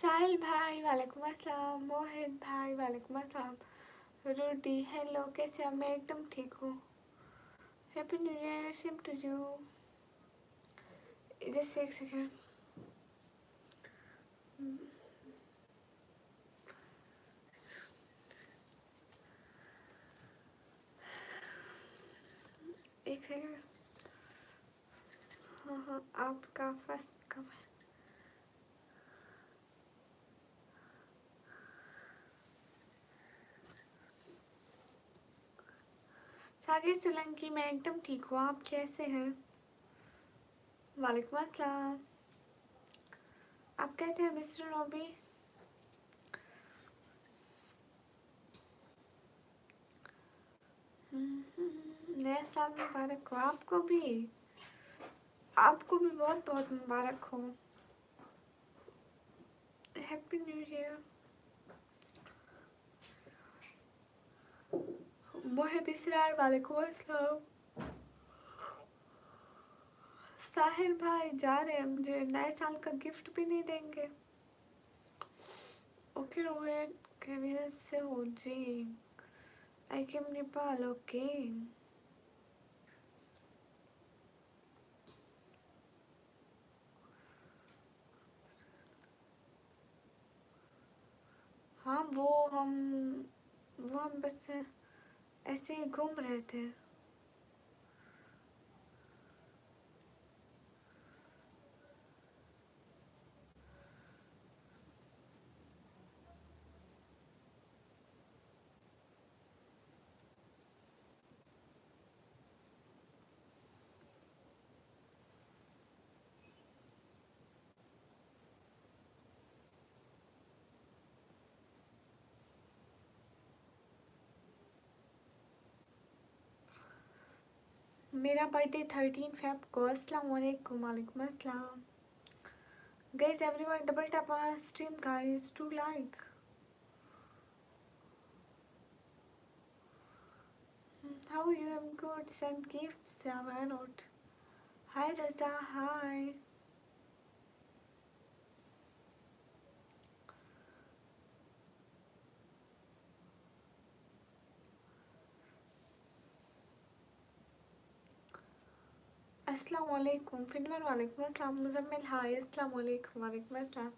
साहिल भाई वालेकुम अस्सलाम, मोहित भाई वालेकुम अस्सलाम, रूडी हेलो, कैसे हैं? मैं एकदम ठीक हूँ। Happy new year, same to you. Just एक सेकेंड। एक सेकेंड। हाँ हाँ, आपका फर्स्ट कब है? सागिर सोलंकी, मैं एकदम ठीक हूँ, आप कैसे हैं? वालेकुम अस्सलाम। आप कहते हैं मिस्टर रॉबी? नया साल मुबारक हो आपको भी। आपको भी बहुत बहुत मुबारक हो। Happy new year. Mohit Israr वालेकुम अस्सलाम। साहिर भाई जा रहे हैं, मुझे नए साल का गिफ्ट भी नहीं देंगे? ओके रोहित, कैसे हो जी? आई केम नेपाल, ओके। हाँ वो हम बस ऐसे ही घूम रहे थे। मेरा बर्थडे 13 फेब को। अस्सलाम वालेकुम। वालेकुम अस्सलाम। Guys everyone double tap on stream guys to like. How you? Am good, send gifts, या why not? Hi Raza, hi. अस्सलाम वालेकुम फिनवर, वालेकुम अस्सलाम मुजम्मिल, हाय अस्सलाम वालेकुम। वालेकुम अस्सलाम।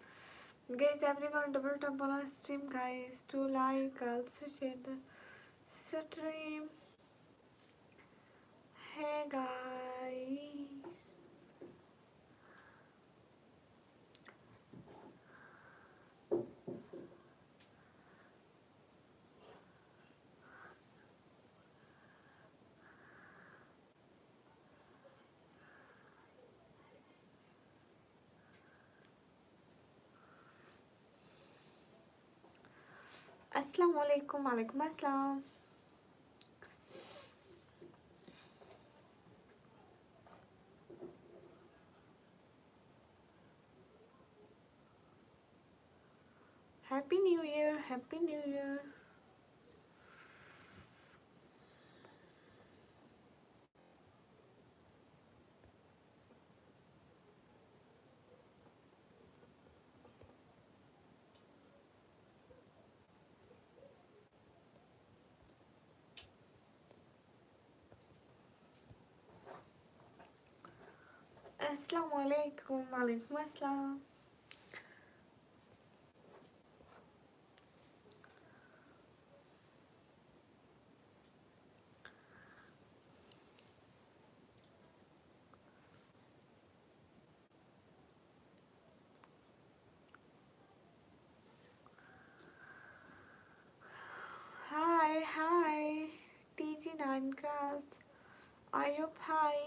Guys, everyone double tap on our stream guys to like, also share the stream. Hey guys. Assalamu alaikum, alaikum assalam. Happy New Year, Happy New Year. Assalamu alaikum, alaikum assalam. Hi, hi. TG9 girls. Ayub, hi.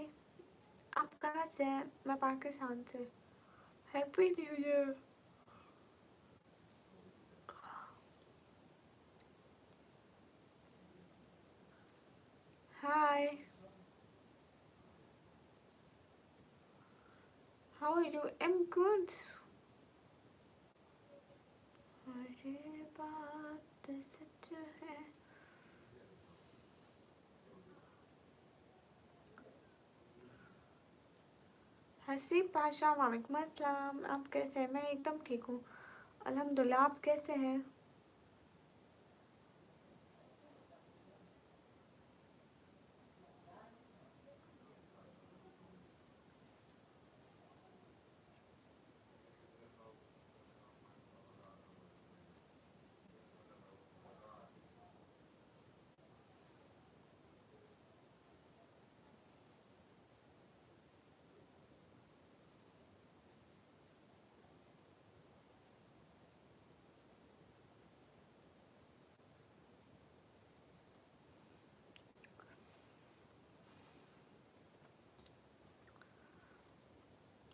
आप कहाँ से हैं? मैं पाकिस्तान से। Happy New Year. Hi. How are you? I'm good. ये बात सच है। हसीब पाशा, वालेकुम अस्सलाम। आप कैसे हैं? मैं एकदम ठीक हूँ। अल्हम्दुलिल्लाह, आप कैसे हैं?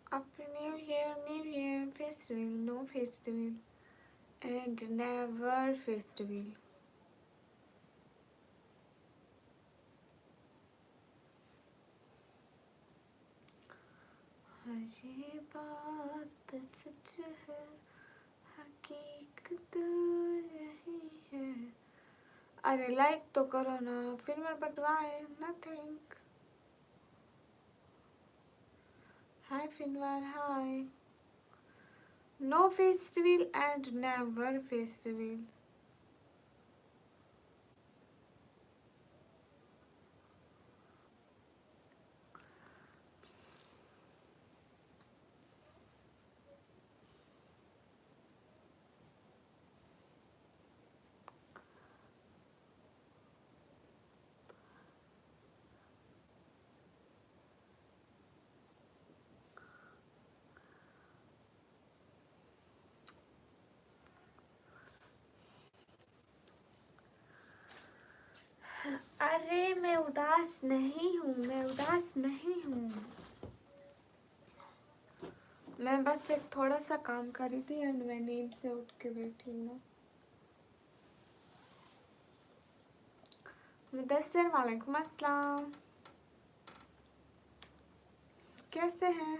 Happy New Year festival, no festival, and never festival. हाँ, ये बात सच है, हकीकत यही है। अरे लाइक तो करो ना, फिर मैं बटवाए नथिंग। हाय फिनवर, hi. No festival and never festival. अरे मैं उदास नहीं हूँ, मैं उदास नहीं हूँ। मैं बस एक थोड़ा सा काम कर रही थी एंड मैं नींद से उठ के बैठी हूँ ना। मुदस्सिर, वालेकुम अस्सलाम, कैसे हैं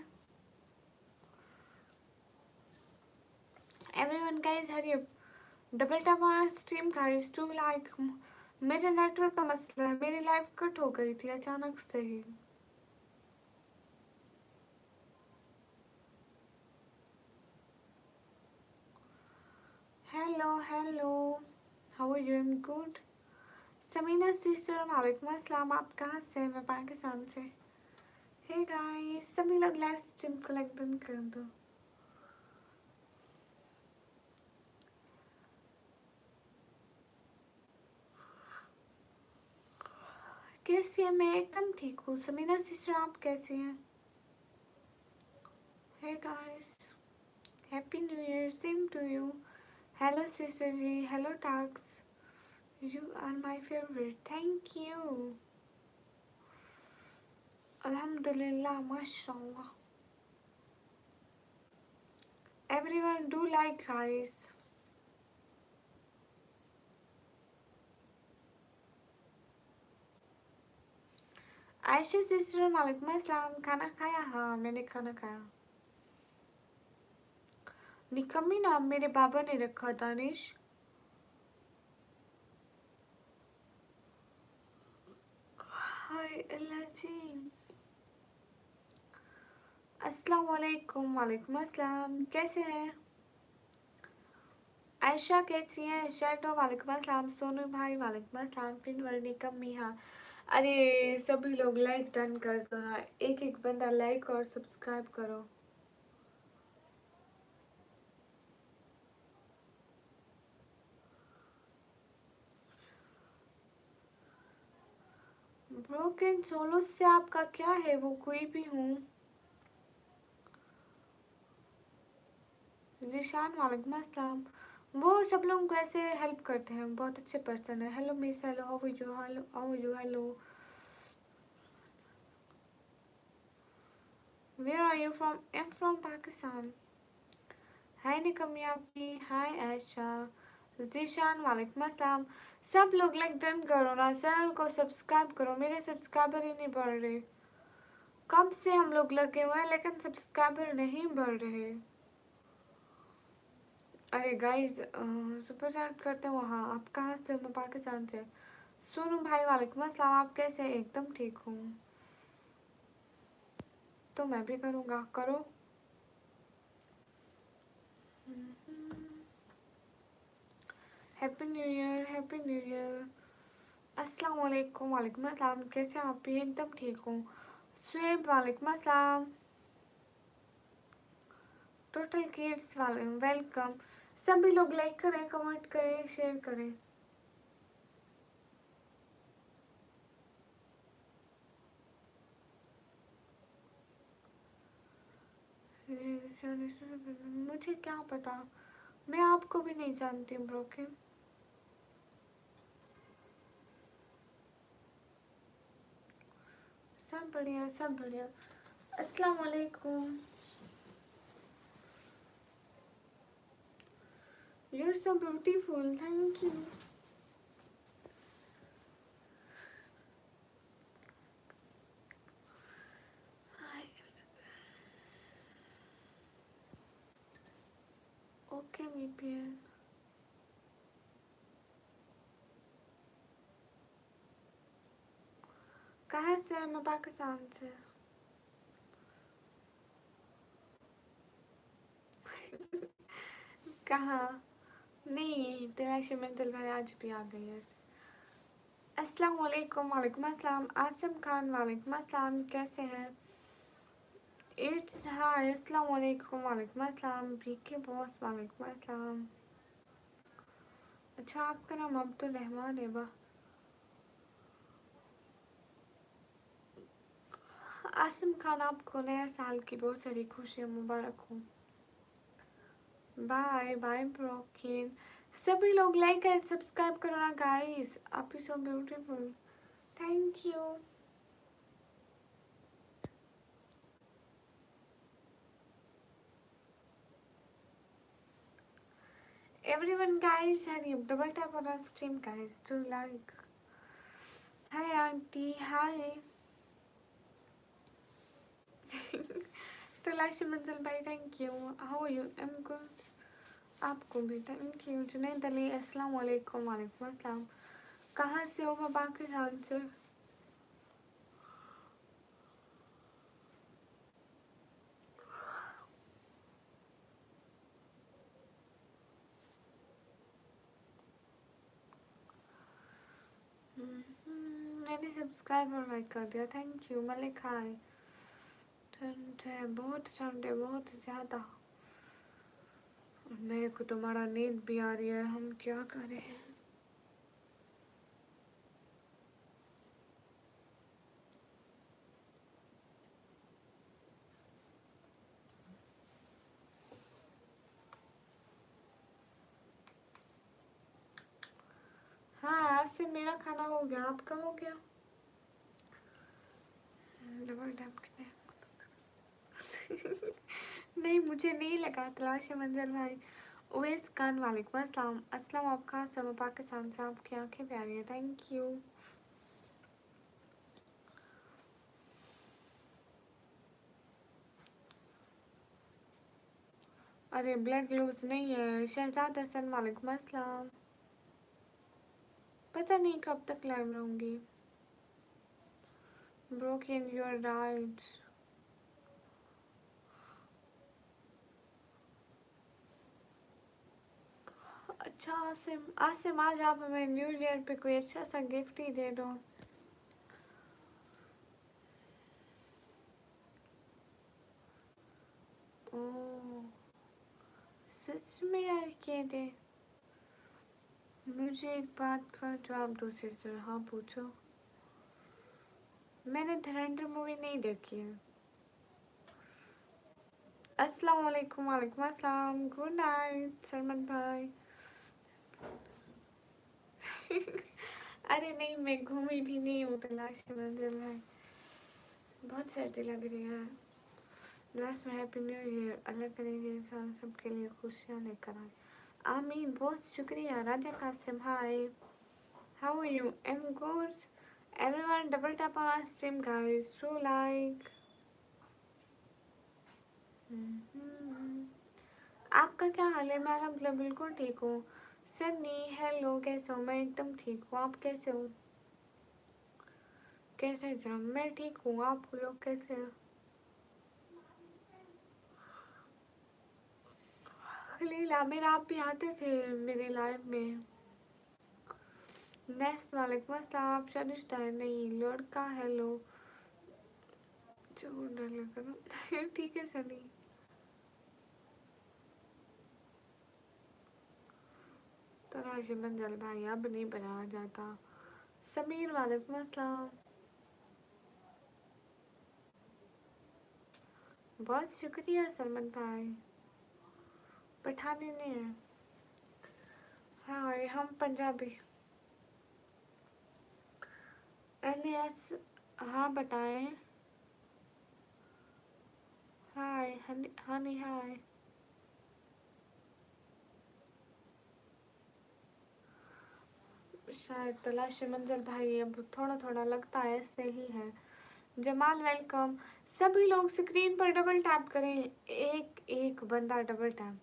everyone? Guys hurry up, double tap on stream guys to like. मेरे नेटवर्क का मसला है, मेरी लाइव कट हो गई थी अचानक से ही। Hello hello, how are you? I am good. Samina sister, वालेकुम अस्सलाम, आप कहाँ से? मैं पाकिस्तान से। हे गाइस, सभी लोग लाइव स्ट्रीम को लाइक डन कर दो। कैसी है? मैं एकदम ठीक हूँ। समीना सिस्टर, आप कैसी हैं? Hey guys, happy new year, same to you. Hello sister ji, hello टाक्स, you are my favourite, thank you. अल्हम्दुलिल्लाह, माशाअल्लाह। Everyone do like guys. Ayesha sister, वालेकुम अस्सलाम, खाना खाया? हाँ मैंने खाना खाया। निकम्मी नाम मेरे बाबा ने रखा दानिश। हाय अल्लाह जी। अस्सलाम वालेकुम, वालेकुम अस्सलाम, कैसे हैं? आयशा कैसी हैं? शर्टो, वालेकुम अस्सलाम। सोनू भाई, वालेकुम अस्सलाम। फिनवर, निकम्मी, हाँ। अरे सभी लोग लाइक डन कर दो ना, एक एक बंदा लाइक और सब्सक्राइब करो। ब्रोकन सोलो से आपका क्या है? वो कोई भी हूँ। जिशान, वालेकुम अस्सलाम। वो सब लोग वैसे हेल्प करते हैं, बहुत अच्छे पर्सन है। Hello miss, hello, how are you? Hello, how are you? Hello, where are you from? I am from Pakistan. Hi निकम्मी आपकी, हाय आयशा। जीशान, वालेकुम अस्सलाम। सब लोग लाइक डन करो ना, चैनल को सब्सक्राइब करो, मेरे सब्सक्राइबर ही नहीं बढ़ रहे। कब से हम लोग लगे हुए हैं लेकिन सब्सक्राइबर नहीं बढ़ रहे। अरे गाइस, सुपर चैट करते हो? हाँ, आप कहाँ से हो? मैं पाकिस्तान से। सोनू भाई, वालेकुम अस्सलाम, आप कैसे हैं? एकदम ठीक हूँ। तो मैं भी करूँगा, करो। Happy new year, happy new year. अस्सलाम वालेकुम, वालेकुम अस्सलाम। कैसे आप भी? एकदम ठीक हूँ। स्वेब वालेकुम अस्सलाम। टोटल किड्स वाले वेलकम। सभी लोग लाइक करें, कमेंट करें, शेयर करें। मुझे क्या पता, मैं आपको भी नहीं जानती ब्रोके। सब बढ़िया, सब बढ़िया। अस्सलाम वालेकुम। You're so beautiful, thank you. Okay VPN। कहाँ से? मैं पाकिस्तान से। कहाँ? नहीं, तलाशी मंजिल भाई आज भी आ गई है। अस्सलाम वालेकुम, वालेकुम अस्सलाम। आसिम खान वालेकुम अस्सलाम, कैसे हैं? इट्स हाय, अस्सलाम वालेकुम, वालेकुम अस्सलाम। बीके बॉस वालेकुम अस्सलाम। अच्छा, आपका नाम अब्दुल रहमान है? वाह। आसिम खान, आपको नया साल की बहुत सारी खुशियाँ मुबारक हो। बाय बाय ब्रोकिन। सभी लोग लाइक एंड सब्सक्राइब करो ना गाइस, आप ही so beautiful, thank you. Everyone guys, hurry up, double tap on our stream guys to like. Hi auntie, hi. तलाशी मंजिल भाई, thank you. How are you? I am good. आपको भी thank you. Junaid Ali, अस्सलाम वालेकुम, वालेकुम अस्सलाम। कहाँ से हो? मैं पाकिस्तान से। मैंने सब्सक्राइब और लाइक कर दिया, थैंक यू। मलिक हाय। ठंड है, बहुत ठंड है, बहुत ज़्यादा। मेरे को तुम्हारा नींद भी आ रही है, हम क्या करें? हाँ, आज से मेरा खाना हो गया, आपका हो गया? डबल टैप नहीं, मुझे नहीं लगा। तलाश है मंजिल भाई। ओवैस खान वालेकुम अस्सलाम। अस्सलाम, आप कहाँ से? मैं पाकिस्तान से। आपकी आंखें प्यारी है, थैंक यू। अरे ब्लैक ग्लोव्स नहीं है। शहजाद हसन वालेकुम अस्सलाम। पता नहीं कब तक लाइव रहूँगी। Broken, you are right. अच्छा आसिम, आसिम आज आप हमें न्यू ईयर पे कोई अच्छा सा गिफ्ट ही दे दो। ओह, सच में यार, के दे? मुझे एक बात का जवाब दो सिस्टर। हाँ पूछो। मैंने धुरंधर मूवी नहीं देखी है। अस्सलाम वालेकुम, वालेकुम अस्सलाम। गुड नाइट शर्मन भाई। अरे नहीं, मैं घूमी भी नहीं हूँ तलाश मंजिल भाई। बहुत सर्दी लग रही है। लास्ट में हैप्पी न्यू ईयर। अल्लाह करेंगे इंसान सबके लिए खुशियाँ लेकर आए। आमीन, बहुत शुक्रिया। Raja Qasim hi, how are you? I am good. Everyone double tap on our stream guys to like. आपका क्या हाल है? मैं अल्हम्दुलिल्लाह बिल्कुल ठीक हूँ। सन्नी हेलो, कैसे हो? मैं एकदम ठीक हूँ, आप कैसे हो? कैसे जम? मैं ठीक हूँ, आप लोग कैसे हैं? खलील आमिर, आप भी आते थे मेरे लाइव में। नेक्स्ट वालेकुम अस्सलाम। आप शादीशुदा है? नहीं, लड़का है। लो जो डर लग रहा ठीक है सनी। तलाश मंजल भाई अब नहीं बनाया जाता। समीर वालेकुम अस्सलाम। बहुत शुक्रिया सलमान भाई। पठानी नहीं है। हाँ हम पंजाबी। NS। हाँ बताएं। हाय हनी हनी हाय। शायद तलाश मंजिल भाई अब थोड़ा थोड़ा लगता है सही है। जमाल वेलकम। सभी लोग स्क्रीन पर डबल टैप करें। एक एक बंदा डबल टैप।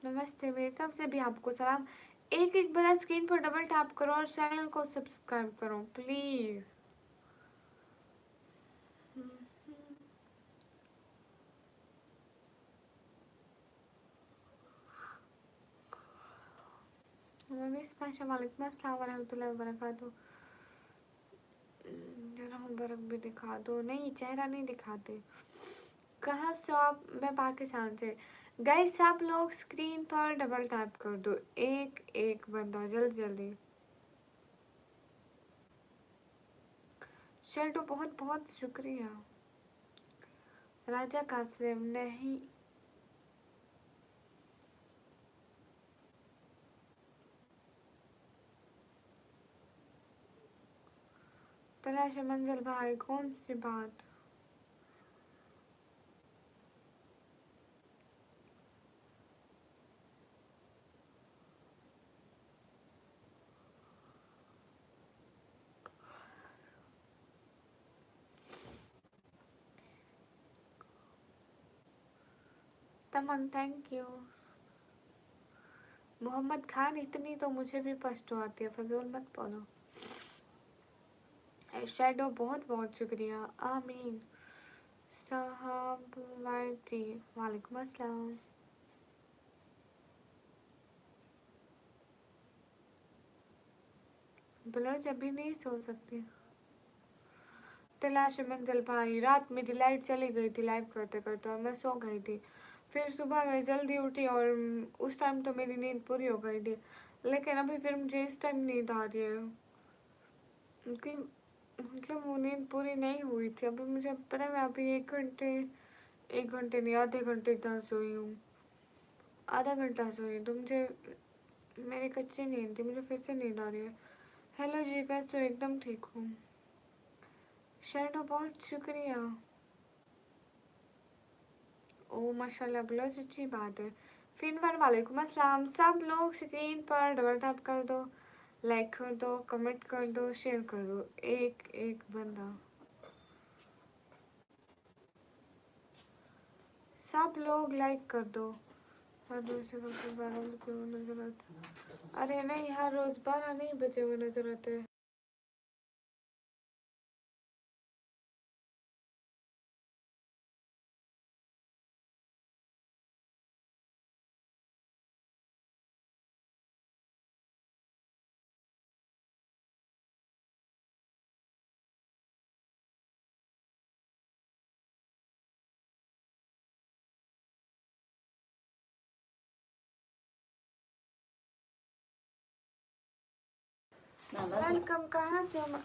नमस्ते मेरी तरफ से भी आपको सलाम। एक एक बंदा स्क्रीन पर डबल टैप करो और चैनल को सब्सक्राइब करो प्लीज। वालेकुम अस्सलाम वरहमतुल्लाहि वबरकातुहू। जरा मुबारक भी दिखा दो। नहीं चेहरा नहीं दिखाते। कहाँ से आप? मैं पाकिस्तान से। गाइस आप लोग स्क्रीन पर डबल टैप कर दो। एक एक बंदा जल्दी जल्दी। शेल्टो बहुत बहुत शुक्रिया। राजा कासिम नहीं। तलाश मंजिल भाई कौन सी बात? तमन थैंक यू। मोहम्मद खान इतनी तो मुझे भी पश्तो आती है, फजूल मत बोलो। शैडो बहुत बहुत शुक्रिया। आमीन। साहब वालेकुम अस्सलाम। ब्लाउज अभी नहीं सो सकती। तलाश मंजिल भाई रात मेरी लाइट चली गई थी लाइव करते करते और मैं सो गई थी। फिर सुबह मैं जल्दी उठी और उस टाइम तो मेरी नींद पूरी हो गई थी। लेकिन अभी फिर मुझे इस टाइम नींद आ रही है। मतलब वो नींद पूरी नहीं हुई थी। अभी मुझे पता है मैं अभी 1 घंटे नहीं आधे घंटे इतना सोई हूँ। आधा घंटा सोई तो मुझे मेरी कच्ची नींद थी। मुझे फिर से नींद आ रही है। हेलो जी कैसे हो? एकदम ठीक हूँ। शैडो बहुत शुक्रिया। ओ माशाल्लाह ब्लाउज अच्छी बात है। फिनवर वालेकुम अस्सलाम। सब लोग स्क्रीन पर डबल टैप कर दो, लाइक कर दो, कमेंट कर दो, शेयर कर दो। एक एक बंदा। सब लोग लाइक कर दो। हर रोज 12 बजे वो नजर आते। अरे नहीं हर रोज 12 नहीं बजे वो नजर आते। वेलकम। कहाँ से हम?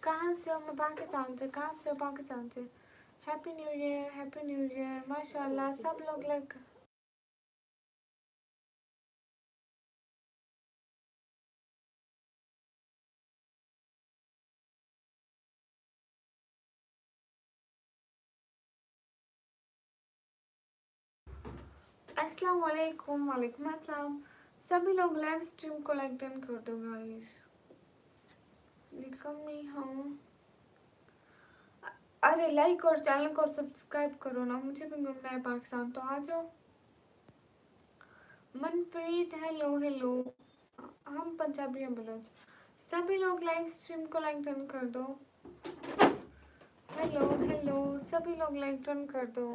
कहाँ से हो? मैं पाकिस्तान से। कहाँ से हो? पाकिस्तान से। Happy new year, happy new year. माशाल्लाह सब लोग लाइक। अस्सलाम वालेकुम। वालेकुम अस्सलाम। सभी लोग लाइव स्ट्रीम को लाइक डन कर दो गाइस। निकम नहीं हूँ। अरे लाइक और चैनल को सब्सक्राइब करो ना। मुझे भी घूमना है पाकिस्तान तो आ जाओ। Manpreet hello hello. हम पंजाबी हैं बलोच। सभी लोग लाइव स्ट्रीम को लाइक डन कर दो। हेलो हेलो, सभी लोग लाइक टर्न कर दो।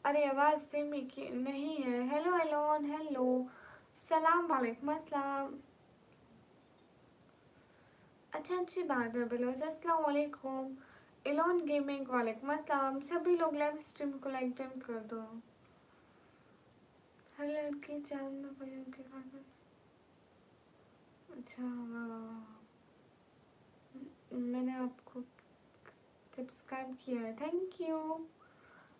अरे आवाज़ सेम ही की नहीं है। हेलो हेलो हेलो, सलाम वालेकुम अस्सलाम। अच्छा अच्छी बात है बिलोज, अस्सलाम वालेकुम। इलॉन गेमिंग वालेकुम अस्सलाम। सभी लोग लाइव स्ट्रीम को लाइक टर्न कर दो। हर लड़की चांद में भाइयों के खाना। अच्छा मैंने आपको सब्सक्राइब किया है, थैंक यू।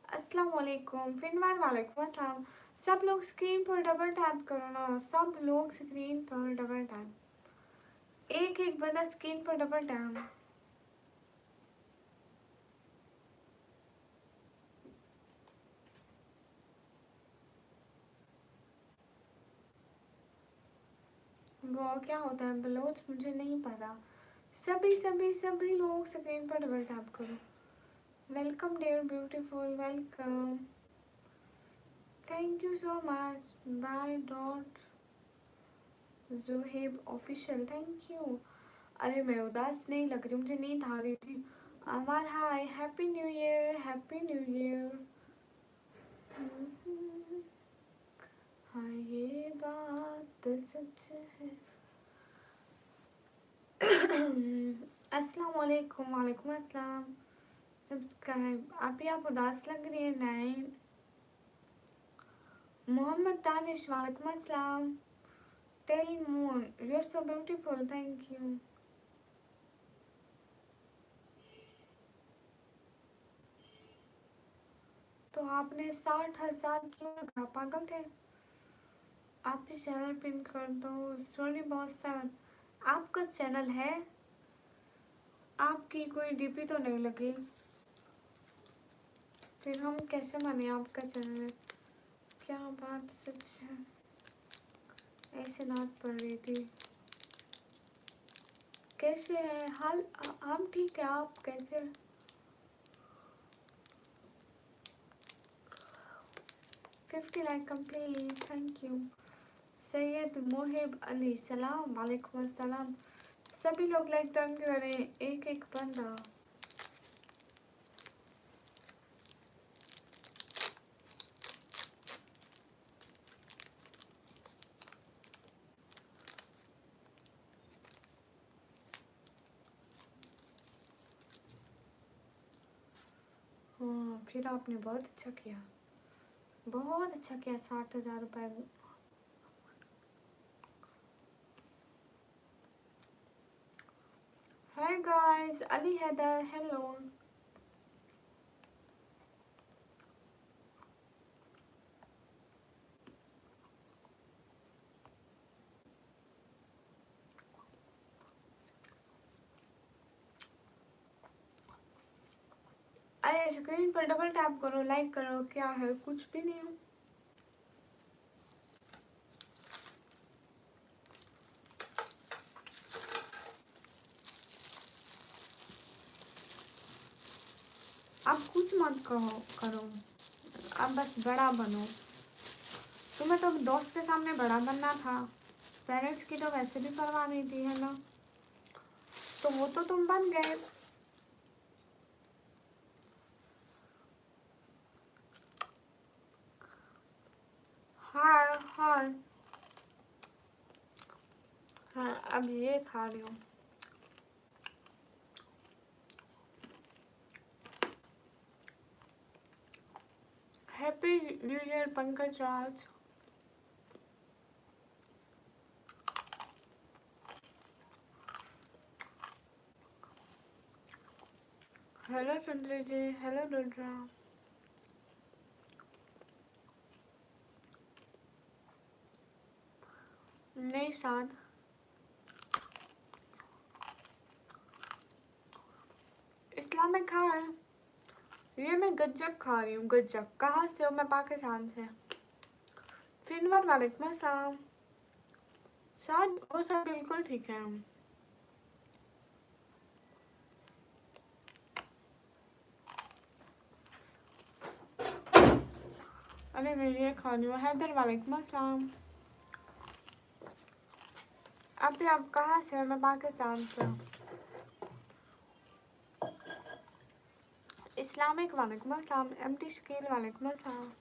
अस्सलाम वालेकुम फिनवार वालेकुम अस्सलाम। सब लोग स्क्रीन पर डबल टैप करो ना, सब लोग स्क्रीन पर डबल टैप, एक एक बंदा स्क्रीन पर डबल टैप। वो क्या होता है बलोच, मुझे नहीं पता। सभी सभी सभी लोग स्क्रीन पर डबल टैप करो। Welcome dear beautiful, welcome, thank you so much. By dot Zoheb official, thank you. अरे मैं उदास नहीं लग रही, मुझे नींद आ रही थी। Amar hi, happy new year, happy new year. हाँ ये बात सच है। अस्सलाम वालेकुम, वालेकुम अस्सलाम। सब्सक्राइब, आप उदास लग रही है। नाइन मोहम्मद दानिश वालेकुम अस्सलाम। Tell moon you are so beautiful, thank you. तो आपने 60,000 क्यों रखा, पागल थे आप? भी चैनल पिन कर दो, स्टोरी बहुत सारा। आपका चैनल है, आपकी कोई डीपी तो नहीं लगी, फिर हम कैसे माने आपका चैनल है? क्या बात सच है, ऐसे नाच पड़ रही थी। कैसे है हाल? हम ठीक है, आप कैसे हैं? 50 like complete, thank you. Syed Mohib Ali, सलाम वालेकुम अस्सलाम। सभी लोग लाइक टर्न करें, एक एक बंदा। हाँ फिर आपने बहुत अच्छा किया, बहुत अच्छा किया। 60,000 रुपये। Hi guys, Ali Haider, hello. अरे स्क्रीन पर डबल टैप करो, लाइक करो, क्या है? कुछ भी नहीं। आप कुछ मत करो, आप बस बड़ा बनो। तुम्हें तो दोस्त के सामने बड़ा बनना था, पेरेंट्स की तो वैसे भी परवाह नहीं थी, है ना? तो वो तो तुम बन गए। हाँ हाँ हाँ, अब ये खा रही हूँ। हैप्पी न्यू ईयर पंकज राज। हेलो चंद्री जी, हेलो रुद्रा। नहीं साथ, इस्लामिक खा है। ये मैं गज्जक खा रही हूँ, गज्जक। कहाँ से हो? मैं पाकिस्तान से। फिनवर वालेकुम अस्सलाम। शायद वो सब बिल्कुल ठीक है। अरे मैं ये खा रही हूँ। हैदर वालेकुम अस्सलाम। अभी आप कहाँ से? मैं पाकिस्तान से हूँ। इस्लामिक वालेकुम अस्सलाम। एमटी शकील वालेकुम अस्सलाम।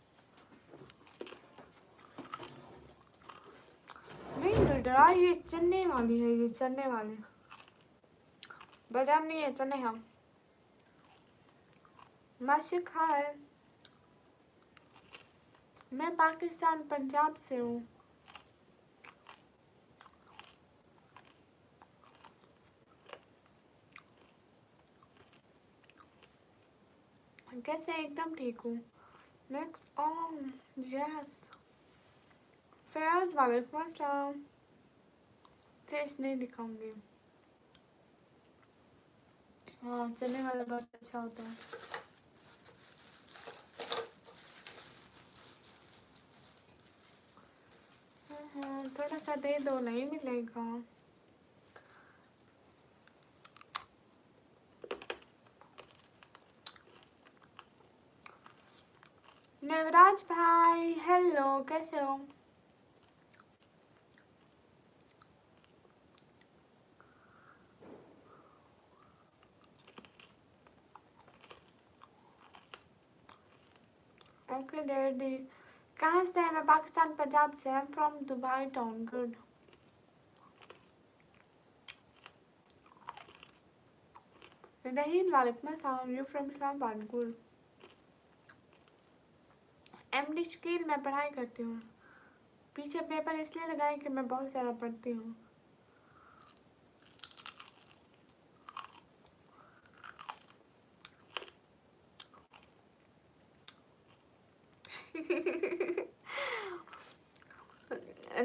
नहीं डरा, ये चलने वाली है, ये चलने वाली। बादाम नहीं है, चने हम। माशिक है। मैं पाकिस्तान पंजाब से हूँ। कैसे? एकदम ठीक हूँ। Next on yes. फयाज वालेकुम अस्सलाम। फेस नहीं दिखाऊंगी। हाँ, चलने वाला बहुत अच्छा होता है। हाँ, थोड़ा सा दे दो, नहीं मिलेगा। नवराज भाई हेलो, कैसे हो? Okay daddy. कहाँ से है? मैं पाकिस्तान पंजाब से। आई am from Dubai town. Good. Raheel वालेकुम अस्सलाम। You from Islamabad. Good. MD Shakeel मैं पढ़ाई करती हूँ। पीछे पेपर इसलिए लगाए कि मैं बहुत सारा पढ़ती हूँ।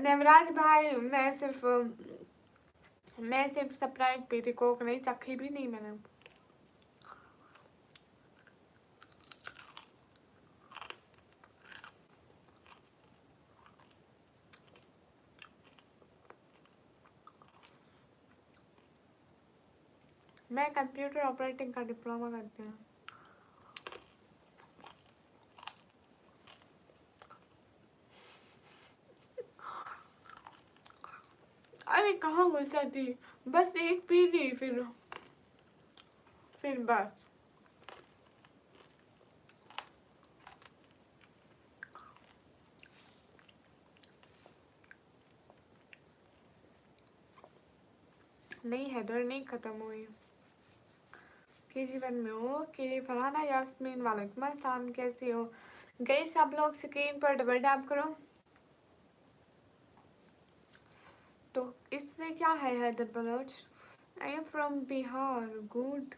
नवराज भाई मैं सिर्फ स्प्राइट पी थी, कोक नहीं चखी भी नहीं मैंने। मैं कंप्यूटर ऑपरेटिंग का डिप्लोमा करती हूँ। अरे कहाँ गुस्सा थी, बस एक पी ली, फिर बस। नहीं हैदर नहीं खत्म हुई। KG1 में हो कि फरहाना यास्मीन वालेकुम अस्सलाम। कैसी हो? गई सब लोग स्क्रीन पर डबल टैप करो। तो इसमें क्या है Haider Baloch? I am from Bihar. Good.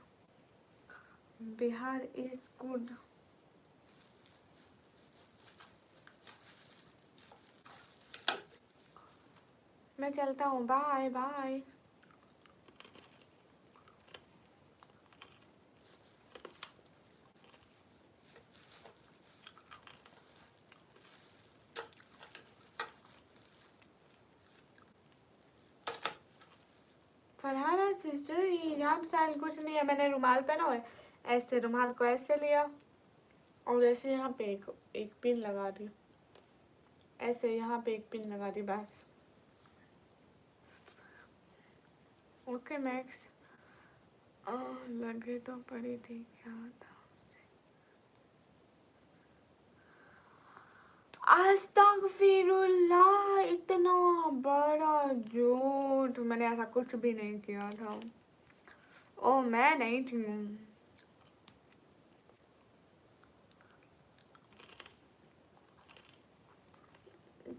Bihar is good. मैं चलता हूँ, बाय बाय। फरहाना सिस्टर, ये हिजाब स्टाइल कुछ नहीं है। मैंने रुमाल पहना है, ऐसे रुमाल को ऐसे लिया और ऐसे यहाँ पे एक पिन लगा दी, ऐसे यहाँ पे एक पिन लगा दी बस। Okay max. लगे तो पड़ी थी, क्या था? अस्तगफिरुल्लाह, इतना बड़ा झूठ! मैंने ऐसा कुछ भी नहीं किया था। ओ मैं नहीं थी।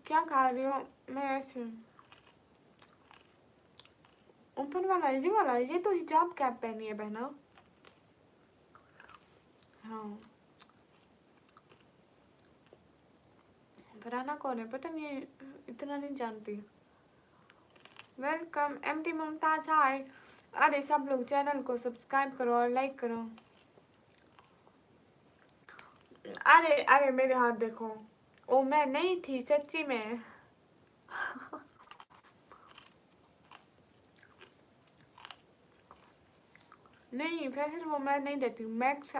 क्या खा रही हो? मैं ऐसे ऊपर वाला ये तो हिजाब कैप पहनी है बहना। हाँ, फरहाना कौन है पता नहीं, इतना नहीं जानती। वेलकम एमटी मुमताज हाय। अरे सब लोग चैनल को सब्सक्राइब करो और लाइक करो। अरे अरे मेरे हाथ देखो। ओ मैं नहीं थी सच्ची में। नहीं फैसल वो मैं नहीं देती हूँ। मैक्स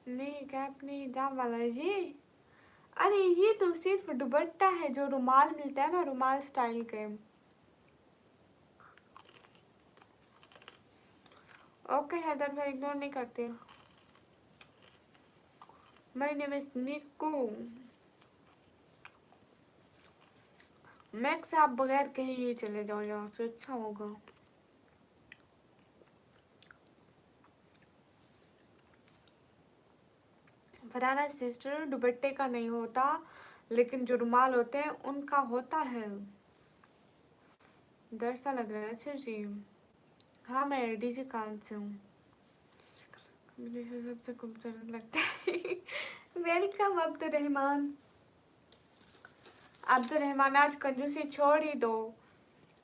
नहीं कैप नहीं, हिजाब वाला है ये। अरे ये तो सिर्फ दुपट्टा है, जो रुमाल मिलता है ना, रुमाल स्टाइल के। ओके हैदर भाई, इग्नोर नहीं करते। My name is Nikku. Max, आप बगैर कहीं ही चले जाओ यहाँ से, अच्छा होगा। फरहाना सिस्टर, दुपट्टे का नहीं होता, लेकिन जो रुमाल होते हैं उनका होता है। डर सा लग रहा है। अच्छा जी, हाँ मैं डीजे कान से हूँ। मुझे सबसे खूबसूरत लगता है। वेलकम अब्दुल रहमान, आज कंजूसी छोड़ ही दो,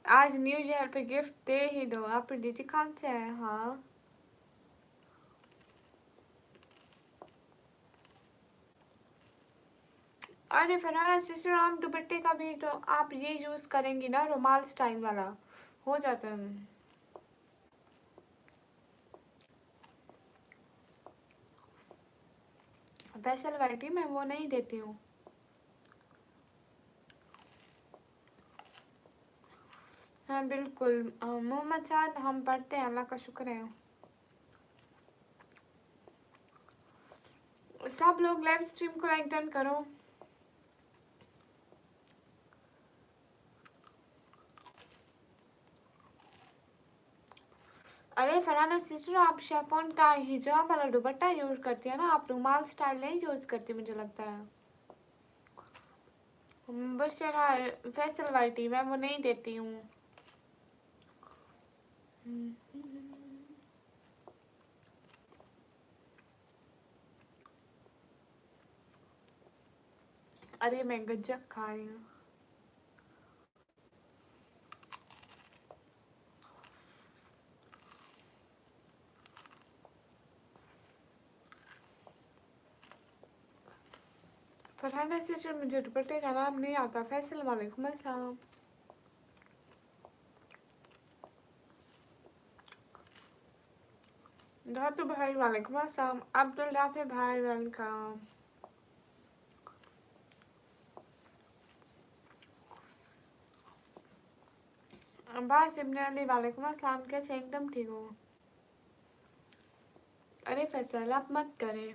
आज न्यू ईयर पे गिफ्ट दे ही दो। आप डीजे कान से आए? हाँ अरे फरहाना सिस्टर, हम दुपट्टे का भी तो आप ये यूज करेंगी ना, रुमाल स्टाइल वाला हो जाता है। फैसल वैरायटी मैं वो नहीं देती हूँ। हाँ बिल्कुल मोहम्मद साद, हम पढ़ते हैं, अल्लाह का शुक्र है। सब लोग लाइव स्ट्रीम को लाइक डन करो। अरे फरहाना सिस्टर, आप शेफोन का हिजाब वाला दुपट्टा यूज करती है ना, आप रुमाल स्टाइल नहीं यूज करती मुझे लगता है। बस यार फैसल वाइटी मैं वो नहीं देती हूँ। अरे मैं गज्जक खा रही हूँ। फरहाना सिस्टर, मुझे दुपट्टे का नाम नहीं आता। फैसल वालेकुम अस्सलाम। धातु भाई वालेकुम अस्सलाम। अब्दुल राफे भाई वेलकम। अब्बास इब्न अली वालेकुम अस्सलाम। कैसे? एकदम ठीक हो? अरे फैसल आप मत करें।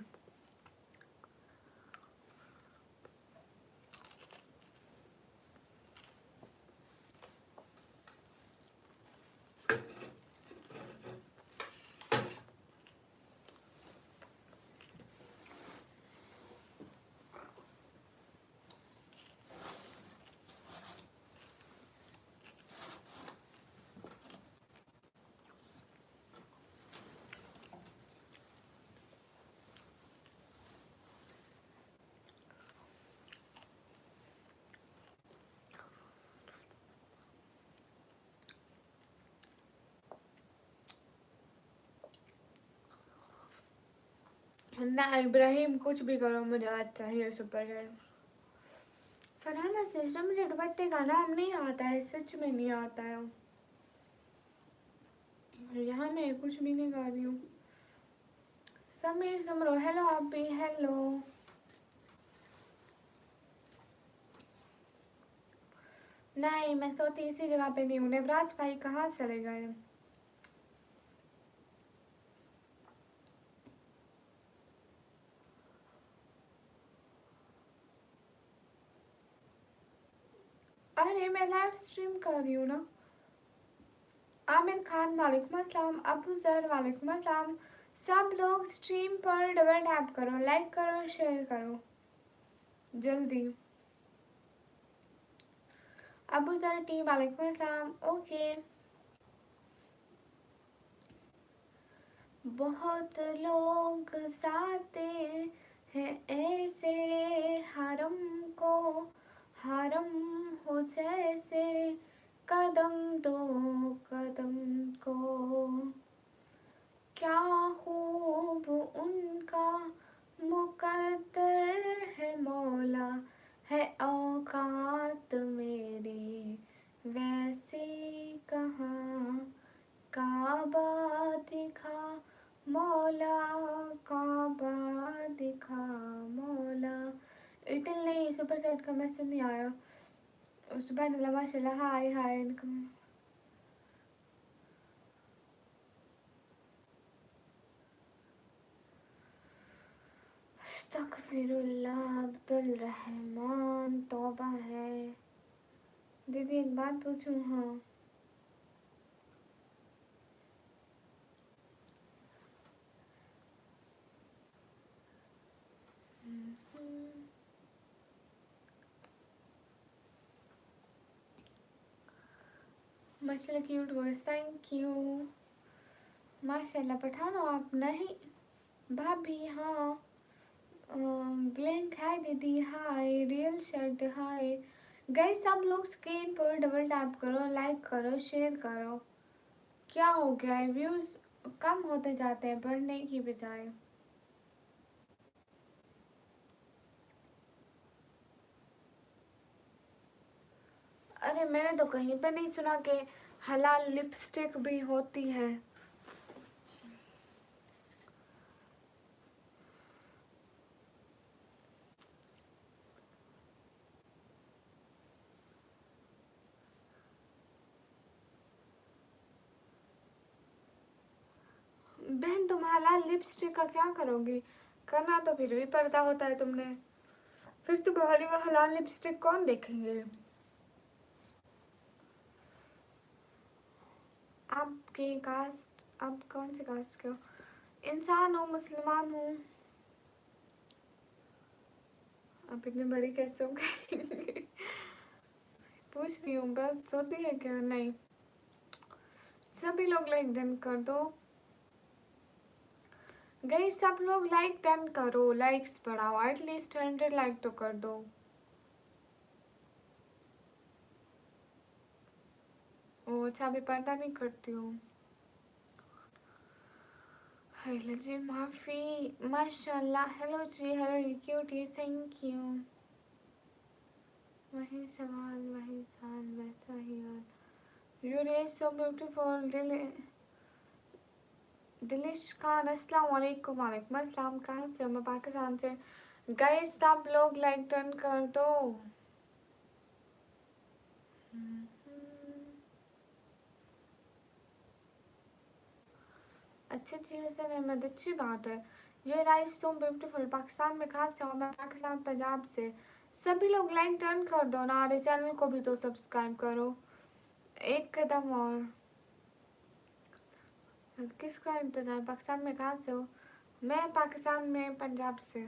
ना इब्राहिम, कुछ भी करो, मुझे आज चाहिए सुपर हिट। फरहाना सिस्टर, मुझे दुपट्टे का नाम नहीं आता है, सच में नहीं आता है। यहाँ मैं कुछ भी नहीं गा रही हूँ। समीर सुमरो हेलो, आप भी हेलो। नहीं मैं सोती इसी जगह पे नहीं हूँ। नेवराज भाई कहाँ चले गए? अरे मैं लाइव स्ट्रीम कर रही हूँ ना। आमिर खान वालेकुम अस्सलाम। अबू जर वालेकुम अस्सलाम। सब लोग स्ट्रीम पर डबल टैप करो, लाइक करो, शेयर करो जल्दी। अबू जर टी वालेकुम अस्सलाम। ओके। बहुत लोग जाते हैं ऐसे हरम को, हरम हो जैसे कदम दो कदम को। क्या खूब उनका मुकद्दर है मौला, है औकात मेरी वैसी कहाँ। काबा दिखा मौला, काबा दिखा मौला। इटली चैट का मैसेज नहीं आया। सुबह माशाल्लाह। हाय हाय इनकम। अस्तगफिरुल्लाह अब्दुल रहमान तौबा है। दीदी एक बात पूछूं? हाँ माशाल्लाह क्यूट वॉइस, थैंक यू। माशाल्लाह पठानो आप नहीं भाभी। हाँ ब्लैंक हाय दीदी। हाय रियल शर्ट हाय। गाइस सब लोग स्क्रीन पर डबल टैप करो, लाइक करो, शेयर करो। क्या हो गया है? व्यूज कम होते जाते हैं बढ़ने की बजाय। अरे मैंने तो कहीं पे नहीं सुना कि हलाल लिपस्टिक भी होती है। बहन तुम हलाल लिपस्टिक का क्या करोगी? करना तो फिर भी पड़ता होता है तुमने। फिर तुम्हारी वो हलाल लिपस्टिक कौन देखेंगे? आपकी कास्ट, आप कौन से कास्ट के हो? इंसान हूँ, मुसलमान हूँ। आप इतनी बड़ी कैसे हो गई? पूछ रही हूँ बस, होती है क्या? नहीं। सभी लोग लाइक डन कर दो। गई सब लोग लाइक डन करो, लाइक्स बढ़ाओ, एटलीस्ट 100 लाइक तो कर दो। ओ अच्छा, अभी पर्दा नहीं करती हूँ। हेलो जी माफ़ी। माशाल्लाह। हेलो जी, हेलो क्यूटी, थैंक यू। वही सवाल वही साल वैसा ही और your is so beautiful. Dilish Khan अस्सलाम वालेकुम। वालेकुम अस्सलाम। कहाँ से हो? मैं पाकिस्तान से। गाइस सब लोग लाइक डन कर दो। अच्छी चीज़ है अहमद, अच्छी बात है। ये राइस सो ब्यूटीफुल। पाकिस्तान में कहाँ से हो? मैं पाकिस्तान पंजाब से। सभी लोग लाइक डन कर दो ना। हमारे चैनल को भी तो सब्सक्राइब करो। एक कदम और। किसका इंतज़ार? पाकिस्तान में कहाँ से हो? मैं पाकिस्तान में पंजाब से।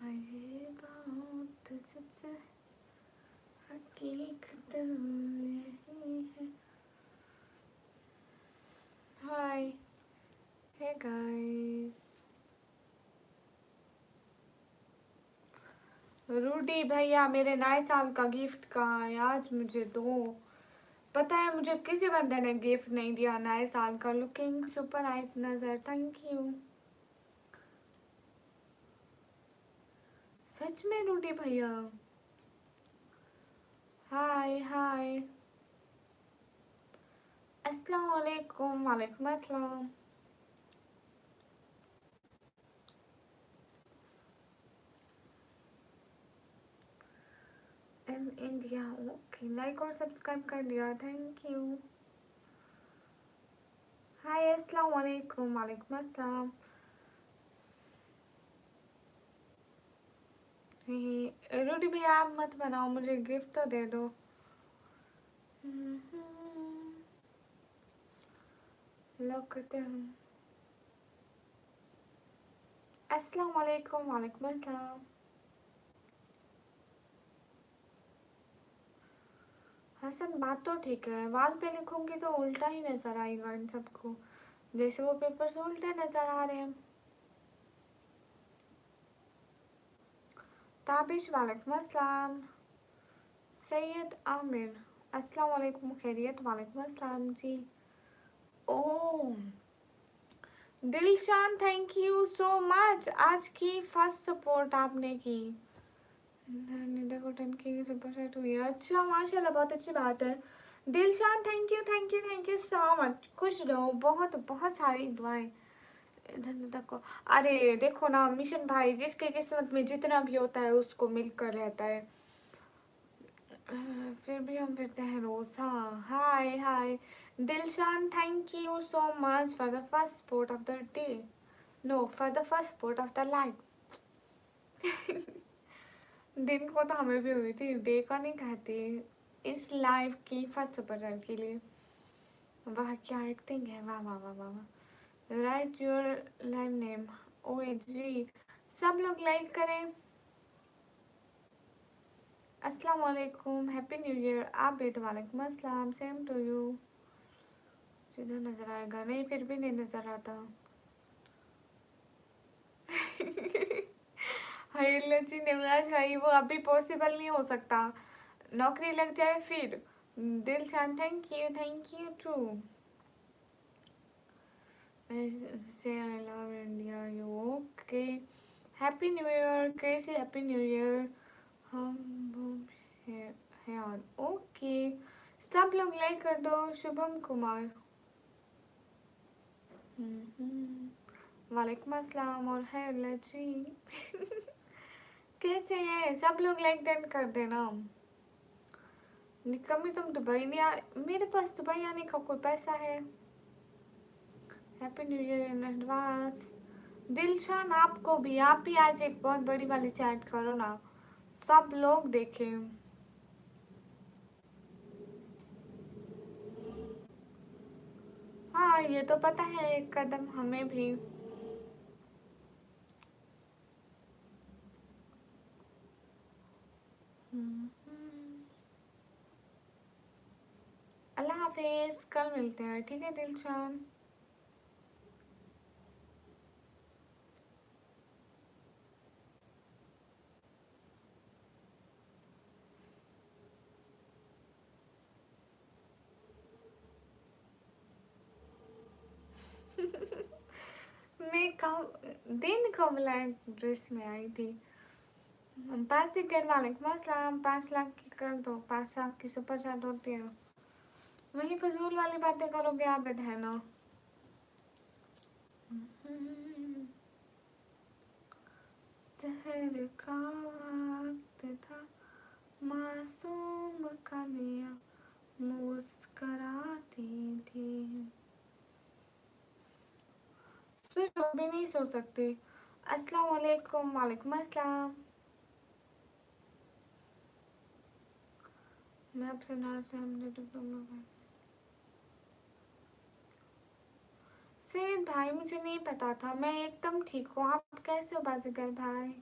ये बात सच हकीकत यही है। हाय हे गाइस। रूडी भैया मेरे नए साल का गिफ्ट कहाँ है? आज मुझे दो। पता है मुझे किसी बंदे ने गिफ्ट नहीं दिया नए साल का। लुकिंग सुपर नाइस नजर, थैंक यू। सच में रूडी भैया। हाय हाय। अस्सलाम वालेकुम। वालेकुम अस्सलाम। In India. ओके लाइक और सब्सक्राइब कर दिया, थैंक यू। हाय अस्सलाम वालेकुम। वालेकुम अस्सलाम। रूडी भैया आप मत बनाओ, मुझे गिफ्ट तो दे दो। लॉक करते हैं। अस्सलाम वालेकुम। वालेकुम अस्सलाम। हसन बात तो ठीक है, वाल पे लिखूंगी तो उल्टा ही नजर आएगा इन सबको, जैसे वो पेपर्स उल्टे नजर आ रहे हैं। ताबिश वालेकुम अस्सलाम। सैयद आमिर अस्सलाम वालेकुम। खैरियत? वालेकुम अस्सलाम जी। ओह Dilshan thank you so much. आज की फर्स्ट सपोर्ट आपने की। निडा को 10 की सपोर्ट हुई है। अच्छा माशाल्लाह, बहुत अच्छी बात है। Dilshan thank you thank you thank you so much. खुश रहो, बहुत बहुत सारी दुआएं। धन्यता को, अरे देखो ना मिशन भाई, जिसके किस्मत में जितना भी होता है उसको मिलकर रहता है। फिर भी हम फिरते हैं रोज। हाँ, hi hi Dilshan, thank you so much for the first support of the day, no for the first support of the life. दिन को तो हमें भी हुई थी, डे का नहीं कहती। इस लाइफ की फर्स्ट सुपर के लिए। वाह क्या एक्टिंग है, वाह वाह वाह वाह वाह। राइट योर लाइव नेम, ओ जी। सब लोग लाइक करें। अस्सलाम वालेकुम, हैप्पी न्यू ईयर। आप भी तो वालेकुम अस्सलाम, सेम टू यू। इधर नजर आएगा नहीं, फिर भी नहीं नजर आता। हरीलची निमराज भाई, वो अभी पॉसिबल नहीं हो सकता, नौकरी लग जाए फिर। Dilshan thank you too. Say I love India you, okay. Happy new year, कैसे हैप्पी न्यू ईयर। हम है ऑन, ओके। सब लोग लाइक कर दो। शुभम कुमार, वालेकुम अस्सलाम और है लची। कैसे हैं सब लोग, लाइक डन कर देना। निकम्मी तुम दुबई नहीं आ, मेरे पास दुबई आने का कोई पैसा है। Happy new year in advance. Dilshan आपको भी, आप भी आज एक बहुत बड़ी वाली चैट करो ना, सब लोग देखें। हाँ ये तो पता है, एक कदम हमें भी। अल्लाह हाफिज, कल मिलते हैं, ठीक है दिलशान। मैं कब दिन कब लाइक ड्रेस में आई थी। 5 सेकंड, वालेकुम अस्सलाम। 5 लाख की कर दो, 5 लाख की सुपर चैट होती है। वही फजूल वाली बातें करोगे आप, है ना। शहर का वक्त था, मासूम कलियां मुस्कराती थी। स्विच भी नहीं सो सकती। अस्सलाम वालेकुम, वालेकुम अस्सलाम। मैं आपसे नाम से हमने डिप्लोमा। सैयद भाई मुझे नहीं पता था, मैं एकदम ठीक हूँ। आप कैसे हो बाजीगर भाई।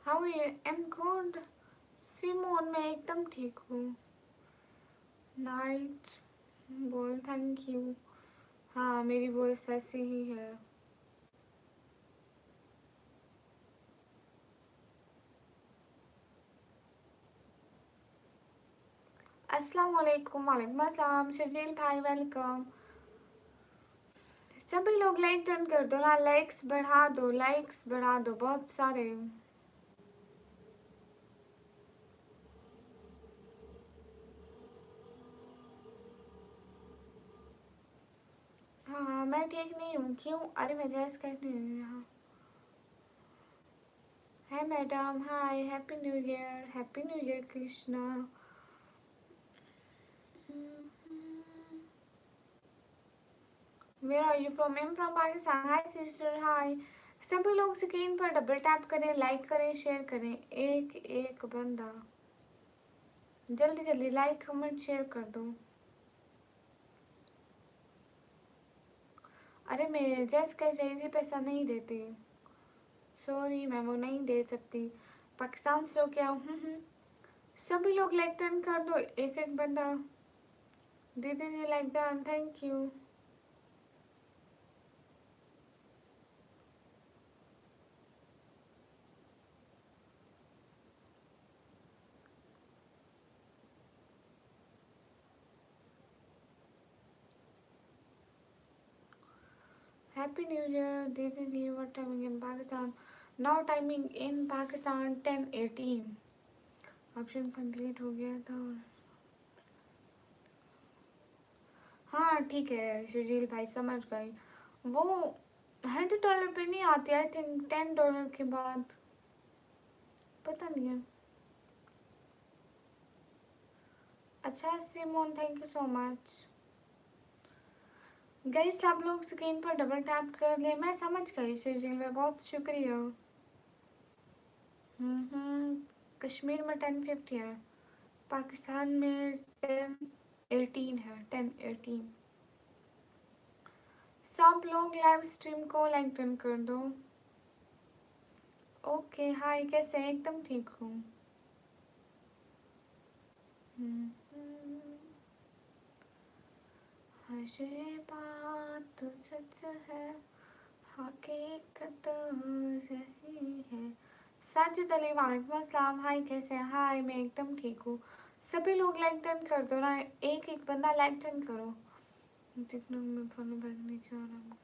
How you, am good. Simon मैं एकदम ठीक हूँ। नाइट बोल थैंक यू। हाँ मेरी वॉइस ऐसी ही है। अस्सलाम वालेकुम, वालेकुम अस्सलाम। शजील भाई वेलकम। सभी लोग लाइक डन कर दो ना, लाइक्स बढ़ा दो, लाइक्स बढ़ा दो बहुत सारे। हाँ हाँ मैं ठीक नहीं हूँ, क्यों। अरे मैं जैस कैसे नहीं यहाँ है madam. Hi happy new year, happy new year Krishna. Where are you from, I am from Pakistan. Hi sister hi. सभी लोग स्क्रीन पर डबल टैप करें, लाइक करें, शेयर करें। एक एक बंदा जल्दी जल्दी लाइक कमेंट शेयर कर दो। अरे मैं जैस कैसे इजी पैसा नहीं देती, सॉरी मैं वो नहीं दे सकती। पाकिस्तान से हो क्या। सभी लोग लाइक डन कर दो, एक एक बंदा। दीदी जी like done, thank you. Happy New Year, Didi ji. What timing in Pakistan? Now timing in Pakistan 10:18. Option complete हो गया था। हाँ ठीक है सुजील भाई, समझ गई। वो $100 पे नहीं आती, आई थिंक $10 के बाद, पता नहीं है। अच्छा Simon, thank you so much. Guys आप लोग स्क्रीन पर डबल टैप कर ले, मैं समझ गई सुजील भाई, बहुत शुक्रिया। कश्मीर में 1050 है, पाकिस्तान में 1018 है, 1018। सब लोग लाइव स्ट्रीम को लाइक डन कर दो। ओके हाय, कैसे हैं? एकदम ठीक हूँ। हर बात सच है, हकीकत रही है। साजिद अली वालेकुम अस्सलाम, हाय कैसे हैं? हाय मैं एकदम ठीक हूँ। सभी लोग लाइक डन कर दो ना, एक एक बंदा लाइक डन करो। देखना मैं फॉलो बैक नहीं किया रहा।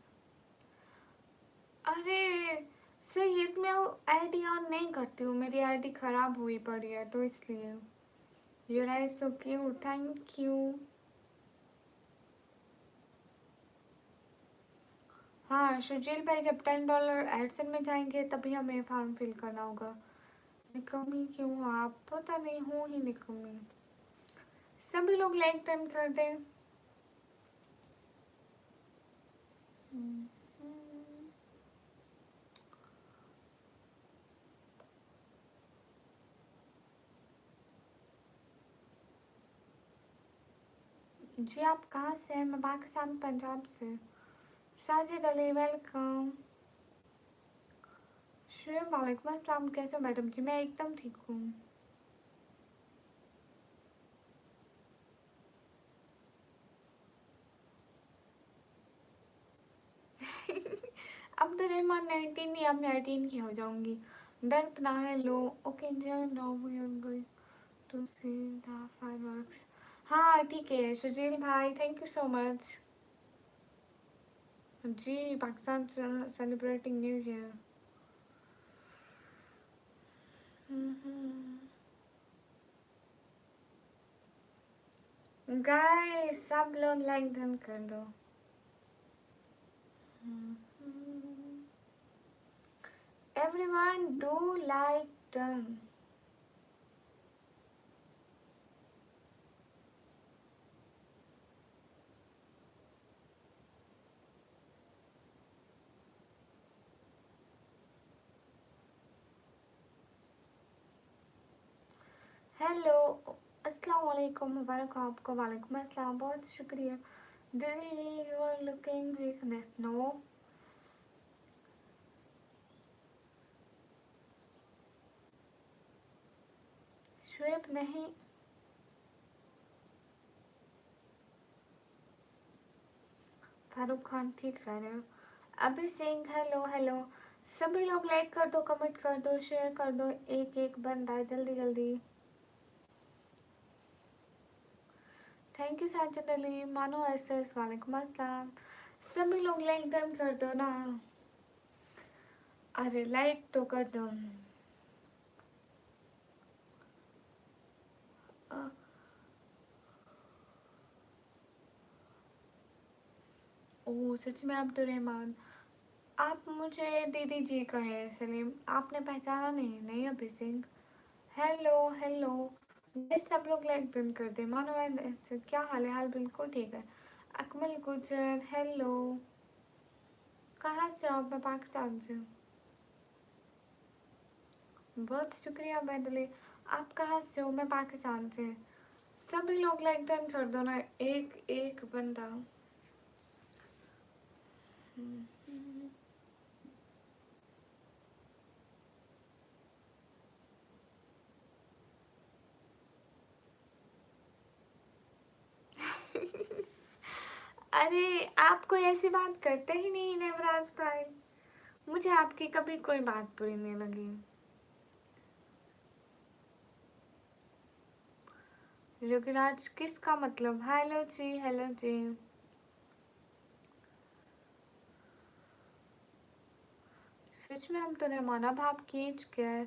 अरे सर मैं आईडी ऑन नहीं करती हूँ, मेरी आईडी ख़राब हुई पड़ी है तो इसलिए। Your eyes so cute, thank you. हाँ सुजील भाई, जब $10 एडसन में जाएंगे तभी हमें फॉर्म फिल करना होगा। निकम्मी क्यों आप? पता नहीं, हूँ ही निकम्मी। सभी लोग लाइक डन कर दें। जी आप कहाँ से हैं? मैं पाकिस्तान पंजाब से। साजिद अली वेलकम। शुभ वालेकुम अस्सलाम, कैसे मैडम जी? मैं एकदम ठीक हूँ। अब्दुलरहमान 19 नहीं, अब मैं 18 की हो जाऊंगी। डर अपना है लो। Okay to see the fireworks. हाँ ठीक है सुजील भाई, थैंक यू सो मच। जी Pakistan celebrating new year. Guys सब लोग लाइक डन कर दो। Everyone do like done. Hello अस्सलाम वालेकुम, मुबारक हो आपको। वालेकुम अस्सलाम, बहुत शुक्रिया। दीदी you are looking weakness. No श्वेप नहीं। फारूक खान ठीक कह रहे हो। अभी सिंह हेलो हेलो। सभी लोग लाइक कर दो, कमेंट कर दो, शेयर कर दो, एक एक बंदा जल्दी जल्दी। Thank you Sajid Ali. मानो एस वालेकुम अस्सलाम। सभी लोग लाइक डन कर दो ना। अरे लाइक तो कर दो। ओह सच में अब्दुलरहमान, आप मुझे दीदी जी कहे सलीम, आपने पहचाना नहीं? नहीं अभी सिंह। Hello hello. ये सब लोग लाइक डन कर दे। मानो क्या हाल है? हाल बिल्कुल ठीक है। अकमल गुजर हेलो। कहाँ से हो आप? मैं पाकिस्तान से हूँ। बहुत शुक्रिया बैदले। आप कहाँ से हो? मैं पाकिस्तान से। सभी लोग लाइक डन कर दो ना, एक एक बंदा। अरे आप कोई ऐसी बात करते ही नहीं नेवराज भाई, मुझे आपकी कभी कोई बात बुरी नहीं लगी। योगीराज किसका मतलब? हेलो जी, हेलो जी। सच में हम तो रहमान, अब आपकी एज क्या है?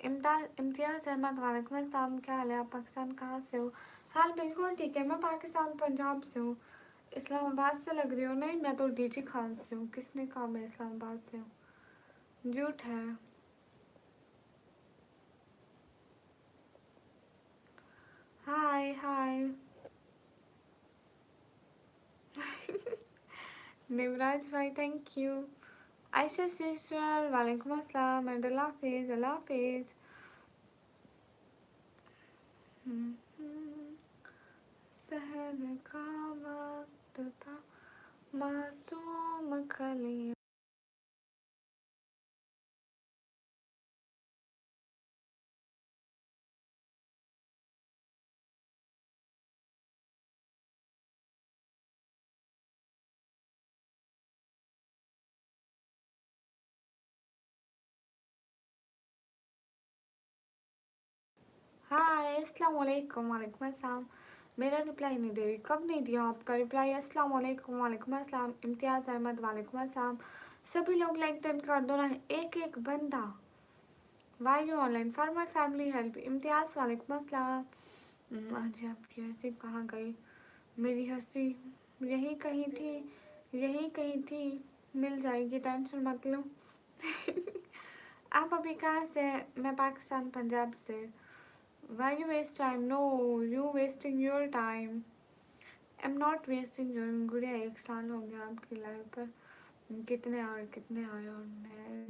इम्तियाज़ अहमद वालेकुम अस्सलाम, क्या हाल है? आप पाकिस्तान कहाँ से हो? हाल बिल्कुल ठीक है, मैं पाकिस्तान पंजाब से हूँ। इस्लामाबाद से लग रही हो? नहीं, मैं तो डीजी खान से हूँ। किसने कहा मैं इस्लामाबाद से हूँ? झूठ है। हाय हाय निवराज भाई, थैंक यू। आयशा सिस्टर, वालेकुम अस्सलाम एंड अल्लाह हाफिज़, अल्लाह हाफिज़। सहर का वक्त था, मासूम कलियां। हाय, अस्सलाम वालेकुम, वालेकुम अस्सलाम। मेरा रिप्लाई नहीं दे रही, कब नहीं दिया आपका रिप्लाई? अस्सलाम वालेकुम, वालेकुम अस्सलाम। इम्तियाज़ अहमद, वालेकुम अस्सलाम। सभी लोग लाइक डन कर दो ना, एक एक बंदा। Why you online for my family help. Imtiaz, वालेकुम अस्सलाम। आज आपकी हंसी कहाँ गई? मेरी हंसी यहीं कहीं थी, यहीं कहीं थी, मिल जाएगी, टेंशन मत लो। आप अभी कहाँ से? मैं पाकिस्तान, पंजाब से। Why you waste time? No, you wasting your time. I'm not wasting your गुड़िया। 1 साल हो गया आपकी लाइफ पर, कितने आए और मैं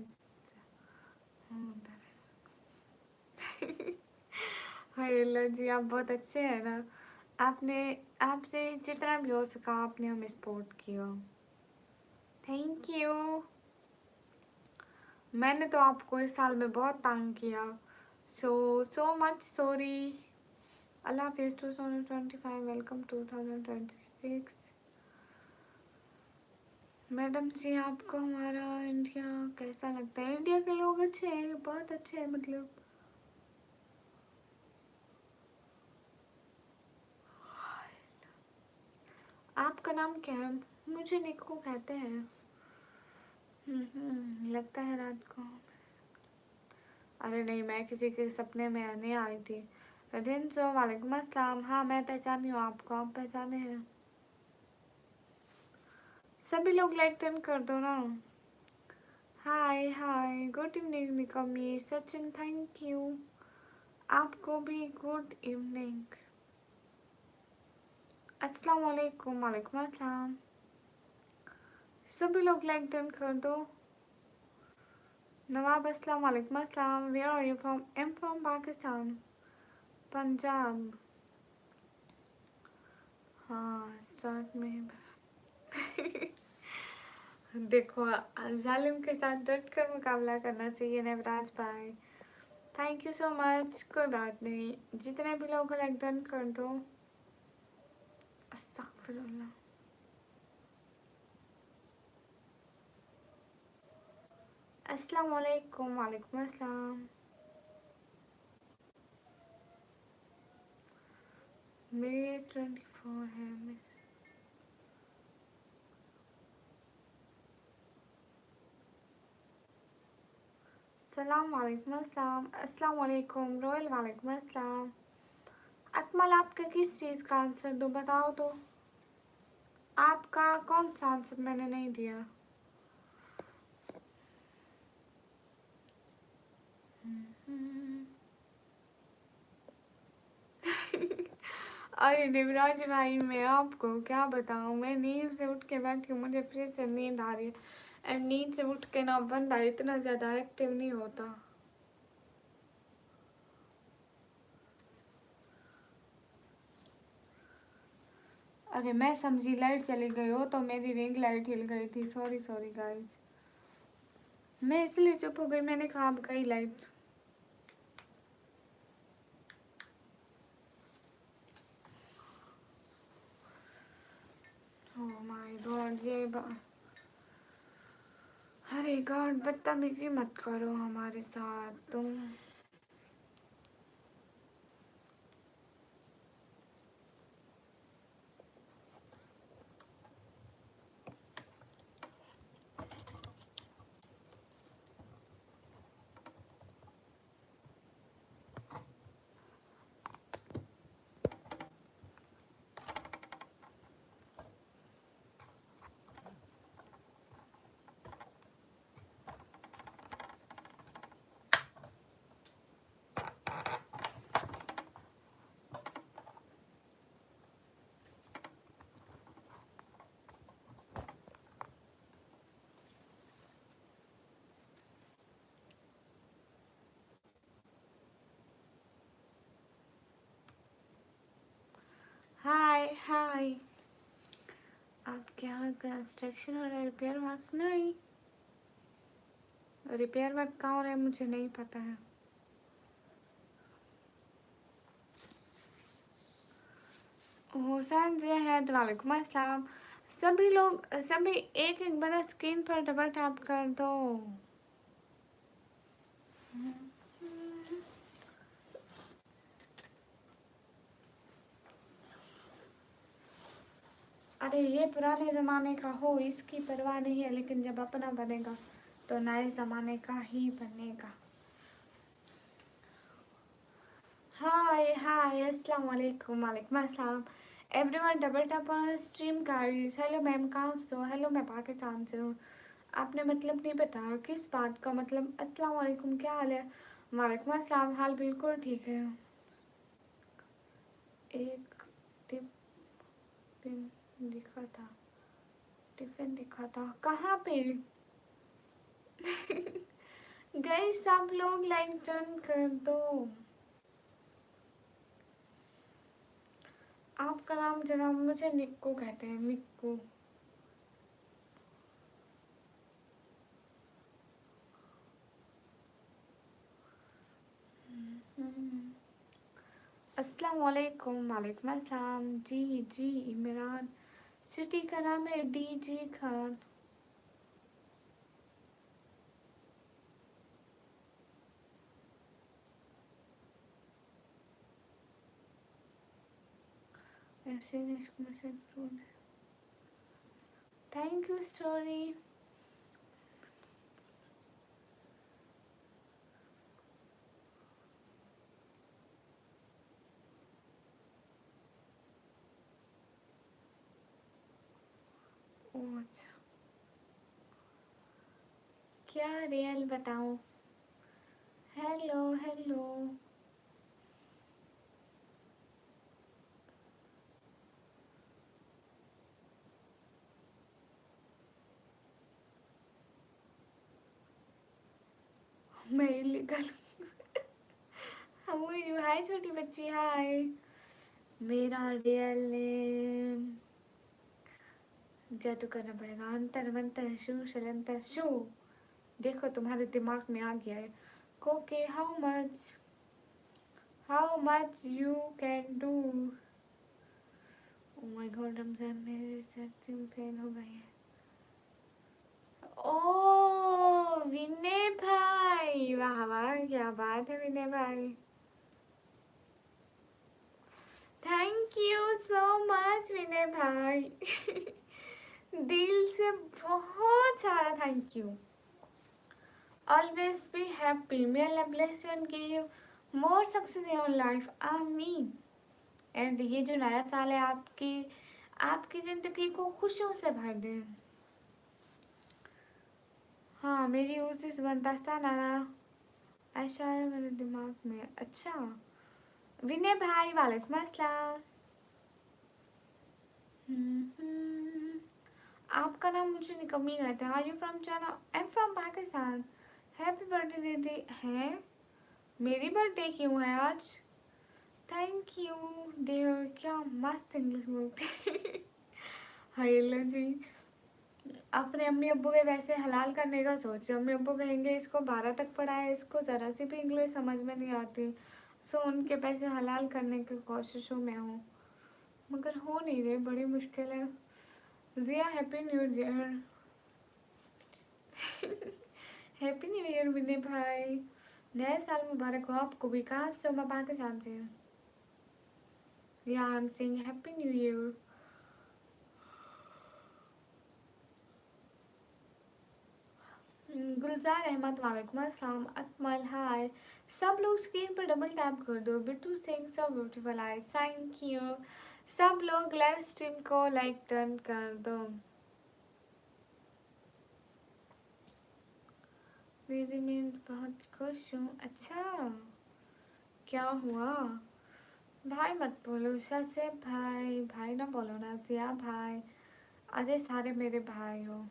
हाय अल्लाह जी, आप बहुत अच्छे हैं ना। आपने, आपसे जितना भी हो सका आपने हमें सपोर्ट किया, थैंक यू। मैंने तो आपको इस साल में बहुत तंग किया, सो मच सॉरी। अल्लाह हाफिज़। 2025 वेलकम 2026। मैडम जी, आपको हमारा इंडिया कैसा लगता है? इंडिया के लोग अच्छे हैं, बहुत अच्छे हैं। मतलब आपका नाम क्या है? मुझे निक्कू कहते हैं। लगता है रात को। अरे नहीं, मैं किसी के सपने में नहीं आई थी। रिंजो, वालेकुम अस्सलाम। हाँ, मैं पहचानी हूँ आपको, आप पहचाने हैं? सभी लोग लाइक टर्न कर दो ना। हाय हाय, गुड इवनिंग निकमी, सचिन थैंक यू। आपको भी गुड इवनिंग। अस्सलाम वालेकुम, वालेकुम अस्सलाम। सभी लोग लाइक डन कर दो। नवाब, अस्सलाम वालेकुम अस्सलाम। Where are you from? I am from Pakistan, Punjab. हाँ, स्टार्ट में देखो, जालिम के साथ डट कर मुकाबला करना चाहिए नवराज भाई। Thank you so much. कोई बात नहीं, जितने भी लोग लाइक डन कर दो। अस्तगफिरुल्लाह। अस्सलाम वालेकुम, वालेकुम अस्सलाम। मेरे 24 है। सलाम वालेकुम अस्सलाम। अस्सलाम वालेकुम रोयल, वालेकुम अस्सलाम। अकमल, आपका किस चीज़ का आंसर दूँ, बताओ तो। आपका कौन सा आंसर मैंने नहीं दिया? अरे देवराज भाई, मैं आपको क्या बताऊँ, मैं नींद से उठ के बैठी हूँ, मुझे फिर से नींद आ रही है। एंड नींद से उठ के ना बंदा इतना ज़्यादा एक्टिव नहीं होता। अरे मैं समझी लाइट चली गई हो तो मेरी रिंग लाइट हिल गई थी। सॉरी सॉरी गाइस, मैं इसलिए चुप हो गई, मैंने कहा अब गई लाइट। ओह माय गॉड, अरे गॉड, बदतमीजी मत करो हमारे साथ तुम। हाय। आपके यहाँ कंस्ट्रक्शन हो रहा है, रिपेयर वर्क? नहीं, रिपेयर वर्क कहाँ हो रहा है मुझे नहीं पता है। हुसैन जी है, वालेकुम अस्सलाम। सभी लोग, सभी एक एक बार स्क्रीन पर डबल टैप कर दो। अरे ये पुराने ज़माने का हो, इसकी परवाह नहीं है, लेकिन जब अपना बनेगा तो नए ज़माने का ही बनेगा। हाय हाय, अस्सलाम वालेकुम, वालेकुम अस्सलाम everyone. Double tap on stream guys. Hello ma'am, कहाँ से हो? हेलो, मैं पाकिस्तान से हूँ। आपने मतलब नहीं बताया किस बात का मतलब। अस्सलाम वालेकुम, क्या हाल है? वालेकुम अस्सलाम, हाल बिल्कुल ठीक है। एक टिफिन दिखा था, टिफिन दिखा था कहाँ पे? गए सब लोग लाइक डन कर दो। आपका नाम जरा, मुझे निक्कू कहते हैं, निक्कू। अस्सलाम वालेकुम, वालेकुम अस्सलाम। जी जी, इमरान। सिटी का नाम है DG Khan. Thank you story. अच्छा, क्या रियल बताऊं? Hello hello. मैं illegal. How are you? Hi छोटी बच्ची, हाय। मेरा रियल नेम, जादू करना पड़ेगा। अंतर मंतर शू शलंतर शू। देखो तुम्हारे दिमाग में आ गया है। कोके, how much you can do. Oh my God, Ramzan मेरे सर्चिंग फेल हो गई है। ओ विनय भाई, वाह वाह, क्या बात है विनय भाई। थैंक यू सो मच विनय भाई। दिल से बहुत सारा thank you. Always be happy, may Allah bless you and give you more success in your life, आमीन। एंड ये जो नया साल है, आपकी ज़िंदगी को खुशियों से भर दे। हाँ, मेरी उर्दू ज़ुबान दास्तान आना ऐसा है मेरे दिमाग में। अच्छा विनय भाई, वालेकुम अस्सलाम। आपका नाम मुझे निकम्मी कहते हैं। Are you from China? I am from Pakistan. Happy birthday दीदी। है, मेरी बर्थडे क्यों है आज? थैंक यू देव, क्या मस्त इंग्लिश बोलते। हाय जी, अपने अम्मी अब्बू के वैसे हलाल करने का सोच रहे। अम्मी अब्बू कहेंगे इसको 12 तक पढ़ा है, इसको ज़रा सी भी इंग्लिश समझ में नहीं आती, सो उनके पैसे हलाल करने की कोशिशों में हूँ, मगर हो नहीं रहे, बड़ी मुश्किल है। Ziya, happy new year. Happy new year Vinay भाई, नया साल मुबारक हो आपको भी। कहाँ से हो? मैं पाकिस्तान से हूँ। या I am saying happy new year. Gulzar Ahmed, वालेकुम अस्सलाम। अकमल, हाय। सब लोग स्क्रीन पर डबल टैप कर दो। Bittu Singh, so beautiful eyes, thank you. सब लोग लाइव स्ट्रीम को लाइक टर्न कर दो। दीदी मैं बहुत खुश हूँ। अच्छा, क्या हुआ? भाई मत बोलो, से भाई भाई ना बोलो ना, जिया भाई। अरे सारे मेरे भाई हो।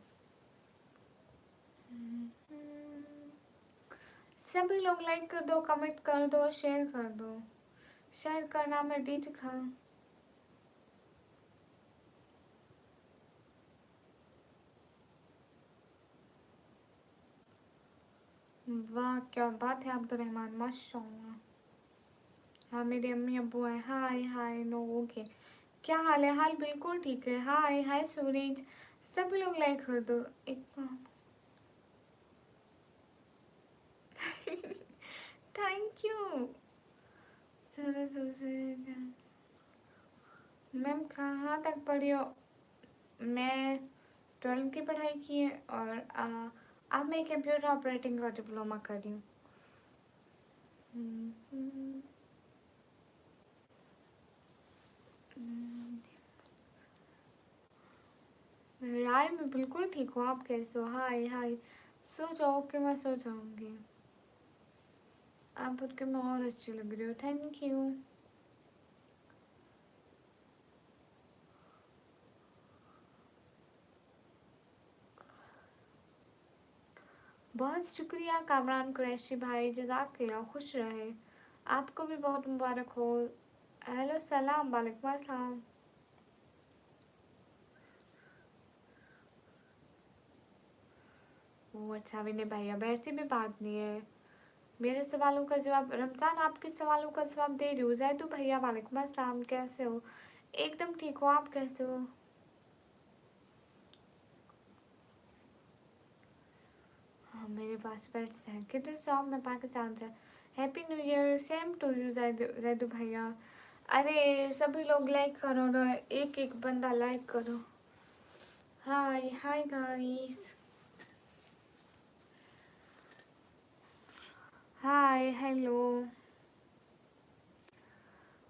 सभी लोग लाइक कर दो, कमेंट कर दो, शेयर कर दो। शेयर करना मैं डीज खाऊं। वाह क्या बात है अब्दुलरहमान, माशाल्लाह। हाँ मेरी अम्मी अब्बू हैं। हाय हाय नो ओके। क्या हाल है? हाल बिल्कुल ठीक है। हाय हाय सूरज, सभी लोग लाइक कर दो एक। Thank you. मैम कहाँ तक पढ़ी हो? मैं 12 की पढ़ाई की है और अब मैं कंप्यूटर ऑपरेटिंग का डिप्लोमा कर रही हूँ। राय मैं बिल्कुल ठीक हूँ, आप कैसे हो? हाय हाय। सो जाओ कि मैं सो जाऊँगी। आप उठ के मैं और अच्छी लग रही हो, थैंक यू। बहुत शुक्रिया कामरान कुरैशी भाई, जज़ाकल्लाह, खुश रहे। आपको भी बहुत मुबारक हो। हेलो सलाम, वालेकुम अस्सलाम। ओह अच्छा विनय भैया, वैसे भी बात नहीं है। मेरे सवालों का जवाब, रमज़ान आपके सवालों का जवाब दे रही हूँ। जैदू भैया वालेकुम अस्सलाम, कैसे हो? एकदम ठीक हो, आप कैसे हो? हाँ मेरे पास पेट्स हैं। किधर से हो? मैं पाकिस्तान से। Happy new year, same to you Zaidu भैया। अरे सभी लोग लाइक करो ना, एक एक बंदा लाइक करो। हाय हाय गाइस, हाय हेलो।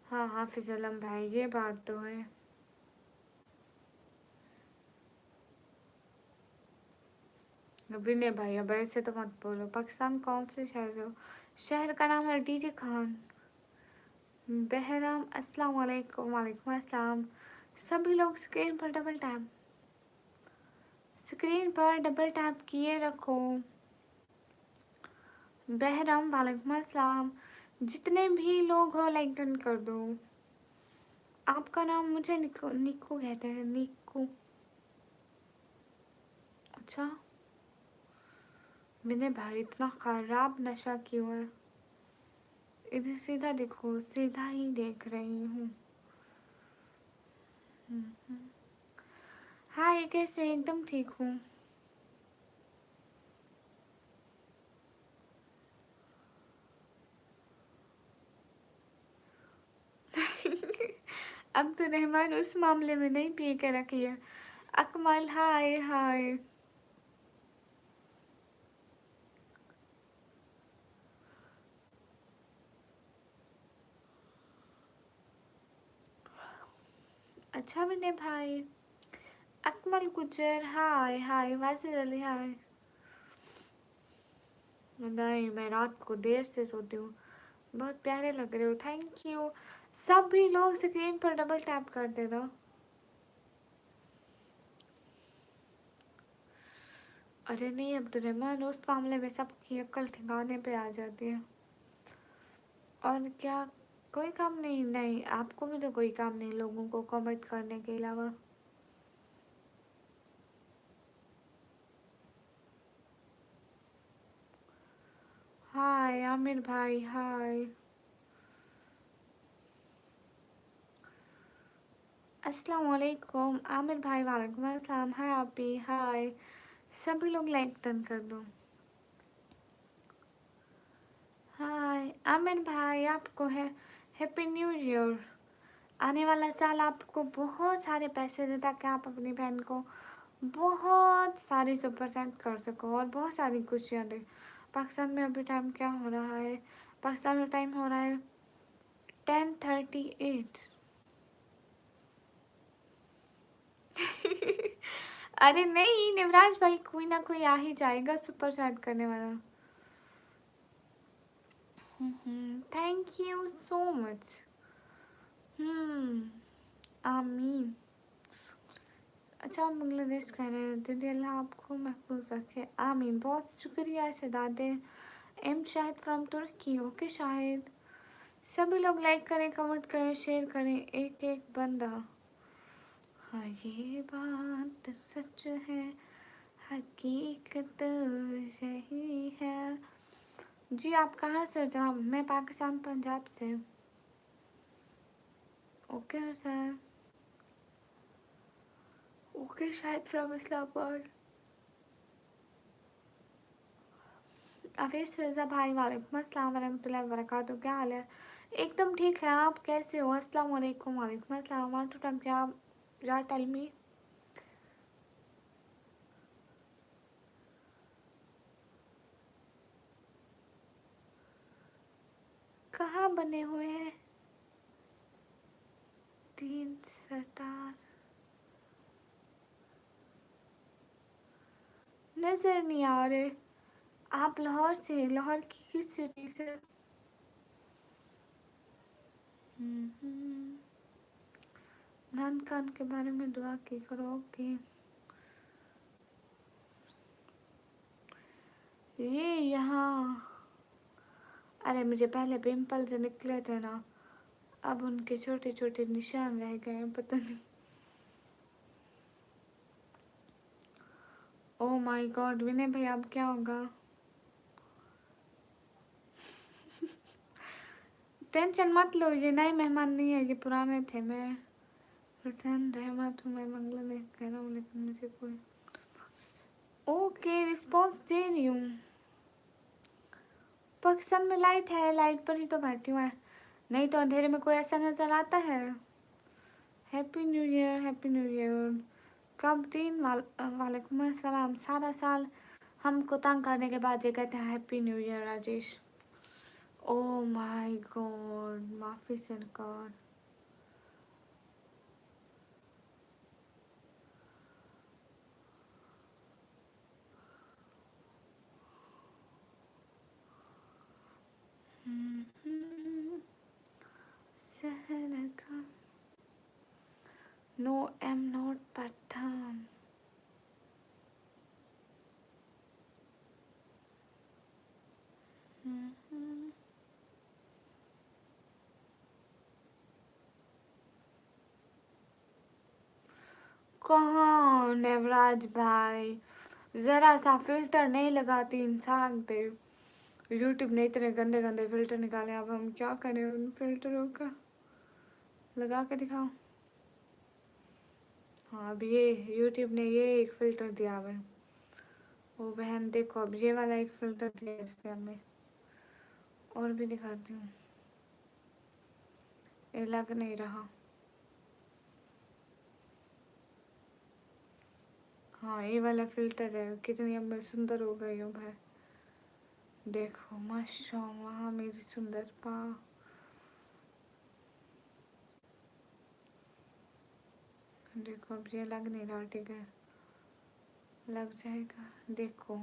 हाँ हाफिज आलम भाई, ये बात तो है। विनय भाई अब ऐसे तो मत बोलो। पाकिस्तान कौन से शहर से हो? शहर का नाम है डीजे खान। बहराम अस्सलाम वालेकुम, वालेकुम अस्सलाम। सभी लोग स्क्रीन पर डबल टैप किए रखो। बहराम वालेकुम अस्सलाम। जितने भी लोग हो लाइक डन कर दो। आपका नाम मुझे निक्कू निक्कू कहते हैं, निक्कू। अच्छा मैंने भाई इतना खराब नशा क्यों है? इधर सीधा देखो, सीधा ही देख रही हूँ। हाय कैसे? एकदम ठीक हूँ। अब तो रहमान उस मामले में नहीं पी के रखी है। अकमल हाय हाय। अच्छा विनय भाई। अकमल गुजर हाय हाय। वाजिद अली हाय। नहीं मैं रात को देर से सोती हूँ। बहुत प्यारे लग रहे हो, थैंक यू। सभी लोग स्क्रीन पर डबल टैप कर देना। अरे नहीं अब्दुलरहमान, उस मामले में सबकी अक्ल ठिकाने पे आ जाती है। और क्या? कोई काम नहीं? नहीं आपको भी तो कोई काम नहीं लोगों को कमेंट करने के अलावा। हाय आमिर भाई हाय। अस्सलाम वालेकुम आमिर भाई, वालेकुम अस्सलाम। हाय आप भी हाय। सभी लोग लाइक डन कर दो। हाय आमिर भाई, आपको है हैप्पी न्यू ईयर। आने वाला साल आपको बहुत सारे पैसे दे ताकि आप अपनी बहन को बहुत सारी सुपरसेंट कर सको और बहुत सारी खुशियाँ दे। पाकिस्तान में अभी टाइम क्या हो रहा है? पाकिस्तान में टाइम हो रहा है 10:38। अरे नहीं निवराज भाई, कोई ना कोई आ ही जाएगा सुपर चैट करने वाला। Thank you so much. आमीन। अच्छा आप बांग्लादेश कह रहे हैं, दीदी अल्लाह आपको महफूज रखे, आमीन। बहुत शुक्रिया शहदादे। Am Shahid from Turkey, okay Shahid. सभी लोग लाइक करें, कमेंट करें, शेयर करें, एक एक बंदा। हाँ ये बात सच है, हकीकत यही है। जी आप कहाँ से हो जनाब? मैं पाकिस्तान पंजाब से। Okay sir. ओके शायद फ्रॉम इस्लामाबाद। अवेश रज़ा भाई वालेकुम अस्सलाम वरहमतुल्लाहि वबरकातुहू। क्या हाल है? एकदम ठीक है। आप कैसे हो? अस्सलाम वालेकुम। वालेकुम अस्सलाम। वांट टू टॉक क्या या टेल मी। कहाँ बने हुए हैं 3 स्टार? नजर नहीं आ रहे। आप लाहौर से? लाहौर की किस सिटी से? इमरान खान के बारे में दुआ की करो कि ये यहाँ। अरे मुझे पहले पिंपल से निकले थे ना, अब उनके छोटे छोटे निशान रह गए हैं, पता नहीं। ओह माय गॉड विनय भाई अब क्या होगा? टेंशन मत लो, ये नए मेहमान नहीं है, ये पुराने थे। मैं रहमत हूँ, मैं बांग्लादेश कह रहा हूँ, लेकिन मुझे कोई ओके रिस्पॉन्स दे रही हूँ। पाकिस्तान में लाइट है, लाइट पर ही तो बैठी हुआ है, नहीं तो अंधेरे में कोई ऐसा नज़र आता है। Happy new year, happy new year. कब दिन वालेकुम अस्सलाम। सारा साल हमको तंग करने के बाद ये कहते हैं happy new year Rajesh. Oh my God माफी सरकार। सहल का नो एम नॉट पठान। कहाँ नेवराज भाई, ज़रा सा फिल्टर नहीं लगाती इंसान पे। यूट्यूब ने इतने गंदे गंदे फिल्टर निकाले, अब हम क्या करें उन फिल्टरों का। लगा के दिखाओ। हाँ अब ये यूट्यूब ने ये एक फ़िल्टर दिया हुआ है। वो बहन देखो, अब ये वाला एक फ़िल्टर दिया है इस पे हमें। और भी दिखाती हूँ, ये लग नहीं रहा। हाँ ये वाला फ़िल्टर है। कितनी अब मैं सुंदर हो गई हूँ भाई, देखो माशाअल्लाह मेरी सुंदर पा। देखो अब ये लग नहीं रहा, ठीक है लग जाएगा, देखो।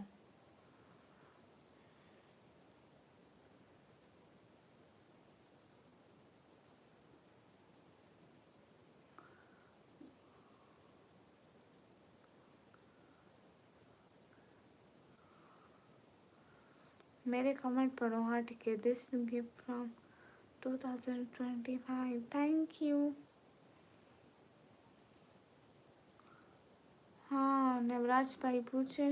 मेरे कमेंट पढ़ो। हाँ ठीक है। This gift from 2025, thank you. हाँ नवराज भाई पूछे,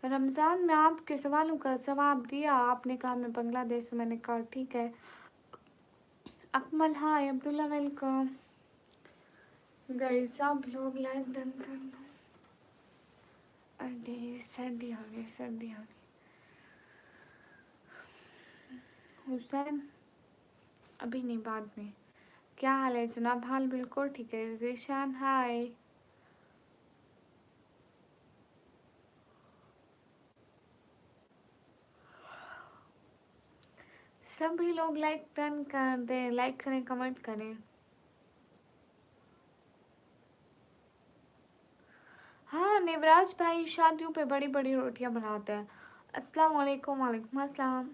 रमज़ान में आपके सवालों का जवाब दिया आपने, कहा मैं बांग्लादेश से। मैंने कहा ठीक है। अकमल हाय, अब्दुल्ला वेलकम। गाइस सब लोग लाइक डन कर दो। अरे सर्दी हो गई, सर्दी हो गई। हुसैन अभी नहीं, बाद में। क्या हाल है जनाब? हाल बिल्कुल ठीक है। जीशान हाय। सभी लोग लाइक डन कर दें, लाइक करें, कमेंट करें। हाँ नेवराज भाई शादियों पे बड़ी बड़ी रोटियां बनाते हैं। अस्सलाम वालेकुम। वालेकुम अस्सलाम।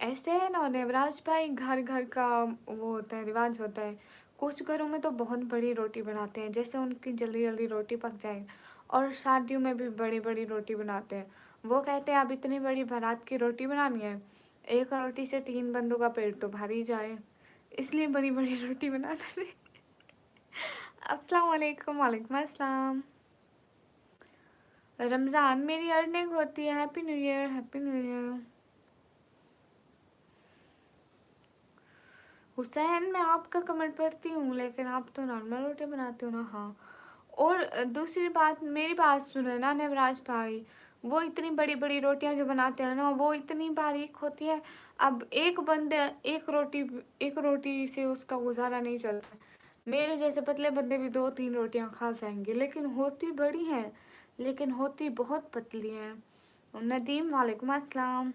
ऐसे है ना देवराज भाई, घर घर का वो होता है, रिवाज होता है। कुछ घरों में तो बहुत बड़ी रोटी बनाते हैं, जैसे उनकी जल्दी जल्दी रोटी पक जाए। और शादियों में भी बड़ी बड़ी रोटी बनाते हैं। वो कहते हैं अब इतनी बड़ी बारात की रोटी बनानी है, एक रोटी से 3 बंदों का पेट तो भर ही जाए, इसलिए बड़ी बड़ी रोटी बनाते हैं। अस्सलाम वालेकुम। वालेकुम अस्सलाम। रमज़ान मेरी अर्निंग होती है। Happy new year, happy new year. Hussain, मैं आपका कमेंट पढ़ती हूँ लेकिन आप तो नॉर्मल रोटी बनाते हो ना। हाँ, और दूसरी बात, मेरी बात सुनो ना नवराज भाई, वो इतनी बड़ी बड़ी रोटियां जो बनाते हैं ना, वो इतनी बारीक होती है। अब एक बंदे एक रोटी से उसका गुजारा नहीं चलता। मेरे जैसे पतले बंदे भी 2-3 रोटियां खा जाएंगे, लेकिन होती बड़ी हैं, लेकिन होती बहुत पतली हैं। नदीम, वालेकुम अस्सलाम।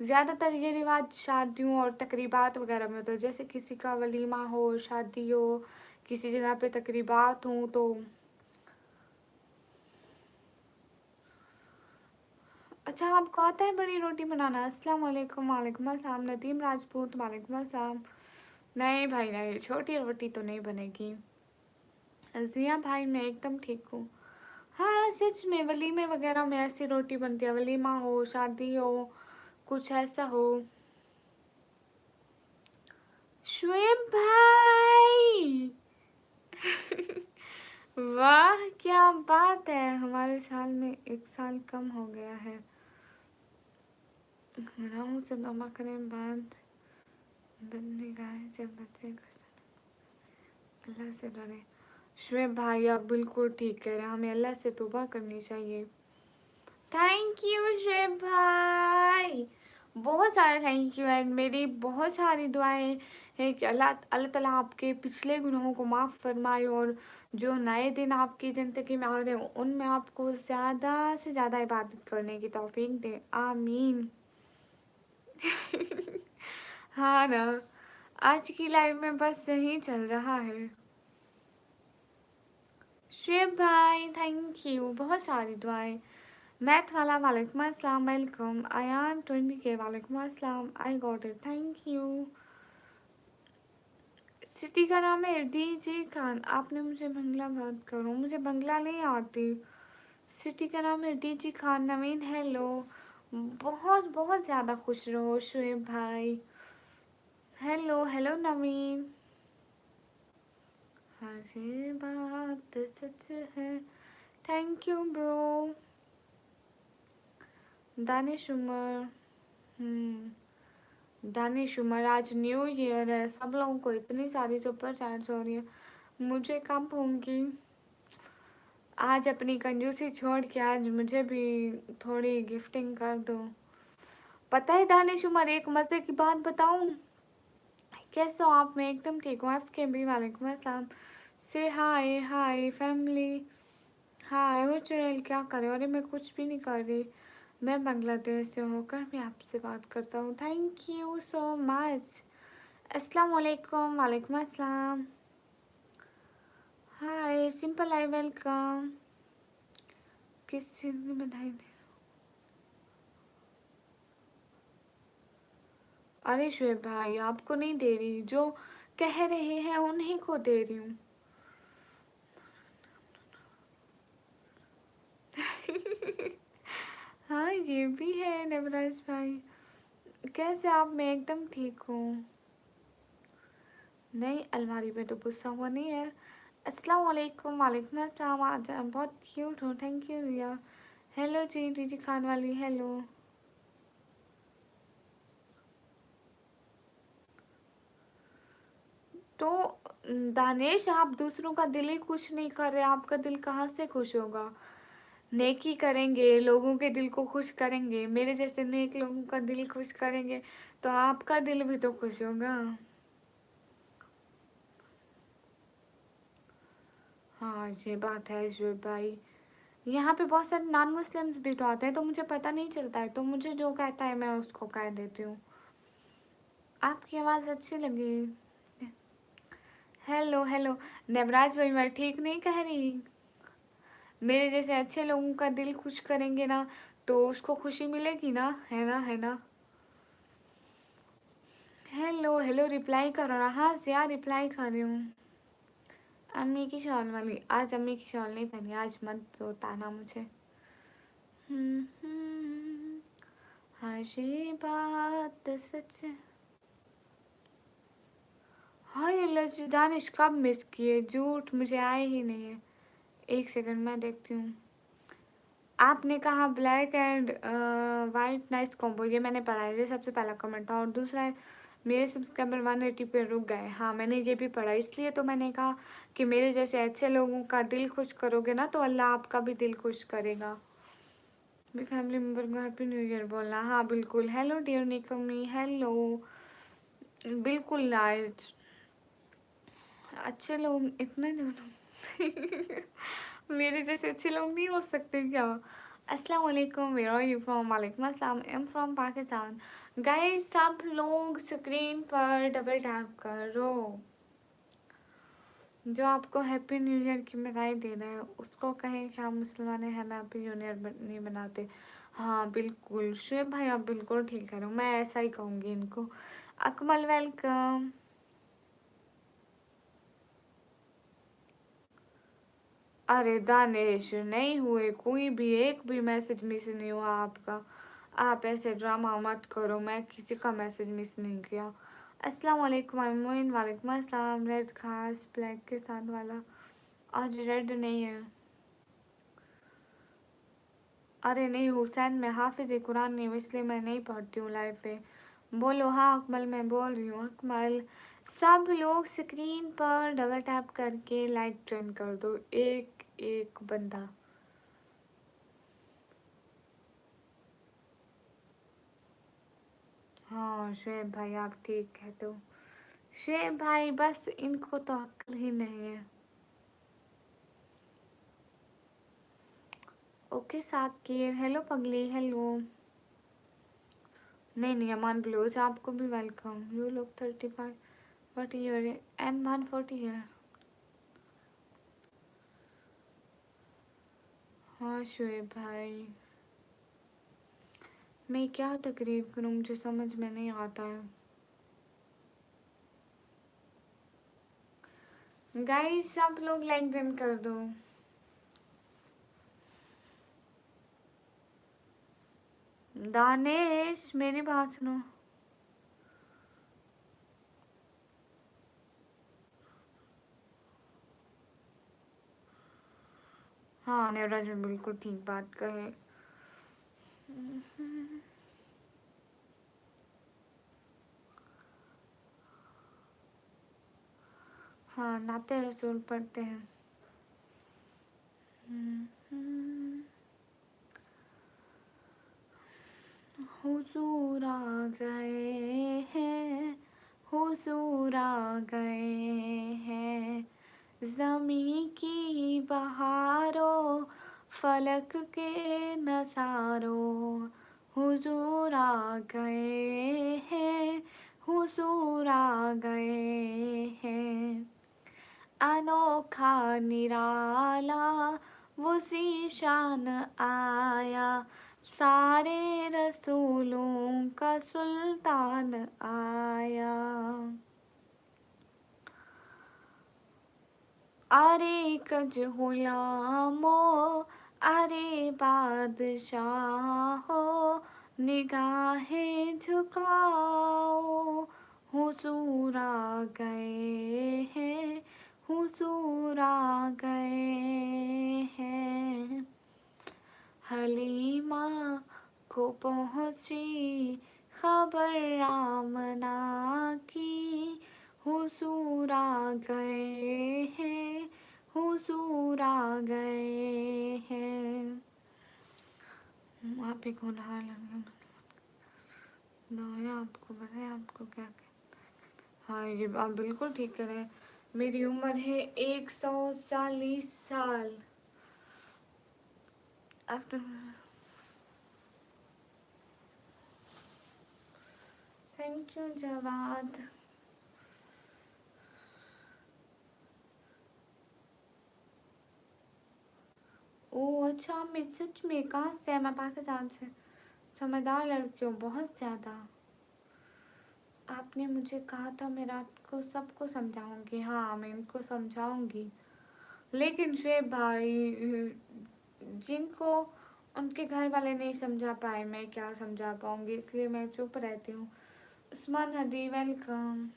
ज़्यादातर ये रिवाज शादियों और तकरीबात वगैरह में होता है, जैसे किसी का वलीमा हो, शादी हो, किसी जगह पे तकरीबात हो तो। अच्छा, आपको आता है बड़ी रोटी बनाना? अस्सलाम वालेकुम। वालेकुम अस्सलाम। नदीम राजपूत, वालेकुम अस्सलाम। नहीं भाई नहीं, छोटी रोटी तो नहीं बनेगी। जिया भाई, मैं एकदम ठीक हूँ। हाँ सच में, वलीमे वगैरह में ऐसी रोटी बनती है, वलीमा हो, शादी हो, कुछ ऐसा हो। शुएब भाई वाह क्या बात है, हमारे साल में 1 साल कम हो गया है। मनाऊं से तौबा करें बाद बनने का है, जब बच्चे अल्लाह से डरे। शुएब भाई आप बिल्कुल ठीक कह रहे हैं, हमें अल्लाह से तौबा करनी चाहिए। थैंक यू शुएब भाई, बहुत सारे थैंक यू। एंड मेरी बहुत सारी दुआएं हैं कि अल्लाह अल्लाह ताला आपके पिछले गुनाहों को माफ़ फरमाए, और जो नए दिन आपकी ज़िंदगी में आ रहे हो उनमें आपको ज़्यादा से ज़्यादा इबादत करने की तौफीक दे, आमीन। हाँ ना, आज की लाइफ में बस यही चल रहा है। शुएब भाई थैंक यू, बहुत सारी दुआएं। मैथ वाला, वालेकुम अस्सलाम, वेलकम। आई एम 20K, वालेकुम अस्सलाम, I got it, thank you. City का नाम है डीजी खान। आपने मुझे बंगला बात करो, मुझे बंगला नहीं आती। सिटी का नाम है डीजी खान। नवीन हेलो, बहुत बहुत ज़्यादा खुश रहो शुएब भाई। Hello hello Naveen. हाँ ये बात सच है, thank you bro. Danish Umar, Danish Umar, आज न्यू ईयर है, सब लोगों को इतनी सारी सुपर चैट्स हो रही है, मुझे कब होंगी? आज अपनी कंजूसी छोड़ के आज मुझे भी थोड़ी गिफ्टिंग कर दो। पता है दानिश उमर, एक मज़े की बात बताऊं? कैसे हो आप? मैं एकदम ठीक हूँ। एफ के बी, वालेकुम अस्सलाम। से हाय हाय फैमिली, हाय। वो चुड़ैल क्या करे? अरे मैं कुछ भी नहीं कर रही, मैं बांग्लादेश से होकर मैं आपसे बात करता हूँ। Thank you so much. अस्सलाम वालेकुम, वालेकुम अस्सलाम। हाय सिंपल, आई वेलकम। किस चीज़ में बधाई दे? अरे शुएब भाई आपको नहीं दे रही, जो कह रहे हैं उन्हीं को दे रही हूँ। हाँ ये भी है नवराज भाई। कैसे आप? मैं एकदम ठीक हूँ। नहीं, अलमारी में तो गुस्सा हुआ नहीं है। अस्सलाम वालेकुम, वालेकुम अस्सलाम। आज आप बहुत क्यूट हो, थैंक यू रिया। हेलो जी डीजी खान वाली, हेलो। तो दानिश, आप दूसरों का दिल ही खुश नहीं कर रहे, आपका दिल कहाँ से खुश होगा? नेकी करेंगे, लोगों के दिल को खुश करेंगे, मेरे जैसे नेक लोगों का दिल खुश करेंगे तो आपका दिल भी तो खुश होगा। हाँ ये बात है शुएब भाई। यहाँ पे बहुत सारे नॉन मुस्लिम्स भी तो आते हैं, तो मुझे पता नहीं चलता है, तो मुझे जो कहता है मैं उसको कह देती हूँ। आपकी आवाज़ अच्छी लगी। हेलो हेलो नवराज भाई, मैं ठीक नहीं कह रही। मेरे जैसे अच्छे लोगों का दिल खुश करेंगे ना तो उसको खुशी मिलेगी ना, है ना, है ना। हेलो हेलो, रिप्लाई करो ना। हाँ से यार, रिप्लाई कर रही हूँ। अम्मी की शॉल वाली, आज अम्मी की शॉल नहीं पहनी, आज मत बताना मुझे। हाँ ये बात सच है। हाँ ये लज दानिश कब मिस किए? झूठ, मुझे आए ही नहीं है। एक सेकंड मैं देखती हूँ। आपने कहा black and white nice combo, ये मैंने पढ़ा है, ये सबसे पहला कमेंट था। और दूसरा है मेरे सब्सक्राइबर 180 पे रुक गए। हाँ मैंने ये भी पढ़ा, इसलिए तो मैंने कहा कि मेरे जैसे अच्छे लोगों का दिल खुश करोगे ना तो अल्लाह आपका भी दिल खुश करेगा। मेरी फैमिली मेम्बर को हैप्पी न्यू ईयर बोलना। हाँ बिल्कुल। हेलो डियर निकमी, हेलो। बिल्कुल नाइस। अच्छे लोग इतने मेरे जैसे अच्छे लोग नहीं हो सकते क्या? अस्सलाम वालेकुम, वेयर आर यू फ्रॉम? वालेकुम अस्सलाम, I am from Pakistan. Guys सब लोग स्क्रीन पर डबल टैप करो। जो आपको हैप्पी न्यू ईयर की बधाई दे रहे हैं उसको कहें कि आप मुसलमान हैं, हमें हैप्पी न्यू ईयर नहीं बनाते। हाँ बिल्कुल शुएब भाई, आप बिल्कुल ठीक करो, मैं ऐसा ही कहूँगी इनको। अकमल वेलकम। अरे दानिश नहीं हुए, कोई भी एक भी मैसेज मिस नहीं हुआ आपका। आप ऐसे ड्रामा मत करो, मैं किसी का मैसेज मिस नहीं किया। अस्सलाम वालेकुम मोइन, वालेकुम अस्सलाम। रेड खास ब्लैक के साथ वाला, आज रेड नहीं है। अरे नहीं हुसैन, मैं हाफिज कुरान नहीं हूँ इसलिए मैं नहीं पढ़ती हूँ लाइव पे। बोलो। हाँ अकमल मैं बोल रही हूँ। अकमल सब लोग स्क्रीन पर डबल टैप करके लाइक टर्न कर दो, एक एक बंदा। हाँ शुएब भाई आप ठीक कहते हो। शुएब भाई बस इनको तो अक्ल ही नहीं है। ओके साकिर, हेलो पगली, हेलो। नहीं नहीं अमान ब्लोज आपको भी welcome. You look 35, what year? Am 140 है। हाँ शुएब भाई मैं क्या तकरीर करूँ, मुझे समझ में नहीं आता है। गाइस सब लोग लाइक डन कर दो। दानिश मेरी बात सुनो। हाँ नेवराज ने बिल्कुल ठीक बात कहे। हाँ नाते रसूल पढ़ते हैं। हुजूर आ गए हैं, हुजूर आ गए हैं, ज़मी की बहारों फलक के नज़ारों, हुजूर आ गए हैं, हुजूर आ गए हैं। अनोखा निराला वो ज़ीशान आया, सारे रसूलों का सुल्तान आया। अरे कज गुलामो, अरे बादशाहो, निगाहें झुकाओ, हुजूर आ गए हैं, हुजूर आ गए हैं। हलीमा को पहुँची खबर आमना की, हुजूर आ गए हैं, हुजूर आ गए हैं। आप ही कौन हाल है आपको बताए आपको क्या कहना। हाँ ये आप बिल्कुल ठीक कह रहे हैं। मेरी उम्र है 140 साल। After thank you Jawad. ओह अच्छा, मैं सच में कहाँ से है? मैं पाकिस्तान से। समझदार लड़की हो बहुत ज़्यादा। आपने मुझे कहा था मैं रात को सबको समझाऊंगी। हाँ मैं इनको समझाऊंगी, लेकिन शुएब भाई जिनको उनके घर वाले नहीं समझा पाए मैं क्या समझा पाऊंगी, इसलिए मैं चुप रहती हूँ। उस्मान हदी वेलकम।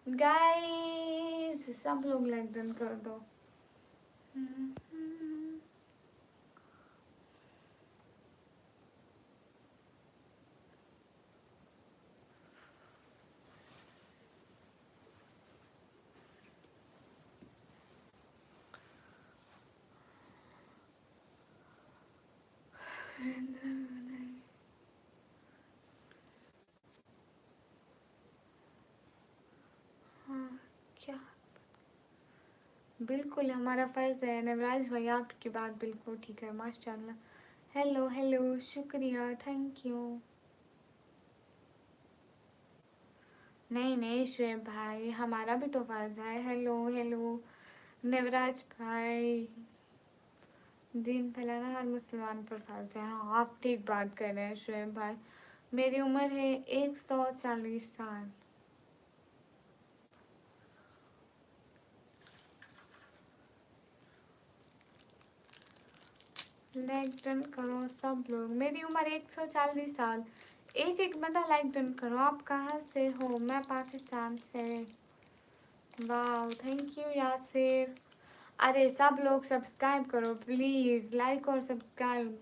गाइस सब लोग लाइक डन कर दो। हाँ क्या, बिल्कुल हमारा फ़र्ज़ है नवराज भाई, आपकी बात बिल्कुल ठीक है माशाल्लाह। हेलो हेलो, शुक्रिया, थैंक यू। नहीं नहीं शुएब भाई, हमारा भी तो फ़र्ज़ है। हेलो हेलो नवराज भाई, दीन फैलाना हर मुसलमान पर फ़र्ज़ है। हाँ आप ठीक बात कर रहे हैं शुएब भाई। मेरी उम्र है 140 साल। लाइक डन करो सब लोग। मेरी उम्र 140 साल। एक एक बंदा लाइक डन करो। आप कहाँ से हो? मैं पाकिस्तान से। वाह थैंक यू यासिर। अरे सब लोग सब्सक्राइब करो प्लीज़, लाइक और सब्सक्राइब।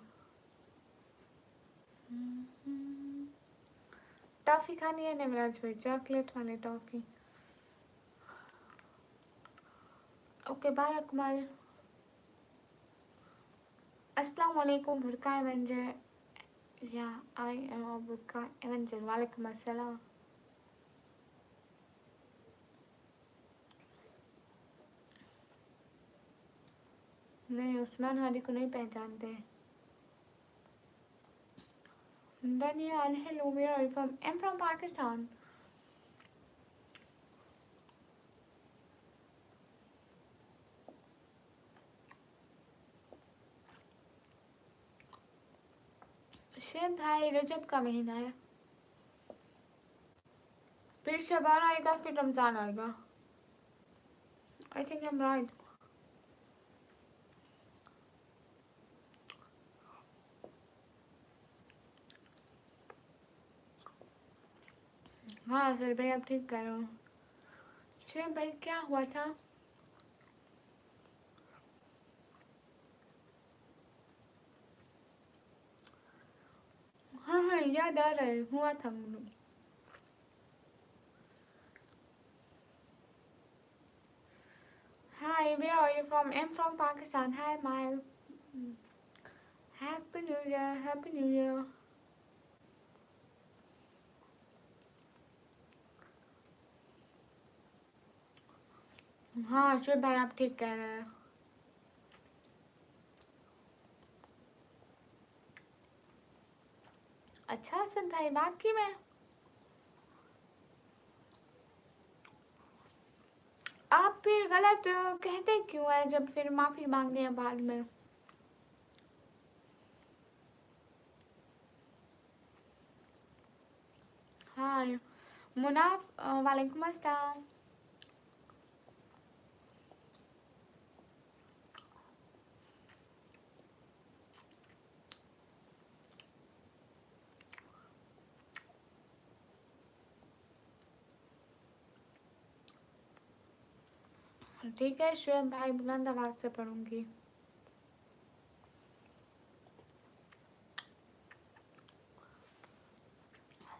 टॉफ़ी खानी है नवराज भाई, चॉकलेट वाली टॉफ़ी। Okay bye Akmal. अस्सलाम वालेकुम बुरका एवेंजर, या आई एम अ बुरका एवेंजर। वालेकुम अस्सलाम। नहीं उस्मान हादी को नहीं पहचानते। Daniel, hello, where are you from? I'm from Pakistan. शेब भाई रजब का महीना है, फिर शबान आएगा, फिर रमज़ान आएगा। I think I am right. हाँ सर भाई आप ठीक कर रहे हो। शेब भाई क्या हुआ था? हाँ हाँ याद आ रहा है, हुआ था मुझे। Hi, where are you from? I'm from Pakistan. Hi, Mile. Happy New Year, Happy New Year. हाँ शेब भाई आप ठीक कह रहे हैं। अच्छा सर भाई बाकी में आप फिर गलत कहते क्यों है जब फिर माफ़ी मांगने हैं बाद में? हाँ मुनाफ वालेकुम अस्सलाम। ठीक है शुएब भाई, बुलंद आवाज़ से पढ़ूंगी।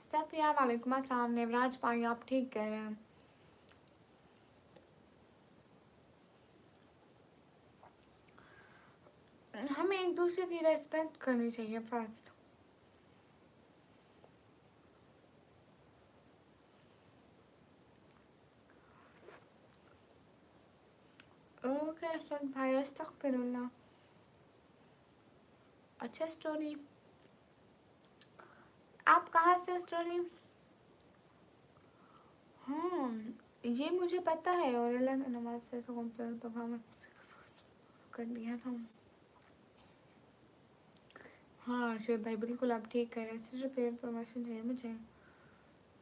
सफ़िया वालेकुम अस्सलाम। नेवराज भाई आप ठीक कह रहे हैं। हमें एक दूसरे की रेस्पेक्ट करनी चाहिए फर्स्ट। ओके सर भाई अस्तगफिरुल्लाह। अच्छा स्टोरी, आप कहाँ से स्टोरी? हाँ ये मुझे पता है, और अल्लाह की नमाज से तो कम से तो हम कर दिया था। हाँ शुएब भाई बिल्कुल आप ठीक कह रहे हैं। सिर्फ पेड प्रमोशन चाहिए मुझे।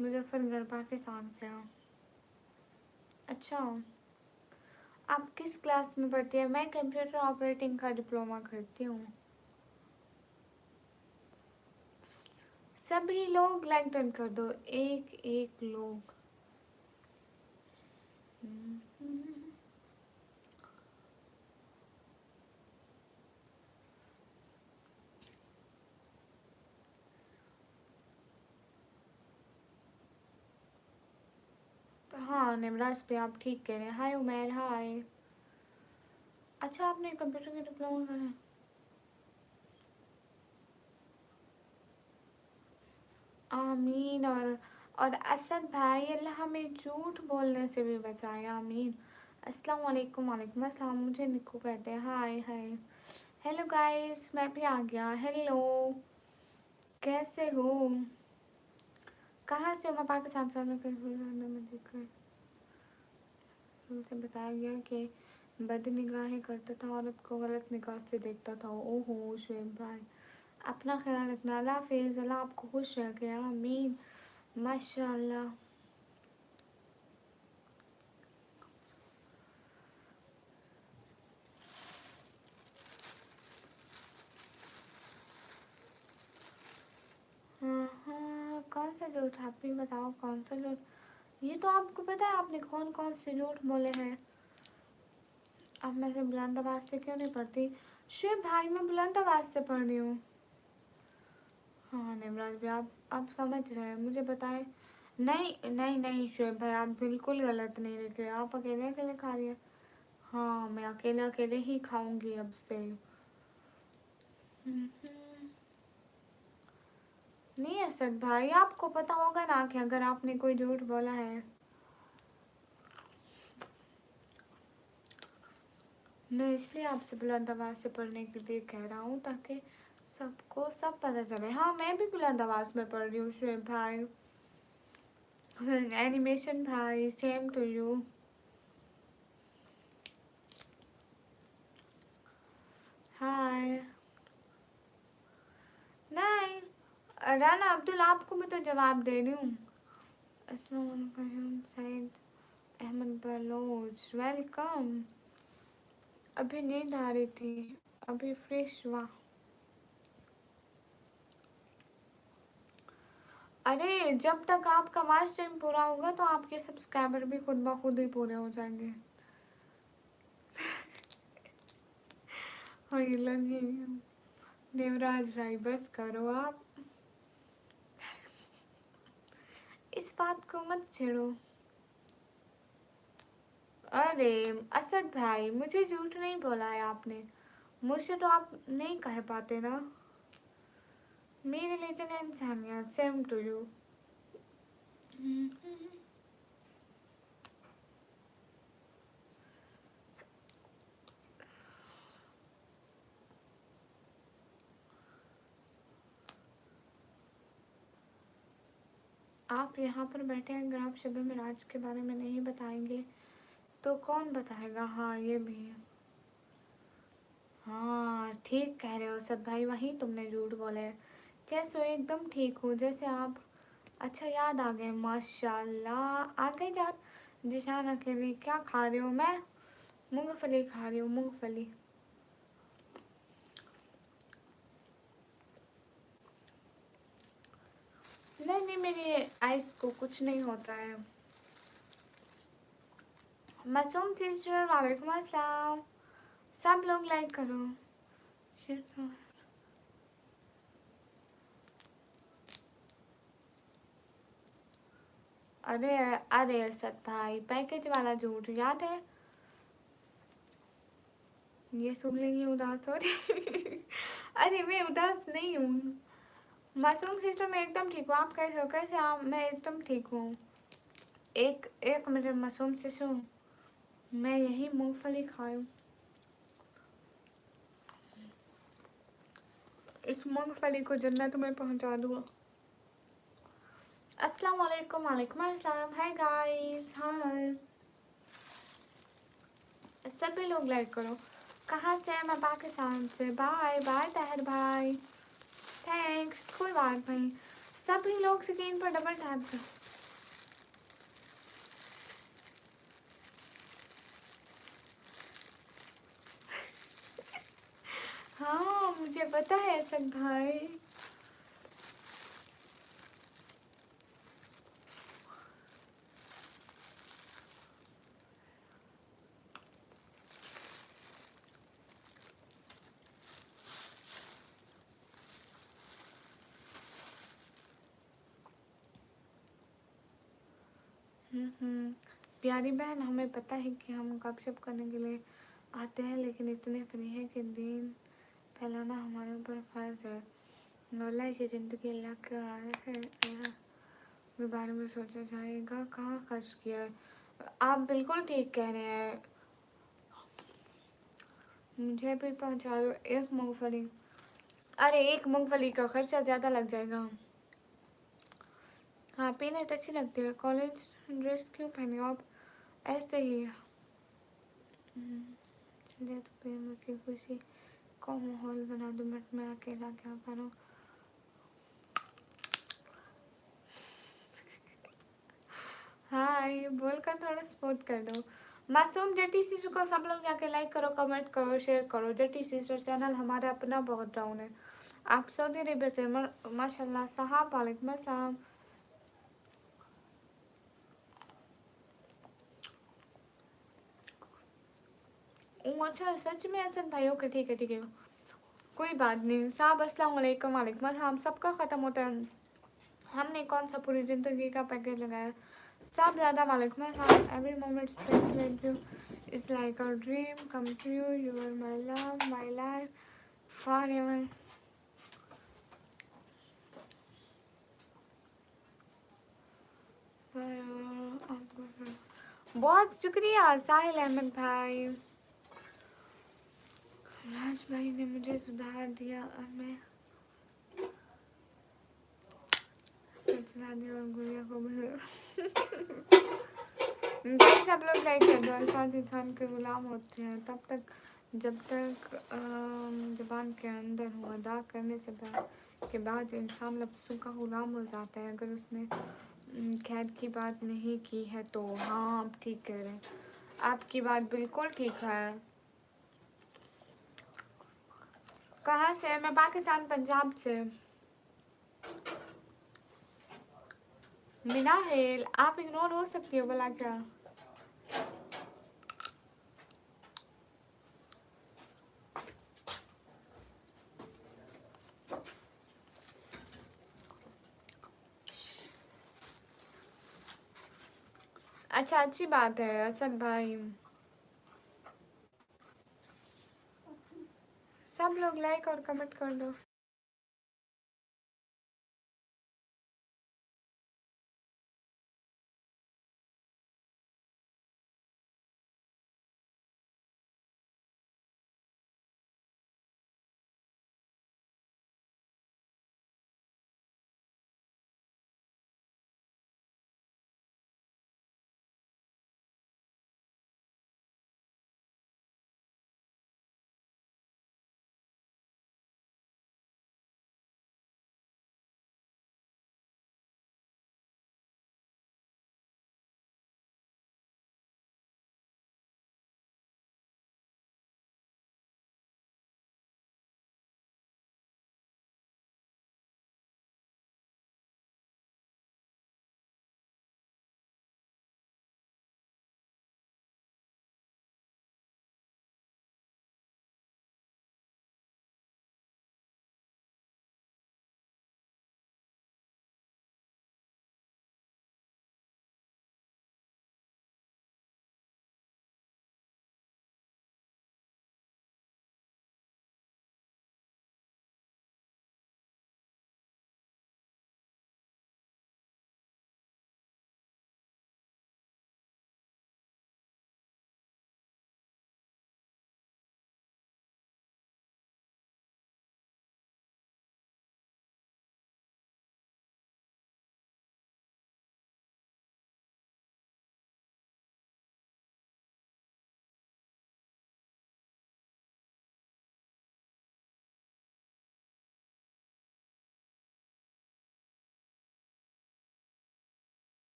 मुजफ्फरनगर पाकिस्तान से हूँ। अच्छा आप किस क्लास में पढ़ती हैं? मैं कंप्यूटर ऑपरेटिंग का डिप्लोमा करती हूँ। सभी लोग लाइक डन कर दो, एक एक लोग। हाँ निमराज पे आप ठीक कह रहे हैं। हाय उमेर हाय। अच्छा आपने कंप्यूटर के डिप्लोमा करा है? आमीन। और असद भाई अल्लाह हमें झूठ बोलने से भी बचाए आमीन। अस्सलाम वालेकुम। वालेकुम अस्सलाम। मुझे निक्कू कहते हैं। हाय हाय। हेलो गाइस मैं भी आ गया। हेलो कैसे हो? कहाँ से हो? मैं पाकिस्तान से में मुझे बताया गया कि बदनिगाही करता था, औरत को गलत निगाह से देखता था। ओहो शुएब भाई अपना ख्याल रखना। अल्लाह हाफिज़। अल्लाह आपको खुश रखे आमीन। माशाल्लाह। हाँ हाँ कौन सा झूठ? आप भी बताओ कौन सा झूठ? ये तो आपको पता है आपने कौन कौन से झूठ बोले हैं। अब मैं से बुलंद आवाज़ से क्यों नहीं पढ़ती? शुएब भाई मैं बुलंद आवाज़ से पढ़ रही हूँ। हाँ निमराज भाई आप समझ रहे हैं मुझे बताएं। नहीं नहीं नहीं शुएब भाई आप बिल्कुल गलत नहीं लिखे। आप अकेले अकेले खा रही हैं। हाँ मैं अकेले अकेले ही खाऊंगी अब से। नहीं असद भाई आपको पता होगा ना कि अगर आपने कोई झूठ बोला है। मैं इसलिए आपसे बुलंद आवाज़ से पढ़ने के लिए कह रहा हूँ ताकि सबको सब पता चले। हाँ मैं भी बुलंद आवाज़ में पढ़ रही हूँ शुएब भाई। एनिमेशन भाई सेम टू यू। हाय। नहीं राना अब्दुल आपको मैं तो जवाब दे रही हूँ। अस्सलाम वालेकुम सईद अहमद बलोच वेलकम। अभी नींद आ रही थी अभी फ्रेश हुआ। अरे जब तक आपका वाच टाइम पूरा होगा तो आपके सब्सक्राइबर भी खुद ब खुद ही पूरे हो जाएंगे। हाँ ये लगी देवराज भाई बस करो आप इस बात को मत छेड़ो। अरे असद भाई मुझे झूठ नहीं बोला है आपने। मुझसे तो आप नहीं कह पाते ना। मेरे लिए चले इंसानियत सेम टू यू। आप यहाँ पर बैठे हैं अगर आप शब मिराज के बारे में नहीं बताएंगे तो कौन बताएगा। हाँ ये भी है। हाँ ठीक कह रहे हो सब भाई वहीं तुमने झूठ बोले हैं। कैसे हो? एकदम ठीक हो जैसे आप। अच्छा याद आ गए माशाल्लाह आ गए याद। जिशान अकेली क्या खा रही हूँ मैं? मूंगफली खा रही हूँ मूंगफली। नहीं नहीं मेरी आइस को कुछ नहीं होता है। मासूम सिस्टर वालेकुम अस्सलाम। सब लोग लाइक करो। अरे अरे असद भाई पैकेज वाला झूठ याद है? ये सुन लेंगे उदास हो रही। अरे मैं उदास नहीं हूँ। मासूम सिस्टर मैं एकदम ठीक हूँ। आप कैसे हो? कैसे आप? मैं एकदम ठीक हूँ। एक एक मिनट मासूम सिस्टर मैं यही मूंगफली खाऊं। इस मूंगफली को जन्नत में पहुंचा दूँ। अस्सलाम वालेकुम। वालेकुम अस्सलाम। Hi guys hi. सभी लोग लाइक करो। कहाँ से है? मैं पाकिस्तान से। बाय बाय ताहिर भाई। थैंक्स कोई बात नहीं। सभी लोग स्क्रीन पर डबल टैप कर। हाँ मुझे पता है असद भाई। प्यारी बहन, हमें पता है कि हम गपशप करने के लिए आते हैं, लेकिन इतने फ्री हैं कि दिन फैलाना हमारे ऊपर फर्ज है। नौला की ज़िंदगी अल्लाह के वारिस है, के बारे में सोचा जाएगा कहाँ खर्च किया है। आप बिल्कुल ठीक कह रहे हैं। मुझे भी पहुँचा दो एक मूँगफली। अरे एक मूँगफली का खर्चा ज़्यादा लग जाएगा। हाँ, पीनट अच्छी लगती है। कॉलेज ड्रेस क्यों पहनी हो आप? ऐसे ही। चलिए तो फिर मुझे खुशी को माहौल बना दो, बट मैं अकेला क्या करूँ? हाँ, ये बोलकर थोड़ा सपोर्ट कर दो। मासूम जटी सिस्टर को सब लोग जाके लाइक करो, कमेंट करो, शेयर करो। जटी सिस्टर चैनल हमारा अपना बहुत डाउन है। आप सऊदी अरेबिया से माशाल्लाह साहब, वालेकुम अस्सलाम। अच्छा सच में असद भाई? ओके ठीक है ठीक है, कोई बात नहीं साहब। अस्सलाम वालेकुम। वालेकुम अस्सलाम। सबका ख़त्म होता है, हमने कौन सा पूरी ज़िंदगी का पैकेज लगाया? सब ज़्यादा। वालेकुम अस्सलाम। Every moment spend with you is like a dream come true. You are my love, my life forever. बहुत शुक्रिया साहिल अहमद भाई। राज भाई ने मुझे सुधार दिया और मैं चला दिया और गुड़िया को भी। सब लोग लाइक कर दो। अल्फाज इंसान के गुलाम होते हैं तब तक जब तक जुबान के अंदर हो। अदा करने से के बाद इंसान लफ्ज़ों का गुलाम हो जाता है। अगर उसने खैर की बात नहीं की है तो। हाँ, आप ठीक कह रहे हैं, आपकी बात बिल्कुल ठीक है। कहाँ से? मैं पाकिस्तान, पंजाब से। बिना हेल आप इग्नोर हो सकती हो भला क्या? अच्छा, अच्छी बात है असद भाई। सब लोग लाइक और कमेंट कर दो।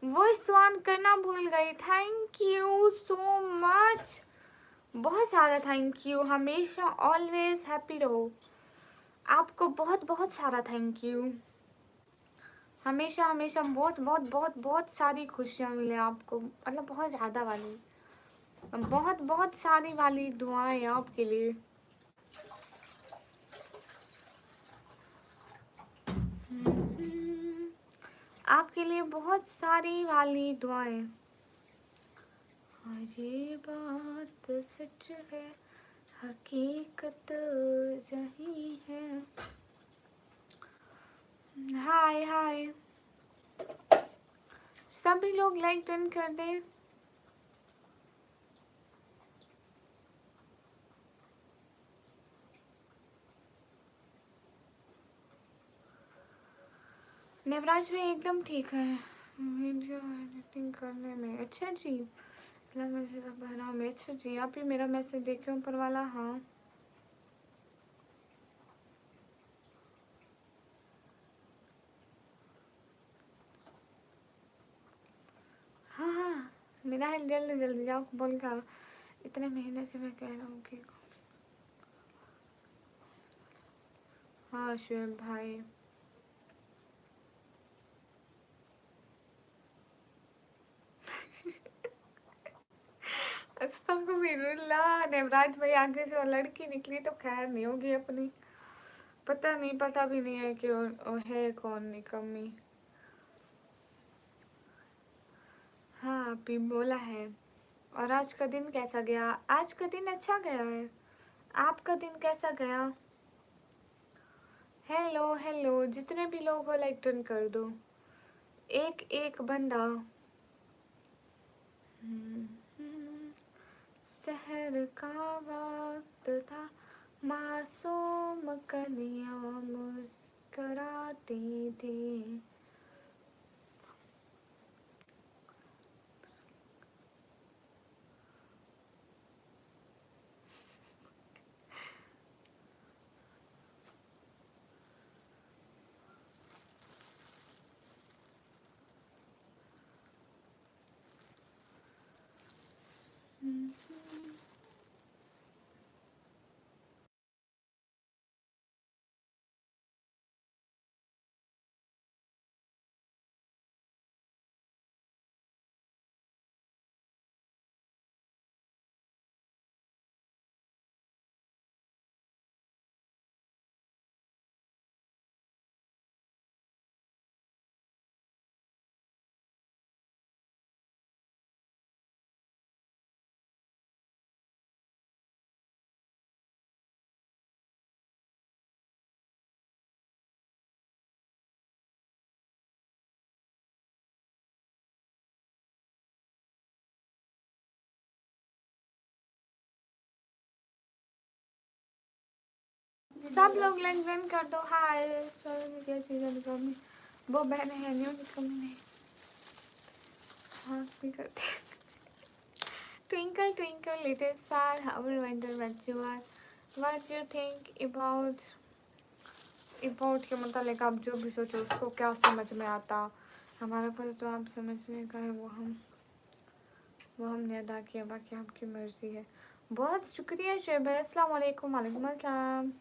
वो स्वान करना भूल गई। थैंक यू सो मच, बहुत सारा थैंक यू। हमेशा ऑलवेज हैप्पी रहो। आपको बहुत बहुत सारा थैंक यू। हमेशा हमेशा बहुत बहुत बहुत बहुत सारी खुशियाँ मिले आपको, मतलब बहुत ज़्यादा वाली, बहुत बहुत सारी वाली दुआएं आपके लिए। आपके लिए बहुत सारी वाली दुआएं। हाँ ये बात सच है, हकीकत यही है। हाय हाय, सभी लोग लाइक डन कर दें। नवराज भाई एकदम ठीक है वीडियो एडिटिंग करने में। अच्छा जी, बहना में। अच्छा जी, आप ही मेरा मैसेज देखे ऊपर वाला। हाँ हाँ हाँ, मेरा है, जल्दी जल्दी जाओ बोल कर। इतने महीने से मैं कह रहा हूँ कि हाँ शुएब भाई। अस्तगफिरुल्लाह, नवराज भाई आगे से वो लड़की निकली तो खैर नहीं होगी अपनी। पता नहीं, पता भी नहीं है कि वो है कौन निकम्मी। हाँ अभी बोला है। और आज का दिन कैसा गया? आज का दिन अच्छा गया है। आपका दिन कैसा गया? हेलो हेलो, जितने भी लोग हो लाइक टर्न कर दो, एक एक बंदा। शहर का वक्त था, मासूम कलियां मुस्कराती थी। सब लोग लाइक टर्न कर दो। हाय क्या चीज़ वो बहने हैं न्यू निकम्मी नहीं। हाँ भी करते हैं। Twinkle twinkle little star, how I wonder what you are. What you think about के मतलब आप जो भी सोचो उसको क्या समझ में आता। हमारा पास तो आप समझने का है, वो हमने अदा किया, बाकी आपकी मर्जी है। बहुत शुक्रिया शेब भाई। अस्सलाम वालेकुम। वालेकुम अस्सलाम।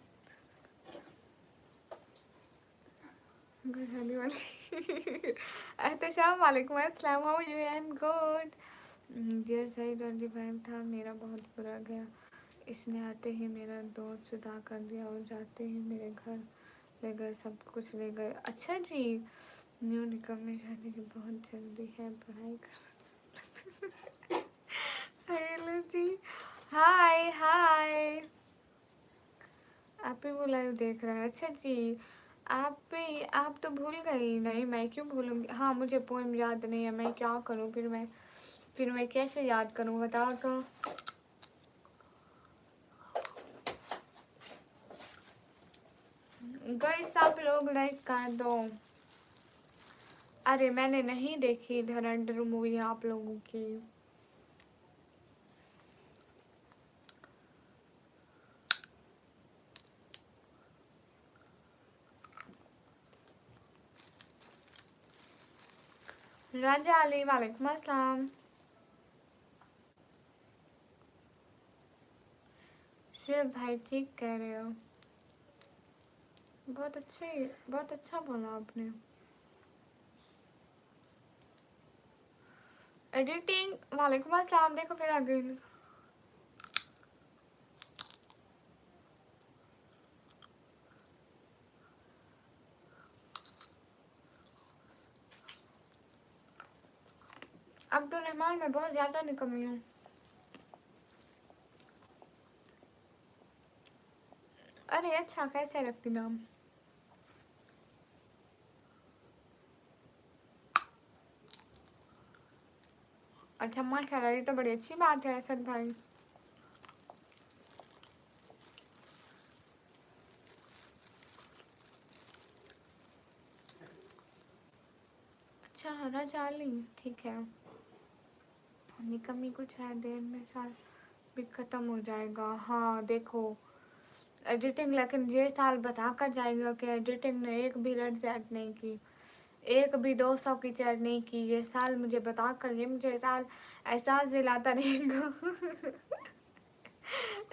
एहतशाम वालेकुम अस्सलाम। How are you? I am good. Dear सही 25 था, मेरा बहुत बुरा गया। इसने आते ही मेरा दोस्त जुदा कर दिया और जाते ही मेरे घर ले गए, सब कुछ ले गए। अच्छा जी, न्यू निकम्मे जाने की बहुत जल्दी है, पढ़ाई कर। हेलो जी, हाय हाय। आप ही वो लाइव देख रहे हैं? अच्छा जी, आप तो भूल गई। नहीं मैं क्यों भूलूंगी। हाँ मुझे पोएम याद नहीं है, मैं क्या करूँ फिर मैं कैसे याद करूँ बताओ तो। गाइस आप लोग लाइक कर दो। अरे मैंने नहीं देखी धुरंधर मूवी आप लोगों की। राजा अली वालेकुम अस्सलाम। शिव भाई ठीक कह रहे हो, बहुत अच्छा बोला आपने। एडिटिंग वालेकुम अस्सलाम। देखो फिर आ गई। अब्दुल रहमान में बहुत ज़्यादा निकमी हूँ। अरे अच्छा, कैसे रखती नाम? अच्छा माशाल्लाह, ये तो बड़ी अच्छी बात है असद भाई। अच्छा हरा चाली, ठीक है। निकम्मी कुछ है, देर में साल भी ख़त्म हो जाएगा। हाँ देखो एडिटिंग, लेकिन ये साल बता कर जाएगा कि एडिटिंग ने एक भी रेड चैट नहीं की, एक भी 200 की चैट नहीं की। ये साल मुझे बता कर, ये मुझे साल एहसास दिलाता रहेगा।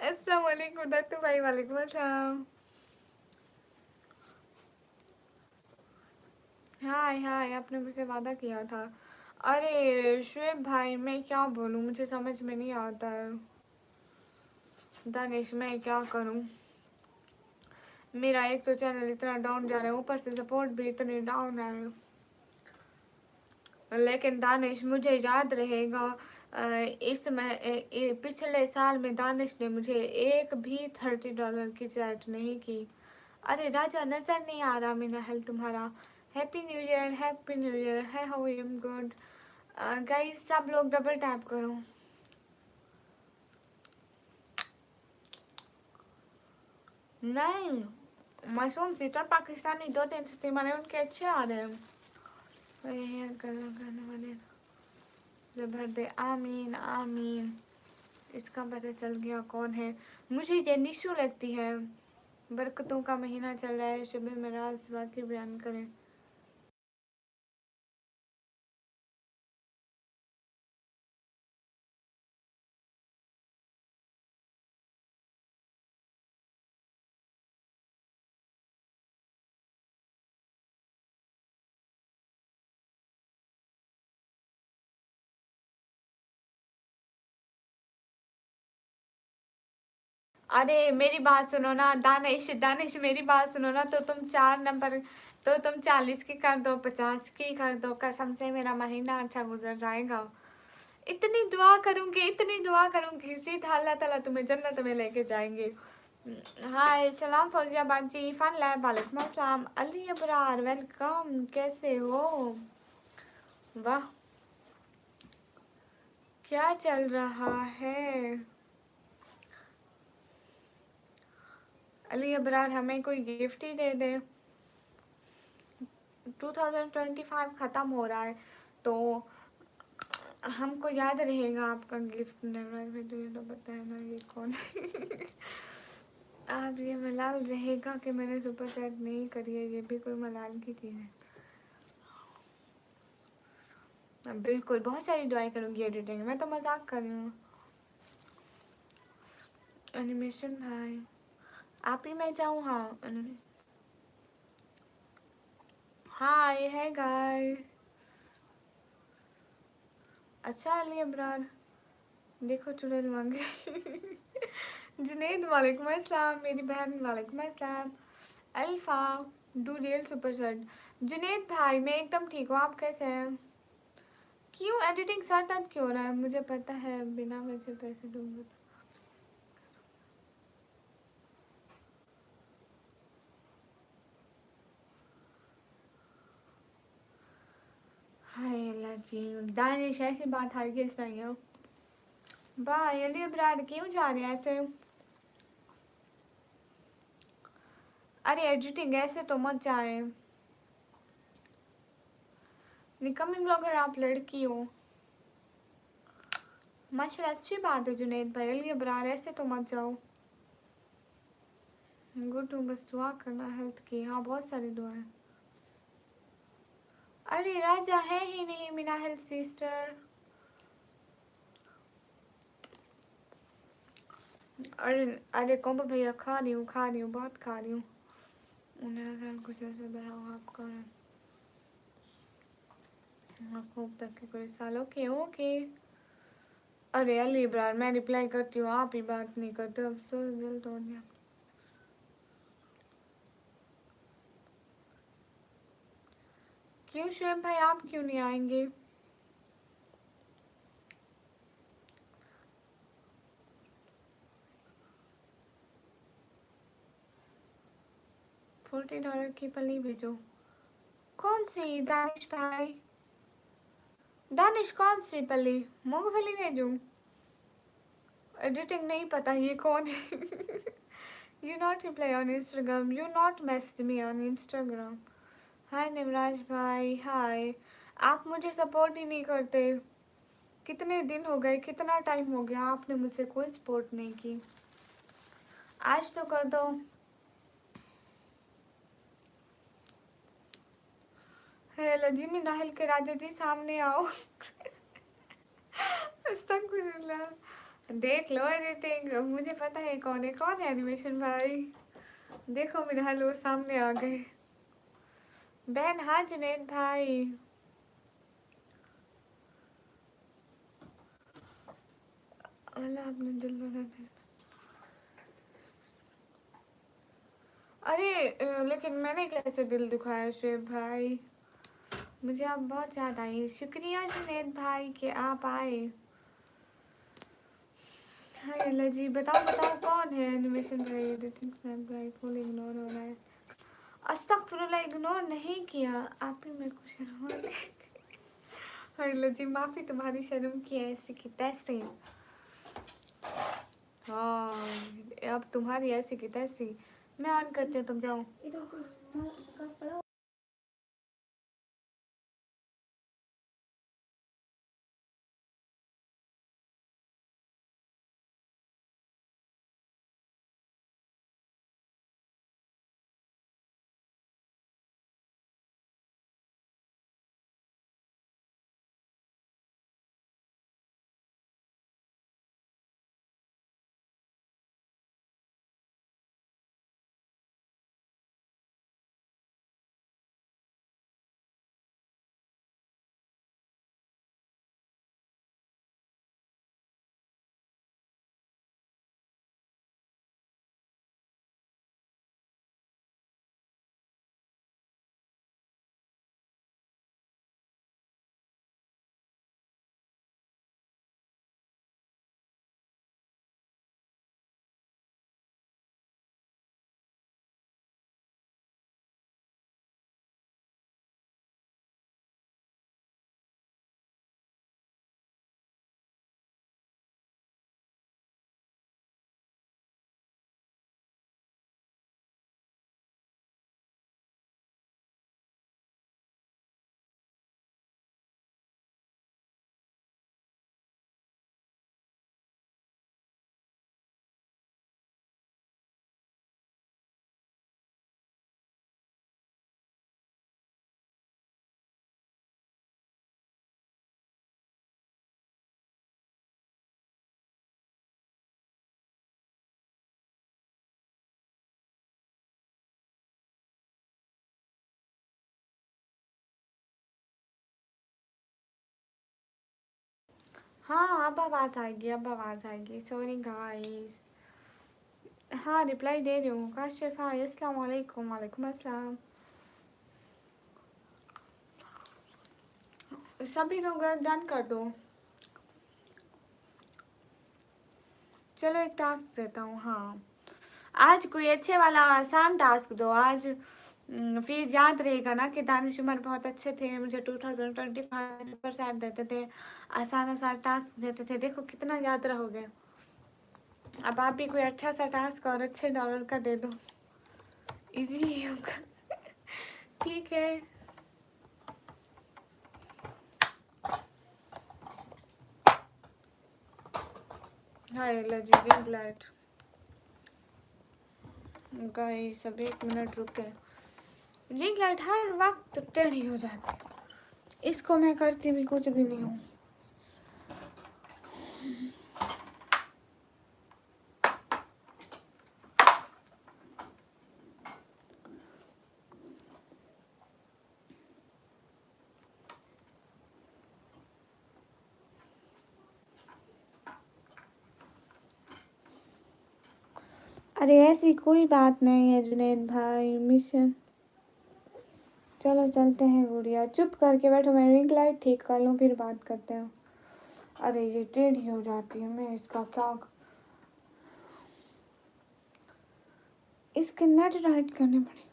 अस्सलाम वालेकुम दत्तू भाई। वालेकुम अस्सलाम। हाय हाय, आपने मुझसे वादा किया था। अरे शुएब भाई, मैं क्या बोलूँ, मुझे समझ में नहीं आता है। दानिश मैं क्या करूँ, मेरा एक तो चैनल इतना डाउन जा रहा है, ऊपर से सपोर्ट भी इतनी डाउन है। लेकिन दानिश मुझे याद रहेगा, पिछले साल में दानिश ने मुझे एक भी $30 की चैट नहीं की। अरे राजा नजर नहीं आ रहा मेरा हेल तुम्हारा। Happy new year, happy new year है। How I am good. Guys सब लोग डबल टैप करो। नहीं, मासूम सीटर पाकिस्तानी 2-3 स्ट्रीमर है, उनके अच्छे आ रहे हैं। करने वाले भर दे। आमीन आमीन। इसका पता चल गया कौन है। मुझे ये निशु लगती है। बरकतों का महीना चल रहा है, शब मेराज वाकई बयान करें। अरे मेरी बात सुनो ना दानिश, दानिश मेरी बात सुनो ना। तो तुम 4 नंबर, तो तुम 40 की कर दो, 50 की कर दो। कसम से मेरा महीना अच्छा गुजर जाएगा। इतनी दुआ करूंगी, इतनी दुआ करूंगी, सीधा अल्लाह ताला तुम्हें जन्नत में लेके जाएंगे। हाय सलाम फौजिया बाजी, फन लैब वालेकुम अस्सलाम। अली अबरार वेलकम, कैसे हो? वाह, क्या चल रहा है? अली अबरार हमें कोई गिफ्ट ही दे दे। 2025 ख़त्म हो रहा है तो हमको याद रहेगा आपका गिफ्ट। नेवर भी तुझे तो पता है ना ये कौन है। आप ये मलाल रहेगा कि मैंने सुपर चैट नहीं करी है, ये भी कोई मलाल की चीज़ है। बिल्कुल, बहुत सारी दुआएं करूँगी एडिटिंग में, तो मजाक कर रही हूँ। एनिमेशन भाई आप ही मैं जाऊँ? हाँ हाय है गाइस। अच्छा अली अबरार देखो चुड़ैल मांगे। जुनेद वालेकुम अस्सलाम, मेरी बहन वालेकुम अस्सलाम। Alpha do real super set. Junaid भाई मैं एकदम ठीक हूँ, आप कैसे हैं? क्यों एडिटिंग सर दर्द क्यों हो रहा है? मुझे पता है, बिना वजह पैसे दूंगा। हाय अल्लाह जी, दानिश ऐसी बात हरगिज़ नहीं हो। भाई अली अबरार क्यों जा रहे हैं ऐसे? अरे एडिटिंग ऐसे तो मत जाए। निकम्मी ब्लॉगर आप लड़की हो। माशाल्लाह अच्छी बात है जुनेद भाई। अली अबरार ऐसे तो मत जाओ। गुड हूँ, बस दुआ करना हेल्थ की। हाँ बहुत सारी दुआएं। अरे राजा है ही नहीं मीना हेल्थ सिस्टर। अरे अरे कौन भैया, खा रही हूँ, खा रही हूँ, बहुत खा रही हूँ। उन्हें कुछ ऐसे बताओ आप कौन है? खूब तक के कोई साल। Okay okay. अरे अली इब्रार, मैं रिप्लाई करती हूँ, आप ही बात नहीं करते, अफसोस दिल तोड़ दिया। क्यों शुएब भाई, आप क्यों नहीं आएंगे? $40 की पली भेजो। कौन सी दानिश भाई? दानिश कौन सी पली? मूंगफली भेजूं? एडिटिंग नहीं पता ये कौन है। You not reply on Instagram, you not message me on Instagram. Hi Nimraj भाई, हाय। आप मुझे सपोर्ट ही नहीं करते। कितने दिन हो गए, कितना टाइम हो गया, आपने मुझे कोई सपोर्ट नहीं की। आज तो कर दो। हेलो जी, मैं नाहिल के राजा जी, सामने आओ। अस्तगफिरुल्लाह। देख लो एडिटिंग, मुझे पता है कौन है एनिमेशन भाई। देखो मेरे हेलो सामने आ गए। बहन हाँ जुनेद भाई। अल्लाह अपने दिल लगा दे। अरे लेकिन मैंने कैसे दिल दुखाया शुएब भाई? मुझे आप बहुत याद आई। शुक्रिया जुनेद भाई कि आप आए। हाय अल्लाह जी, बताओ बताओ कौन है एनिमेशन भाई? एडिटिंग स्नैप भाई फुल इग्नोर हो रहा है। अस्तगफिरुल्लाह, इग्नोर नहीं किया, आप ही में कुछ शर्म। हाय अल्लाह जी, माफ़ी तुम्हारी, शर्म की ऐसी की तैसी। हाँ अब तुम्हारी ऐसी की तैसी। मैं ऑन करती हूँ, तुम जाओ। हाँ अब आवाज़ आएगी, अब आवाज़ आएगी। Sorry guys. हाँ रिप्लाई दे रही हूँ। काशिफ हाय, अस्सलाम वालेकुम। वालेकुम अस्सलाम। सभी लोग डन कर दो। चलो एक टास्क देता हूँ। हाँ आज कोई अच्छे वाला आसान टास्क दो आज। फिर याद रहेगा ना कि दानिश उमर बहुत अच्छे थे, मुझे 2025% देते थे, आसान आसान टास्क देते थे। देखो कितना याद रहोगे। अब आप भी कोई अच्छा सा टास्क और अच्छे डॉलर का दे दो, इजी ही होगा। ठीक है। हाय रिंग लाइट गाइस, सब 1 मिनट रुके। रिंग लाइट हर वक्त टेढ़ी हो जाती है, इसको मैं करती भी कुछ भी नहीं हूँ। अरे ऐसी कोई बात नहीं है जुनैद भाई, मिशन। चलो चलते हैं गुड़िया, चुप करके बैठो, मैं रिंग लाइट ठीक कर लूँ फिर बात करते हैं। अरे ये टेढ़ी हो जाती है, मैं इसका क्या, इसके नट राइट करने पड़े।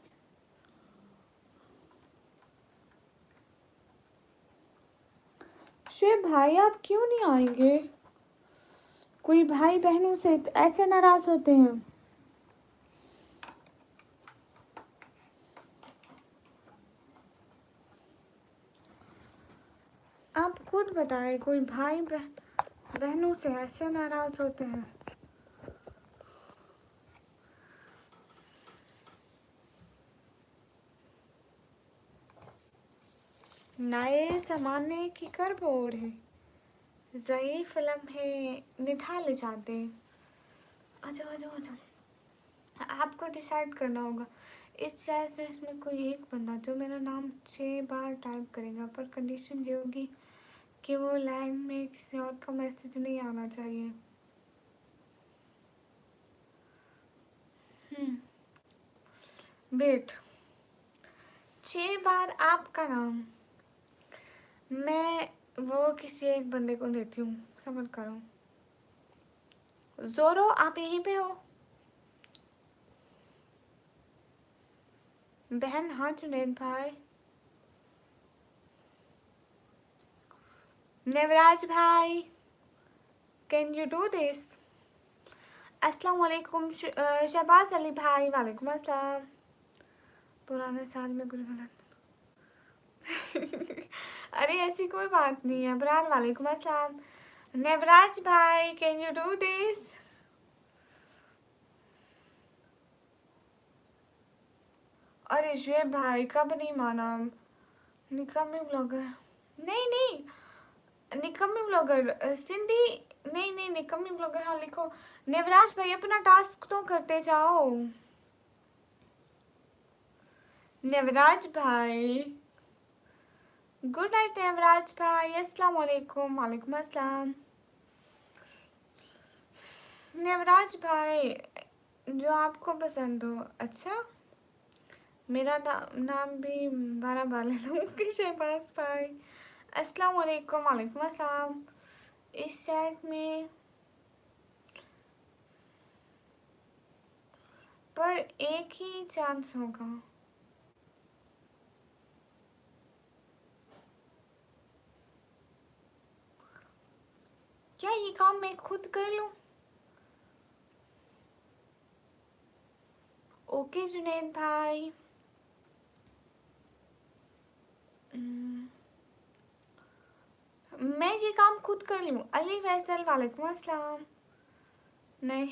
शुएब भाई आप क्यों नहीं आएंगे? कोई भाई बहनों से ऐसे नाराज होते हैं। आप खुद बताएं, कोई भाई बहनों से ऐसे नाराज होते हैं। नए जमाने की कर बोर्ड है, ज़ई फिल्म है, निठा ले जाते। अच्छा अच्छा अच्छा, आपको डिसाइड करना होगा। इस चैट में कोई एक बंदा जो मेरा नाम 6 बार टाइप करेगा, पर कंडीशन ये होगी कि वो लाइन में किसी और का मैसेज नहीं आना चाहिए। वेट, 6 बार आपका नाम मैं वो किसी एक बंदे को देती हूँ, समझ करो। जोरो आप यहीं पे हो? बहन हाँ जुनैद भाई। नेवराज भाई, कैन यू डू दिस? अस्सलाम वालेकुम शहबाज अली भाई, वालेकुम अस्सलाम। पुराने साल में गुलगुला अरे ऐसी कोई बात नहीं है ब्रार, वालेकुम अस्सलाम। नेवराज भाई, कैन यू डू दिस? अरे शुएब भाई कब नहीं माना, निकम्मी ब्लॉगर। नहीं नहीं, निकम्मी ब्लॉगर सिंधी, नहीं नहीं निकम्मी ब्लॉगर, हाँ लिखो। नेवराज भाई अपना टास्क तो करते जाओ। नेवराज भाई, गुड नाइट नेवराज भाई, अस्सलाम वालेकुम। वालेकुम अस्सलाम। नेवराज भाई जो आपको पसंद हो। अच्छा, मेरा नाम भी 12 बार ले लूँ कि शहबाज भाई। अस्सलाम वालेकुम। वालेकुम अस्सलाम। इस चैट में पर एक ही चांस होगा। क्या ये काम मैं खुद कर लूँ? ओके जुनैद भाई। मैं ये काम खुद कर लूँ। अली फैसल, वालेकुम अस्सलाम। नहीं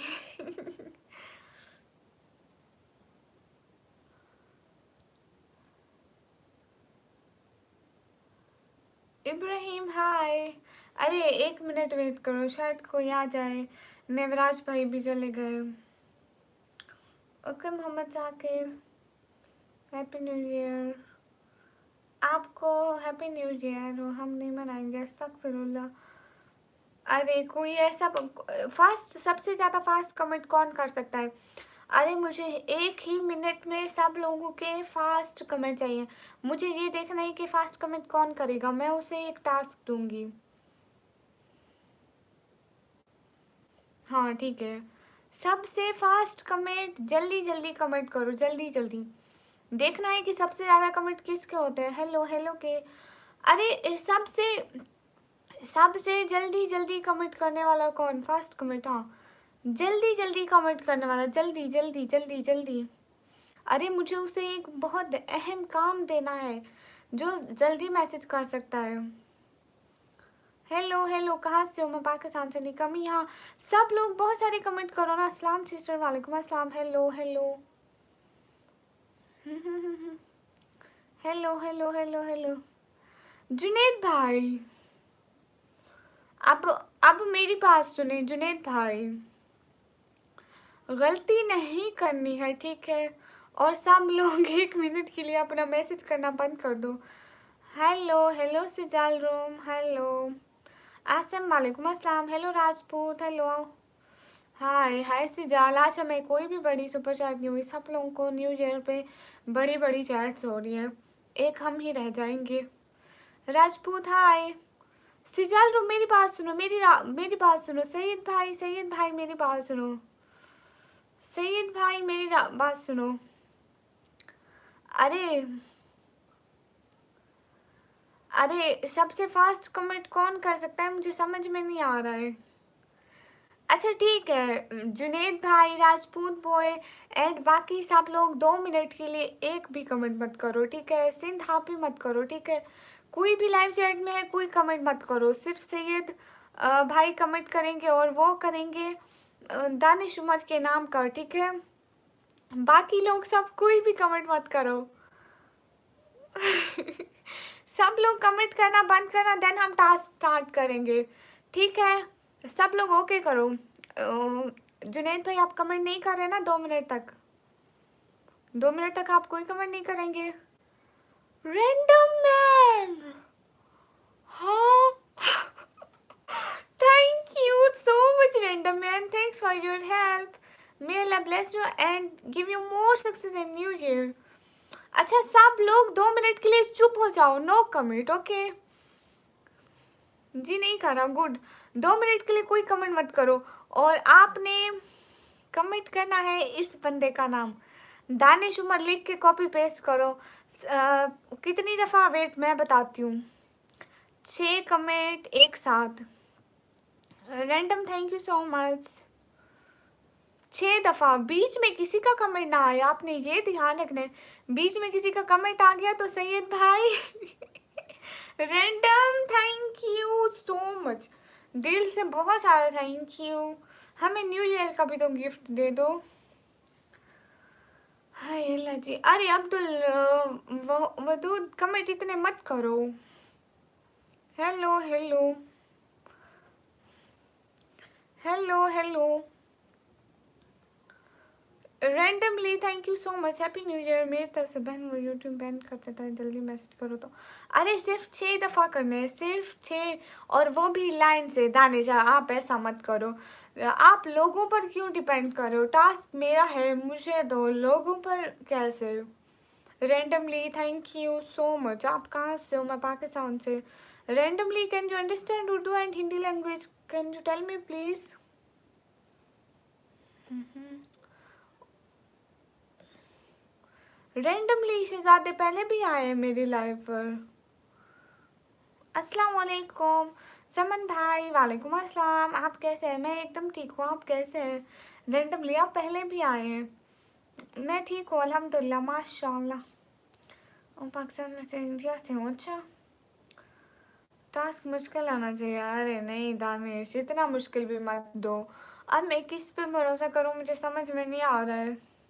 इब्राहिम हाय। अरे 1 मिनट वेट करो, शायद कोई आ जाए। नेवराज भाई भी चले गए। Okay Mohammad Zakir, happy new year. आपको हैप्पी न्यू ईयर, हम नहीं मनाएंगे, अस्तगफिरुल्लाह। अरे कोई ऐसा फास्ट, सबसे ज़्यादा फास्ट कमेंट कौन कर सकता है? अरे मुझे 1 ही मिनट में सब लोगों के फास्ट कमेंट चाहिए। मुझे ये देखना है कि फास्ट कमेंट कौन करेगा, मैं उसे एक टास्क दूंगी। हाँ ठीक है, सबसे फास्ट कमेंट, जल्दी जल्दी कमेंट करो, जल्दी जल्दी। देखना है कि सबसे ज़्यादा कमेंट किसके होते हैं। हेलो हेलो के, अरे सबसे जल्दी जल्दी कमेंट करने वाला कौन? फास्ट कमेंट, हाँ जल्दी जल्दी कमेंट करने वाला, जल्दी जल्दी जल्दी जल्दी। अरे मुझे उसे एक बहुत अहम काम देना है जो जल्दी मैसेज कर सकता है। हेलो हेलो, कहाँ से हो? मैं पाकिस्तान से। निकमी, हाँ सब लोग बहुत सारे कमेंट करो ना। अस्सलाम सिस्टर, वालेकुम अस्सलाम। Hello hello hello hello hello hello. Junaid भाई, अब मेरी बात सुने जुनैद भाई, गलती नहीं करनी है ठीक है, और सब लोग 1 मिनट के लिए अपना मैसेज करना बंद कर दो। हेलो हेलो सिजाल रूम, हेलो आसम, वालेकुम अस्सलाम। Hello Rajput, hello hi hi Sijal, आज हमें कोई भी बड़ी सुपर चैट नहीं हुई। सब लोगों को न्यू ईयर पे बड़ी बड़ी चैट्स हो रही हैं, एक हम ही रह जाएंगे। राजपूत हाय। सिजाल रो, मेरी बात सुनो, मेरी बात सुनो। सैयद भाई मेरी बात सुनो। सैयद भाई मेरी बात सुनो। अरे अरे सबसे फास्ट कमेंट कौन कर सकता है, मुझे समझ में नहीं आ रहा है। अच्छा ठीक है, जुनेद भाई, राजपूत बॉय एंड बाकी सब लोग 2 मिनट के लिए एक भी कमेंट मत करो, ठीक है। सिंध आप भी मत करो, ठीक है। कोई भी लाइव चैट में है, कोई कमेंट मत करो। सिर्फ सैयद भाई कमेंट करेंगे और वो करेंगे दानिश उमर के नाम का, ठीक है। बाकी लोग सब कोई भी कमेंट मत करो। सब लोग कमेंट करना बंद करना, देन हम टास्क स्टार्ट करेंगे, ठीक है। सब लोग ओके करो। जुनैद भाई आप कमेंट नहीं कर रहे ना 2 मिनट तक? 2 मिनट तक आप कोई कमेंट नहीं करेंगे? रैंडम मैन, हाँ। Thank you so much random man, thanks for your help. May Allah bless you and give you more success in new year. अच्छा सब लोग 2 मिनट के लिए चुप हो जाओ, नो कमेंट, ओके जी। नहीं करा, गुड। 2 मिनट के लिए कोई कमेंट मत करो। और आपने कमेंट करना है इस बंदे का नाम, दानिश उमर लिख के कॉपी पेस्ट करो। कितनी दफ़ा वेट मैं बताती हूँ, 6 कमेंट एक साथ। Random thank you so much. 6 दफ़ा, बीच में किसी का कमेंट ना आया, आपने ये ध्यान रखना है। बीच में किसी का कमेंट आ गया तो सैयद भाई random thank you so much, दिल से बहुत सारा थैंक यू। हमें न्यू ईयर का भी तो गिफ्ट दे दो। हाय अल्लाह जी। अरे अब्दुल वदूद कमेंट इतने मत करो। Hello hello hello hello. Randomly thank you so much, happy new year. मेरी तरफ से बहन, वो यूट्यूब बैन कर देता है, जल्दी मैसेज करो तो। अरे सिर्फ 6 दफ़ा करने हैं, सिर्फ 6, और वो भी लाइन से। दानिशा आप ऐसा मत करो, आप लोगों पर क्यों डिपेंड करो। टास्क मेरा है, मुझे दो, लोगों पर कैसे। Randomly thank you so much. आप कहाँ से हो? मैं पाकिस्तान से। Randomly can you understand Urdu and Hindi language, can you tell me please. Randomly शहजादे पहले भी आए हैं मेरी लाइफ पर। अस्सलाम वालेकुम समन भाई। वालेकुम अस्सलाम, आप कैसे हैं? मैं एकदम ठीक हूँ, आप कैसे हैं? रैंडमली आप पहले भी आए हैं। मैं ठीक हूँ अल्हम्दुलिल्लाह माशाल्लाह। और पाकिस्तान में से इंडिया से हूँ। अच्छा टास्क मुश्किल आना चाहिए। अरे नहीं दानिश, इतना मुश्किल भी मत दो। अब मैं किस पे भरोसा करूँ, मुझे समझ में नहीं आ रहा है।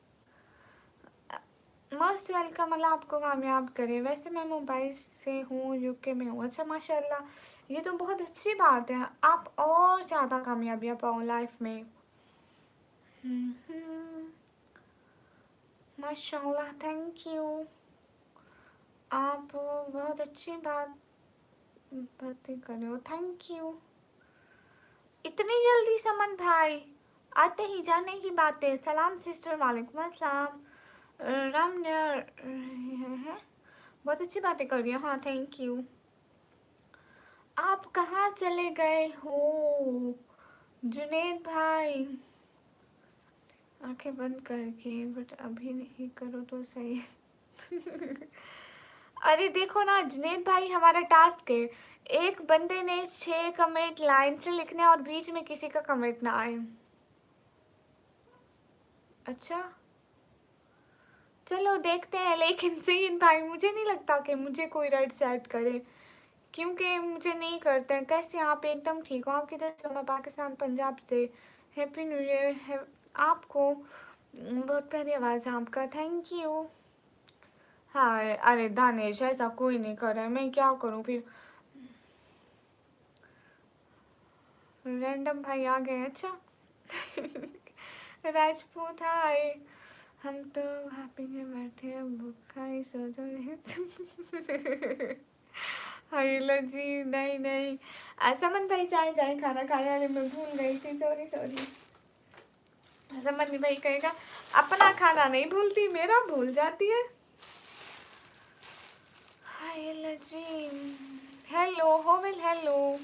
मोस्ट वेलकम, अल्लाह आपको कामयाब करे। वैसे मैं मुंबई से हूँ, यूके में हूँ। अच्छा माशाल्लाह, ये तो बहुत अच्छी बात है। आप और ज़्यादा कामयाबियाँ पाओ लाइफ में। माशाल्लाह थैंक यू। आप बहुत अच्छी बातें कर रहे हो, थैंक यू। इतनी जल्दी समन भाई, आते ही जाने की बातें। सलाम सिस्टर, वालेकुम अस्सलाम। राम है, बहुत अच्छी बातें कर रही हो, हाँ थैंक यू। आप कहाँ चले गए हो जुनैद भाई? आंखें बंद करके, बट अभी नहीं करो तो सही अरे देखो ना जुनैद भाई, हमारा टास्क है, एक बंदे ने 6 कमेंट लाइन से लिखने और बीच में किसी का कमेंट ना आए। अच्छा चलो देखते हैं, लेकिन सैयद भाई मुझे नहीं लगता कि मुझे कोई रेड सेट करे, क्योंकि मुझे नहीं करते हैं। कैसे आप? एकदम ठीक हो, आप किधर से? मैं पाकिस्तान पंजाब से। हैप्पी न्यू ईयर है आपको। बहुत प्यारी आवाज़ है आपका, थैंक यू। हाँ अरे दानिश, ऐसा कोई नहीं कर रहा है, मैं क्या करूँ फिर। रैंडम भाई आ गए, अच्छा राजपूत हाय। हम तो हैप्पी में बैठे हैं, भूखा ही सोचो हाय जी। नहीं नहीं, समन भाई चाय चाय खाना खाने वाले में भूल गई थी, सॉरी सॉरी। समन्वी भाई कहेगा अपना खाना नहीं भूलती, मेरा भूल जाती है। हाय लजीम, हेलो होवेल, हेलो।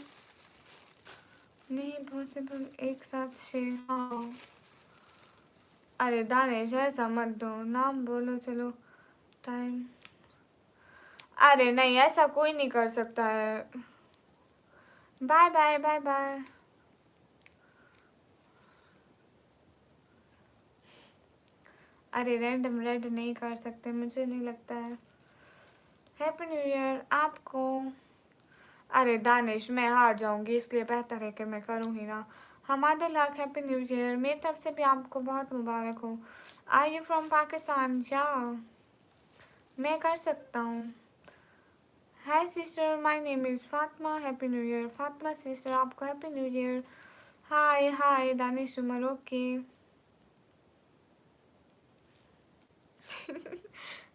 नहीं पॉसिबल एक साथ शेयर। हाँ अरे दानेश ऐसा मत दो, नाम बोलो चलो टाइम। अरे नहीं ऐसा कोई नहीं कर सकता है। Bye bye bye bye. अरे रैंडम रेड नहीं कर सकते, मुझे नहीं लगता है। हैप्पी न्यू ईयर आपको। अरे दानिश मैं हार जाऊंगी, इसलिए बेहतर है कि मैं करूँ ही ना। हमारे लाख हैप्पी न्यू ईयर, मेरी तरफ से भी आपको बहुत मुबारक हो। Are you from Pakistan? या मैं कर सकता हूँ। Hi sister, my name is Fatima, happy new year. Fatima sister आपको happy new year. Hi hi Danish Umar, okay.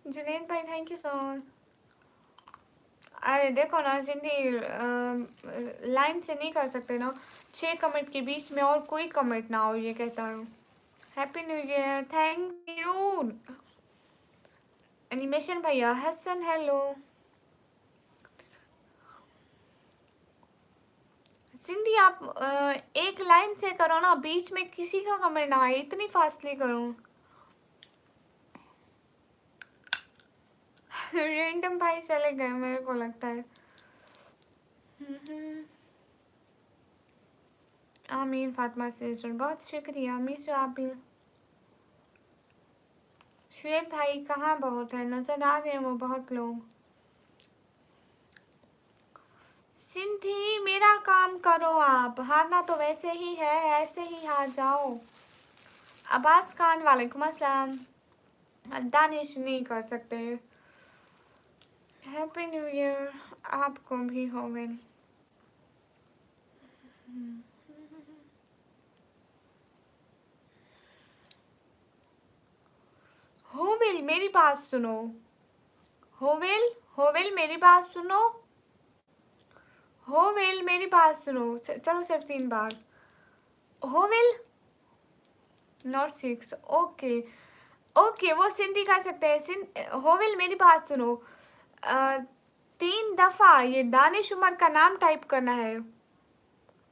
Junaid भाई थैंक यू सो मच। अरे देखो ना सिंधी लाइन से नहीं कर सकते ना, 6 कमेंट के बीच में और कोई कमेंट ना हो, ये कहता हूँ। Happy new year, thank you. Animation भैया, हसन हेलो। सिंधी आप एक लाइन से करो ना, बीच में किसी का कमेंट ना आए, इतनी फास्टली करो। रैंडम भाई चले गए मेरे को लगता है। आमीन फातिमा सिस्टर, बहुत शुक्रिया, मिस आप भी। शुएब भाई कहाँ बहुत है, नजर आ रहे हैं वो बहुत लोग। सिंधी मेरा काम करो आप, हारना तो वैसे ही है, ऐसे ही हार जाओ। अब्बास खान वालेकुम अस्सलाम। दानिश नहीं कर सकते। हैप्पी न्यू ईयर आपको भी होवेल। होवेल मेरी बात सुनो। होवेल होवेल मेरी बात सुनो। होवेल मेरी बात सुनो, चलो सिर्फ 3 बार। होवेल नॉट 6, ओके ओके वो सिंधी कर सकते हैं। होवेल मेरी बात सुनो, 3 दफ़ा ये दानिश उमर का नाम टाइप करना है।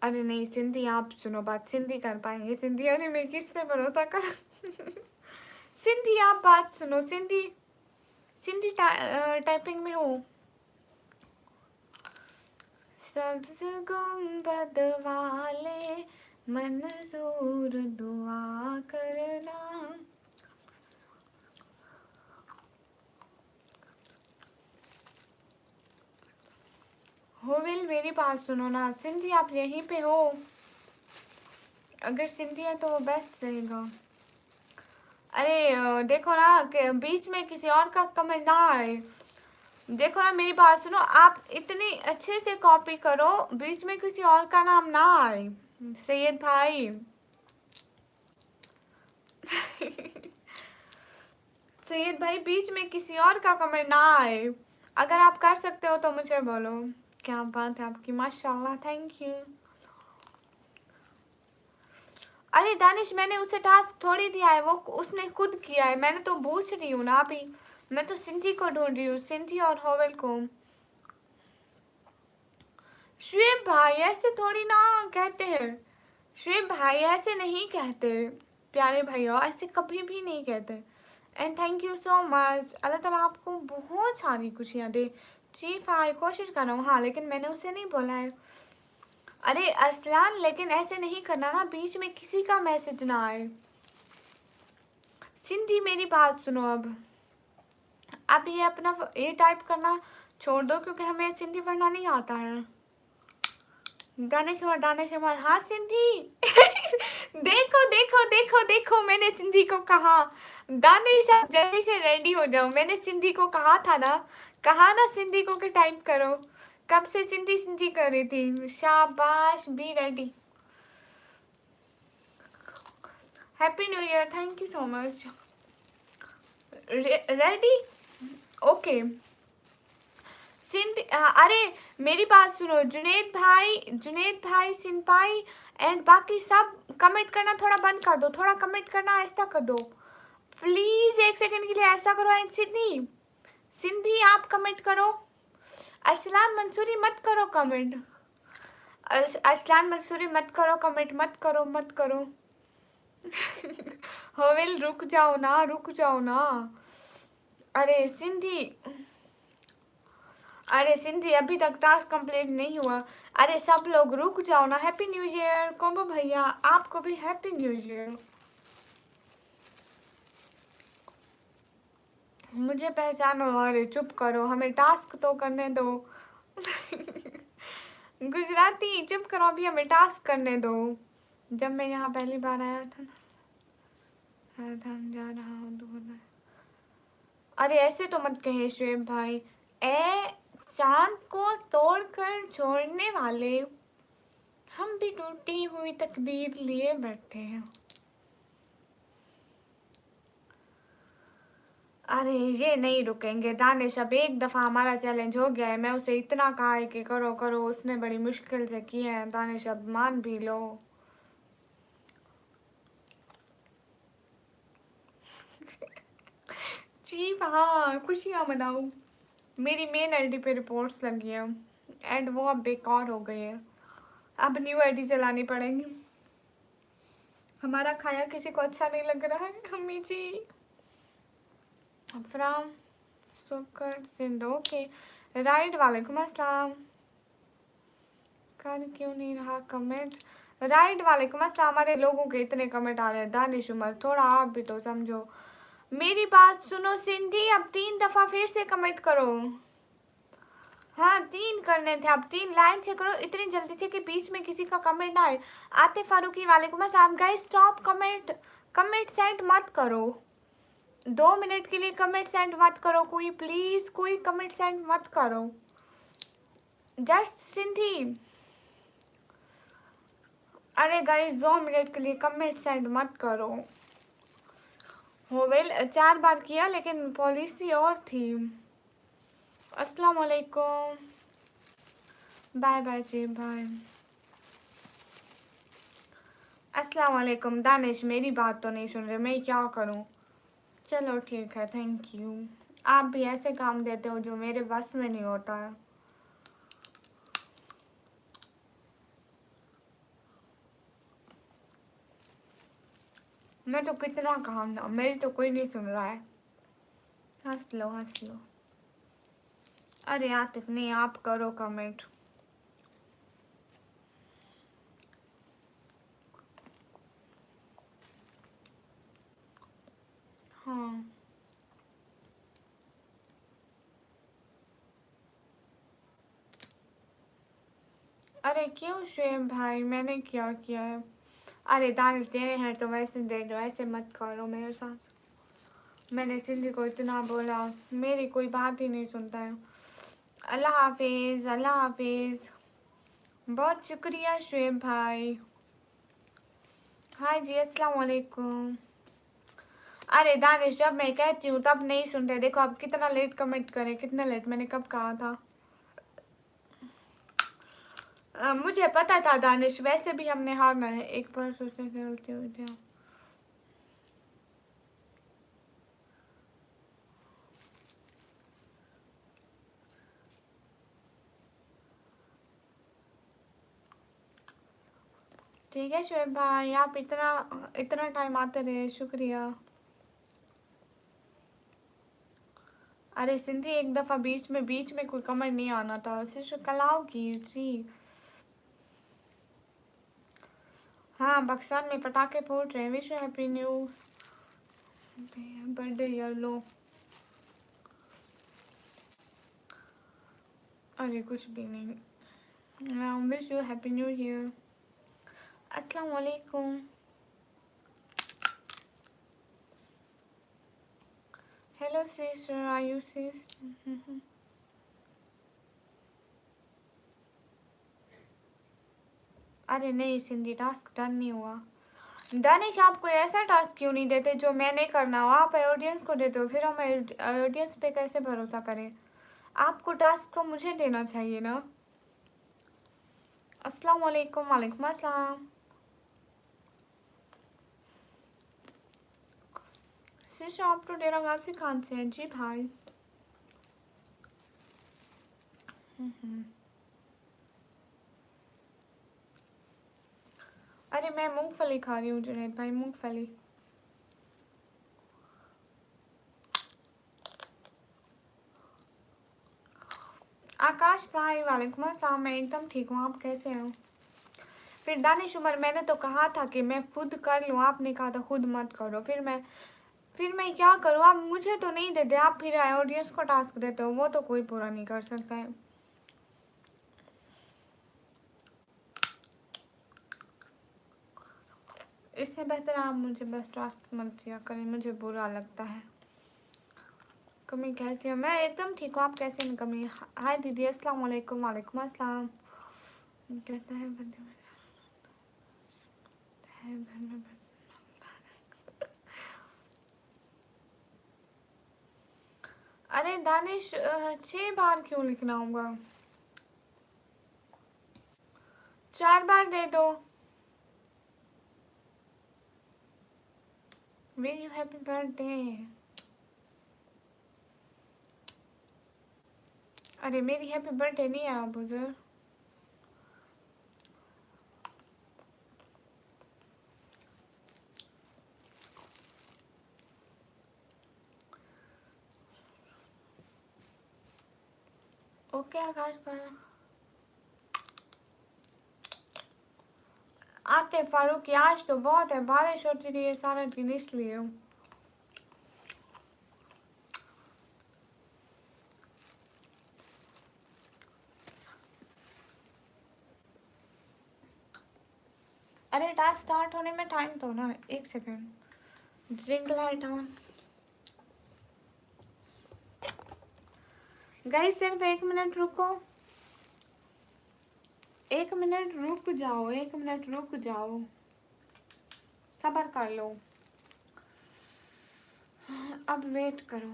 अरे नहीं सिंधी आप सुनो बात, सिंधी कर पाएंगे सिंधी। अरे मैं किस पे भरोसा कर। सिंधी आप बात सुनो, सिंधी सिंधी टाइपिंग में हो। सब्ज गुंबद वाले मंजूर दुआ करना। होवेल मेरी बात सुनो ना, सिंधी आप यहीं पे हो, अगर सिंधी है तो बेस्ट रहेगा। अरे देखो ना कि बीच में किसी और का कमेंट ना आए। देखो ना मेरी बात सुनो, आप इतनी अच्छे से कॉपी करो, बीच में किसी और का नाम ना आए। सैयद भाई सैयद भाई बीच में किसी और का कमेंट ना आए। अगर आप कर सकते हो तो मुझे बोलो। क्या बात है आपकी, माशाल्लाह, थैंक यू। अरे दानिश मैंने उसे टास्क थोड़ी दिया है, वो उसने खुद किया है, मैंने तो पूछ रही हूँ ना अभी। मैं तो सिंधी को ढूंढ रही हूँ, सिंधी और होवेल को। शुएब भाई ऐसे थोड़ी ना कहते हैं, शुएब भाई ऐसे नहीं कहते, प्यारे भैया ऐसे कभी भी नहीं कहते। And thank you so much, अल्लाह ताला आपको बहुत सारी खुशियाँ दे। चीफ भाई कोशिश कर रहा हूँ, हाँ लेकिन मैंने उसे नहीं बोला है। अरे अरसलान लेकिन ऐसे नहीं करना ना, बीच में किसी का मैसेज ना आए। सिंधी मेरी बात सुनो, अब ये अपना ये टाइप करना छोड़ दो, क्योंकि हमें सिंधी पढ़ना नहीं आता है। दानिश उमर हाँ सिंधी। देखो देखो देखो देखो मैंने सिंधी को कहा। दानिश आप जल्दी से रेडी हो जाओ, मैंने सिंधी को कहा था ना, कहा ना सिंधी को कि टाइप करो। कब से सिंधी सिंधी कर रही थी, शाबाश, be ready. Happy new year, thank you so much. Ready, okay. Sindh अरे मेरी बात सुनो, जुनेद भाई सिंपाई एंड बाकी सब कमेंट करना थोड़ा बंद कर दो, थोड़ा कमेंट करना ऐसा कर दो प्लीज, 1 सेकंड के लिए ऐसा करो। एंड सिंधी आप कमेंट करो। अरसलान मंसूरी मत करो कमेंट, अरसलान मंसूरी मत करो कमेंट, मत करो हवेल रुक जाओ ना। अरे सिंधी अभी तक टास्क कंप्लीट नहीं हुआ। अरे सब लोग रुक जाओ ना। हैप्पी न्यू ईयर कोम्बो भैया, आपको भी हैप्पी न्यू ईयर। मुझे पहचानो। अरे चुप करो, हमें टास्क तो करने दो गुजराती चुप करो, अभी हमें टास्क करने दो। जब मैं यहाँ पहली बार आया था ना, जा रहा हूँ दूर। अरे ऐसे तो मत कहे शुएब भाई। चांद को तोड़कर छोड़ने वाले, हम भी टूटी हुई तकदीर लिए बैठे हैं। अरे ये नहीं रुकेंगे दानिश, अब एक दफ़ा हमारा चैलेंज हो गया है। मैं उसे इतना कहा है कि करो करो, उसने बड़ी मुश्किल से किया है। दानिश अब मान भी लो। चीफ हाँ, खुशियाँ मनाओ। मेरी मेन आईडी पे रिपोर्ट्स लगी हैं एंड वो अब बेकार हो गई है। अब न्यू आईडी चलानी पड़ेगी। हमारा खाया किसी को अच्छा नहीं लग रहा है। अम्मी जी फ्राम सुकर सिंध, ओके राइट, वालेकुम अस्सलाम। कर क्यों नहीं रहा कमेंट? राइट वालेकुम अस्सलाम। हमारे लोगों के इतने कमेंट आ रहे हैं। दानिश उमर थोड़ा आप भी तो समझो। मेरी बात सुनो सिंधी, अब 3 दफ़ा फिर से कमेंट करो। हाँ 3 करने थे, अब 3 लाइन से करो, इतनी जल्दी से कि बीच में किसी का कमेंट ना आए। आतिफ फारूकी वालेकुम अस्सलाम। गाइस स्टॉप कमेंट सेंड मत करो, 2 मिनट के लिए कमेंट सेंड मत करो। कोई प्लीज कोई कमेंट सेंड मत करो। जस्ट सिंधी। अरे गाइस 2 मिनट के लिए कमेंट सेंड मत करो। हो वेल 4 बार किया लेकिन पॉलिसी और थी। अस्सलाम वालेकुम, बाय बाय जी बाय। अस्सलाम वालेकुम। दानिश मेरी बात तो नहीं सुन रहे, मैं क्या करूं? चलो ठीक है, थैंक यू। आप भी ऐसे काम देते हो जो मेरे बस में नहीं होता है। मैं तो कितना काम ना, मेरी तो कोई नहीं सुन रहा है। हंस लो। अरे आतिफ नहीं, आप करो कमेंट। हाँ अरे क्यों शुएब भाई, मैंने क्या किया है? अरे दानिश देने हैं तो वैसे दे दो, ऐसे मत करो मेरे साथ। मैंने सिंधी को इतना बोला, मेरी कोई बात ही नहीं सुनता है। अल्लाह हाफिज़। बहुत शुक्रिया शुएब भाई। हाय जी अस्सलाम वालेकुम। अरे दानिश जब मैं कहती हूँ तब नहीं सुनते। देखो अब कितना लेट कमेंट करें, कितना लेट, मैंने कब कहा था? मुझे पता था दानिश, वैसे भी हमने हारना है। एक बार सोचने से गलती हुई थी। ठीक है शुएब भाई, आप इतना टाइम आते रहे, शुक्रिया। अरे सिंधी एक दफ़ा बीच में कोई कमेंट नहीं आना था, सिर्फ कलाओ की जी। हाँ पाकिस्तान में पटाखे फूट रहे हैं। विश हैप्पी न्यू बर्थडे यार लो। अरे कुछ भी नहीं। Wish you happy new year. अस्सलाम वालेकुम। हेलो सिस्टर, आर यू सिस? अरे नहीं सिंधी, टास्क डन नहीं हुआ। दानिश आपको ऐसा टास्क क्यों नहीं देते जो मैं नहीं करना हो? आप ऑडियंस को देते हो, फिर हम ऑडियंस पे कैसे भरोसा करें? आपको टास्क को मुझे देना चाहिए ना। अस्सलाम वालेकुम। वालेकुम अस्सलाम। शीशा आप तो डेरा गाजी खान से हैं जी भाई। अरे मैं मूंगफली खा रही हूँ जुनैद भाई, मूंगफली। आकाश भाई वालेकुम अस्सलाम। मैं एकदम ठीक हूँ, आप कैसे हो? फिर दानिश उमर, मैंने तो कहा था कि मैं खुद कर लूँ, आपने कहा था खुद मत करो। फिर मैं क्या करूँ? आप मुझे तो नहीं देते, आप फिर ऑडियंस को टास्क देते हो, वो तो कोई पूरा नहीं कर सकता है। इससे बेहतर आप मुझे बस टास्क मत दिया करें, मुझे बुरा लगता है। कमी कैसी हो? मैं एकदम ठीक हूँ, आप कैसे हैं? कमी। हाय दीदी, अस्सलाम वालेकुम। वालेकुम अस्सलाम। कहता है बंदे है घर में। अरे दानिश 6 बार क्यों लिखना होगा? 4 बार दे दो। Wish you happy birthday. अरे मेरी हैप्पी बर्थडे नहीं है आप उधर। ओके आकाश भाई। आते फारूक, आज तो बहुत है, बारिश होती रही है सारा दिन इसलिए। अरे टास्क स्टार्ट होने में टाइम तो ना, 1 second. Drink light on. Guys सिर्फ 1 मिनट रुको। 1 मिनट रुक जाओ, 1 मिनट रुक जाओ, सब्र कर लो। अब वेट करो।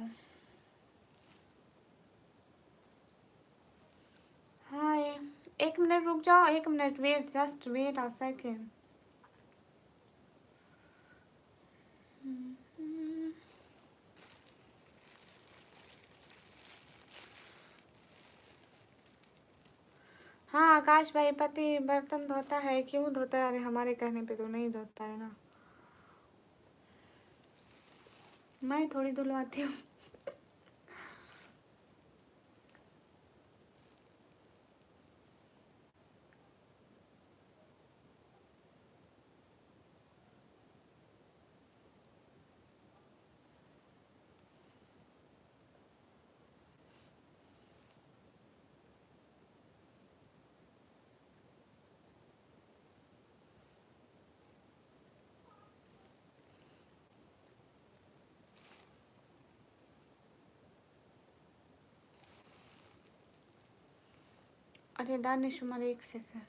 हाँ 1 मिनट रुक जाओ, 1 minute wait, just wait a second. हाँ आकाश भाई, पति बर्तन धोता है, क्यों धोता है? अरे हमारे कहने पे तो नहीं धोता है ना, मैं थोड़ी धुलवाती हूँ। अरे दानिश उमर 1 सेकेंड।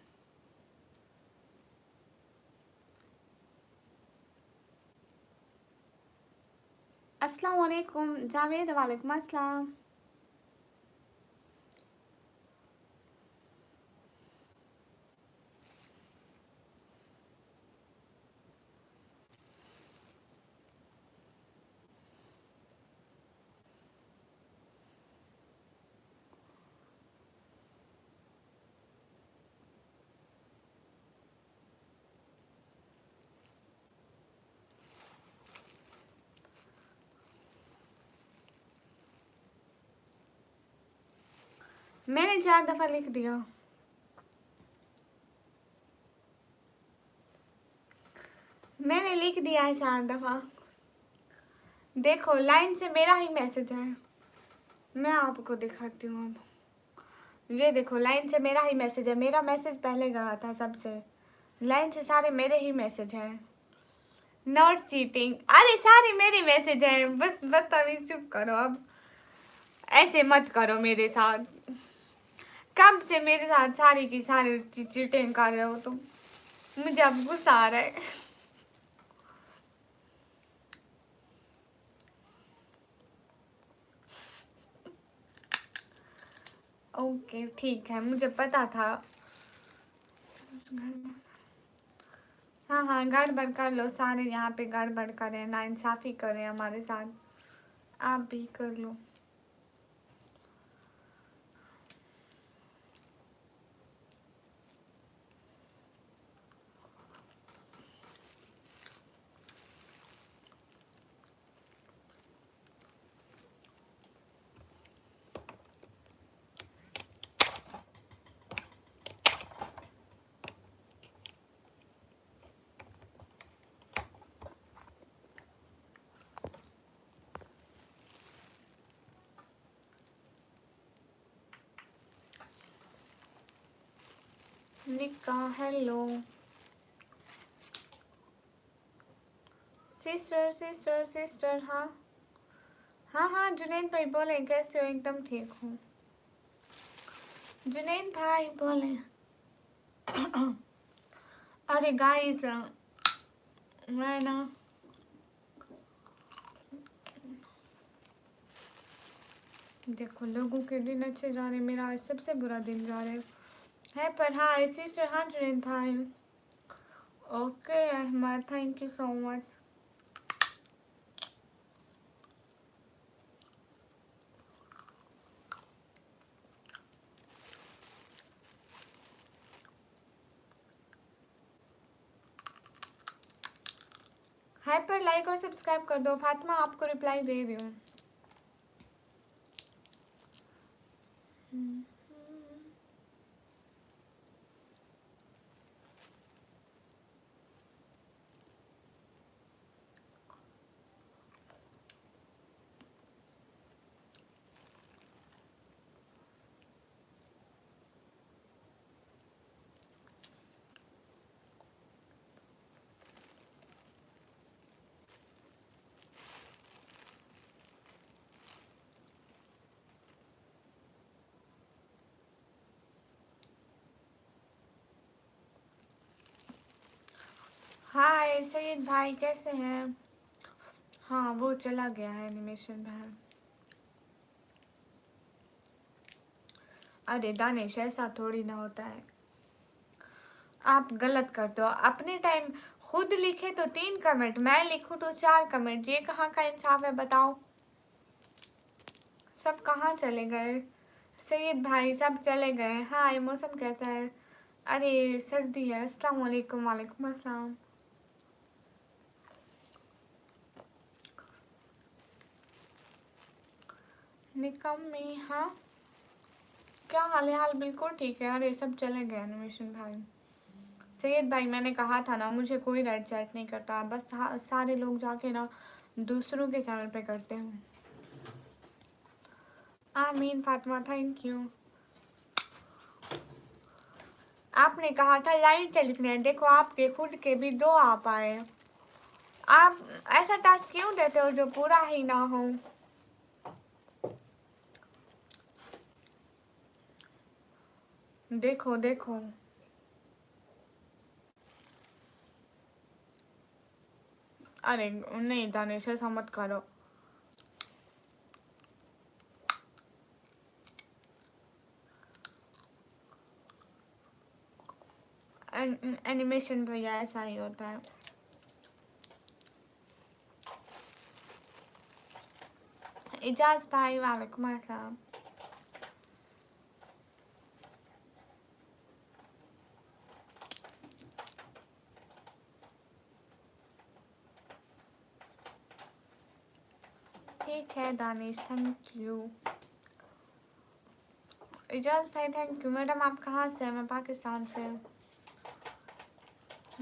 अस्सलाम वालेकुम जावेद। वालेकुम अस्सलाम। मैंने 4 दफा लिख दिया। मैंने लिख दिया है 4 दफा। देखो लाइन से मेरा ही मैसेज है, मैं आपको दिखाती हूँ। अब ये देखो, लाइन से मेरा ही मैसेज है, मेरा मैसेज पहले गया था सबसे। लाइन से सारे मेरे ही मैसेज हैं। नॉट चीटिंग, अरे सारे मेरे मैसेज हैं, बस बदतमीज चुप करो अब। ऐसे मत करो मेरे साथ, कब से मेरे साथ सारी की सारी चीटिंग कर रहे हो तुम, मुझे अब गुस्सा आ रहा है। ओके ठीक है, मुझे पता था। हाँ हाँ, गड़बड़ कर लो, सारे यहाँ पे गड़बड़ करें, नाइंसाफ़ी करें हमारे साथ, आप भी कर लो। निका हेलो सिस्टर सिस्टर सिस्टर। हाँ हाँ हाँ, जुनैद भाई बोले कैसे हो? एकदम ठीक हूँ जुनैद भाई बोले। अरे गाइस, मैं ना देखो लोगों के दिन अच्छे जा रहे, मेरा आज सबसे बुरा दिन जा रहा है। पर हाँ सिस्टर, हाँ जुनैद भाई। Okay Ahmed, thank you so much. Hi पर लाइक और सब्सक्राइब कर दो। फातिमा आपको रिप्लाई दे रही हूँ। हाय सईद भाई कैसे हैं? हाँ वो चला गया है एनिमेशन भाई। अरे दानिश ऐसा थोड़ी ना होता है, आप गलत करते हो। अपने टाइम खुद लिखे तो 3 कमेंट, मैं लिखूँ तो 4 कमेंट, ये कहाँ का इंसाफ है बताओ? सब कहाँ चले गए? सईद भाई सब चले गए। हाँ ये मौसम कैसा है? अरे सर्दी है। अस्सलाम वालेकुम। वालेकुम अस्सलाम। निकम्मी, हाँ क्या हाल है? हाल बिल्कुल ठीक है। अरे सब चले गए एनिमेशन भाई। सैयद भाई मैंने कहा था ना, मुझे कोई रेड चैट नहीं करता, बस सारे लोग जाके ना दूसरों के चैनल पे करते हैं। आमीन फातिमा, थैंक यू। आपने कहा था लाइन से लिखने, देखो आपके खुद के भी 2 आ पाए। आप ऐसा टास्क क्यों देते हो जो पूरा ही ना हो? देखो देखो अरे नहीं दानिश ऐसा मत करो। एनिमेशन भैया ऐसा ही होता है। इजाज भाई वालेकुम अस्सलाम। ठीक है दानिश, थैंक यू। इजाज भाई थैंक यू। मैडम आप कहाँ से हैं? मैं पाकिस्तान से।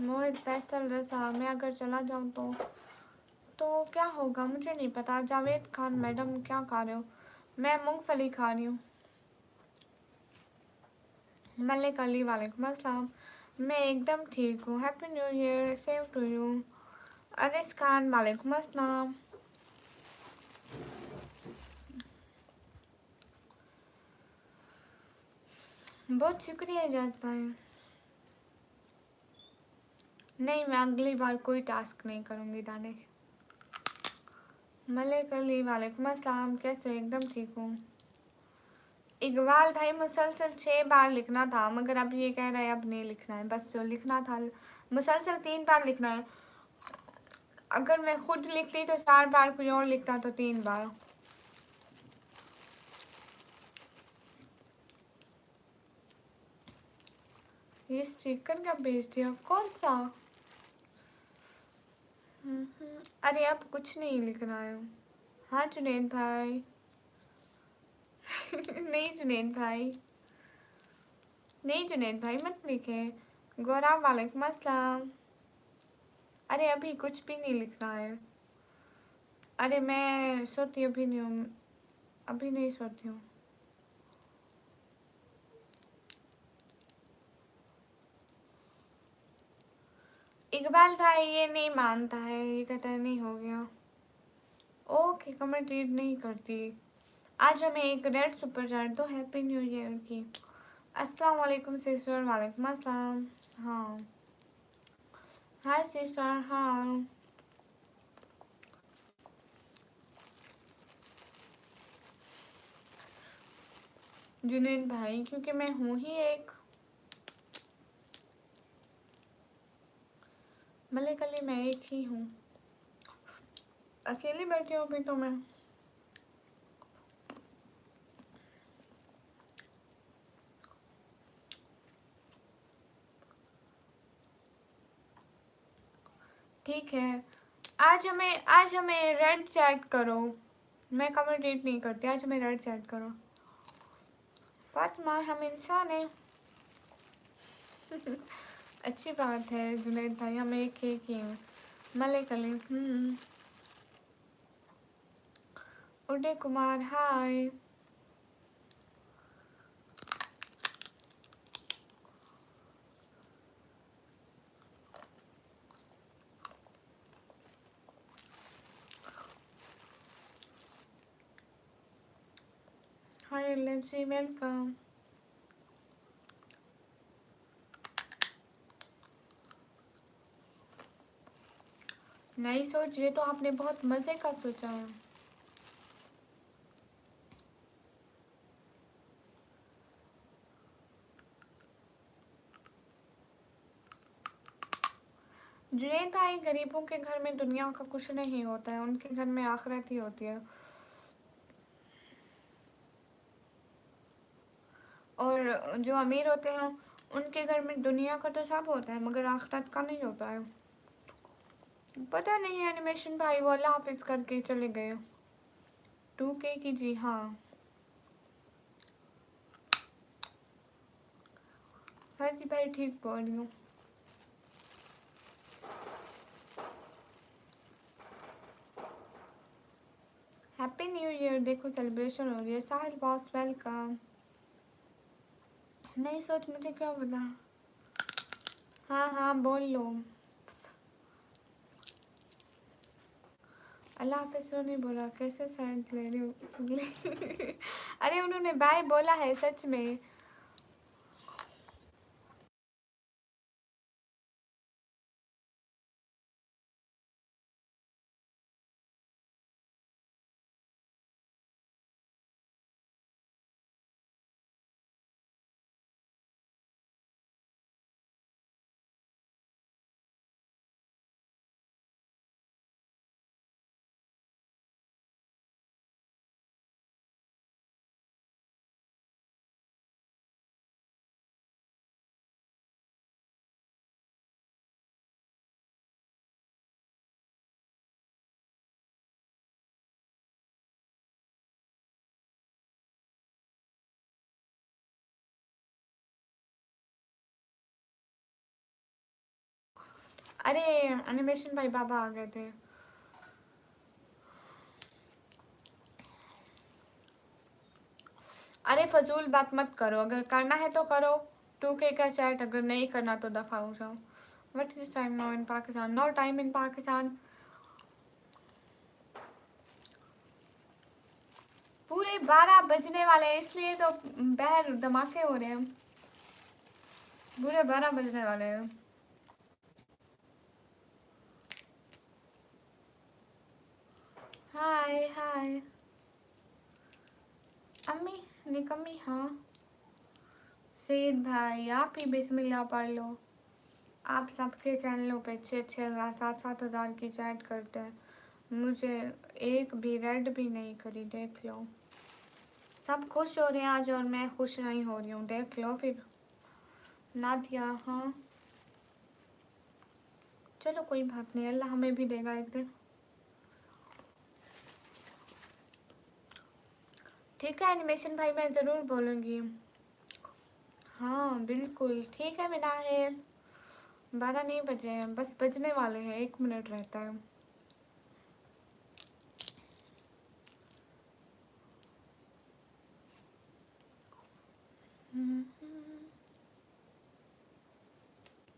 मोहित फैसल रजा, मैं अगर चला जाऊँ तो क्या होगा मुझे नहीं पता। जावेद खान मैडम क्या खा रहे हो? मैं मूंगफली खा रही हूँ। मलिक अली वालेकुम अस्सलाम। मैं एकदम ठीक हूँ। Happy new year, same to you. Anis Khan वालेकुम अस्सलाम। बहुत शुक्रिया इजाज भाई। नहीं मैं अगली बार कोई टास्क नहीं करूँगी दानिश। मलिक अली वालेकुम अस्सलाम, कैसे हो? एकदम ठीक हूँ। इकबाल भाई मुसलसल 6 बार लिखना था, मगर अब ये कह रहा है अब नहीं लिखना है, बस जो लिखना था मुसलसल 3 बार लिखना है। अगर मैं खुद लिखती तो 4 बार, कोई और लिखता तो 3 बार। ये स्टिकर का भेज दिया, कौन सा? अरे अब कुछ नहीं लिख रहा है। हाँ जुनैद भाई। नहीं जुनैद भाई, नहीं जुनैद भाई मत लिखे। गौरव वालेकुम अस्सलाम। अरे अभी कुछ भी नहीं लिखना है। अरे मैं सोती अभी नहीं हूँ, अभी नहीं सोती हूँ। इकबाल भाई ये नहीं मानता है, ये कहता है नहीं हो गया। ओके कमेंट रीड नहीं करती। आज हमें एक रेड सुपर चैट दो, हैप्पी न्यू ईयर की। अस्सलाम वालेकुम सिस्टर। वालेकुम अस्सलाम। हाँ हाय सिस्टर। हाँ जुनैद भाई, क्योंकि मैं हूँ ही एक। मलिक अली मैं एक ही हूँ, अकेली बैठी हूँ अभी तो मैं। ठीक है, आज हमें रेड चैट करो। मैं कमेंट रीड नहीं करती, आज हमें रेड चैट करो। फातिमा हम इंसान हैं। अच्छी बात है जुनैद भाई, हम एक ही हैं। मलिक अली उदय कुमार हाय। हाय लजी वेलकम। नई सोच, ये तो आपने बहुत मज़े का सोचा है। जुनैद भाई गरीबों के घर में दुनिया का कुछ नहीं होता है, उनके घर में आखिरत ही होती है। और जो अमीर होते हैं उनके घर में दुनिया का तो सब होता है, मगर आखिरत का नहीं होता है। पता नहीं एनिमेशन भाई वो अल्लाह हाफिज करके चले गए। 2K की जी हाँ। फैजी भाई ठीक बोल रही हूँ। हैप्पी न्यू ईयर, देखो सेलिब्रेशन हो रही है। साहिल बॉस वेलकम। नहीं सोच मुझे क्या पता। हाँ हाँ बोल लो। अल्लाह हाफिज तो नहीं बोला, कैसे साइड ले रही हूँ। अरे उन्होंने बाय बोला है सच में। अरे एनिमेशन भाई बाबा आ गए थे। अरे फजूल बात मत करो, अगर करना है तो करो। 2K का चैट, अगर नहीं करना तो दफा हो जाओ। What is time now in Pakistan? No time in Pakistan. पूरे 12 बजने वाले हैं, इसलिए तो बाहर धमाके हो रहे हैं। पूरे 12 बजने वाले हैं। हाय हाय। अम्मी कमी? हाँ सैयद भाई, आप ही बिस्मिल्लाह पढ़ लो। आप सबके चैनलों पे 6-6 हज़ार 7-7 हज़ार की चैट करते हैं, मुझे एक भी रेड भी नहीं करी। देख लो, सब खुश हो रहे हैं आज और मैं खुश नहीं हो रही हूँ। देख लो फिर। नादिया, हाँ चलो कोई बात नहीं, अल्लाह हमें भी देगा एक दिन। ठीक है एनिमेशन भाई, मैं ज़रूर बोलूँगी। हाँ बिल्कुल ठीक है मिनाहिल। 12 नहीं बजे हैं, बस बजने वाले हैं, 1 मिनट रहता है।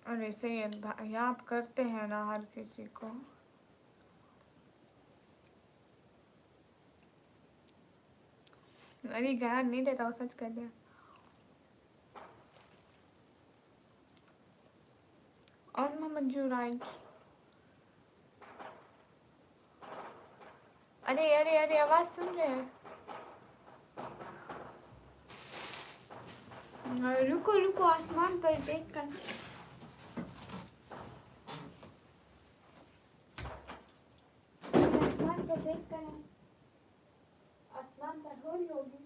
अरे सैयद भाई, आप करते हैं ना हर किसी को। अरे गार नहीं देता वो, सच कर दिया। और मंजूर राइट। अरे अरे अरे, आवाज़ सुन रहे हैं? रुको रुको, आसमान पर देख कर। आसमान पर देख कर, आसमान पर हो रही होगी।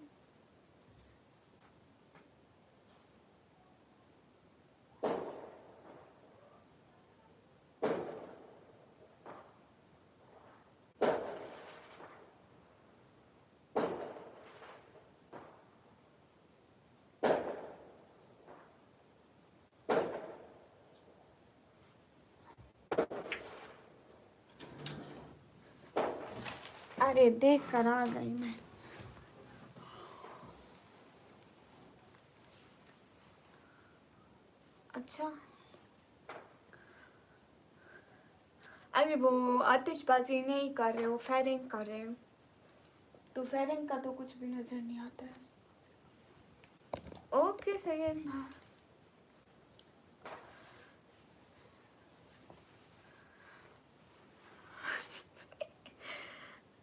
अरे देख कर आ गई मैं। अच्छा, अरे वो आतिशबाजी नहीं कर रहे, वो फायरिंग कर रहे हैं। तो फायरिंग का तो कुछ भी नजर नहीं आता है। ओके सैयद।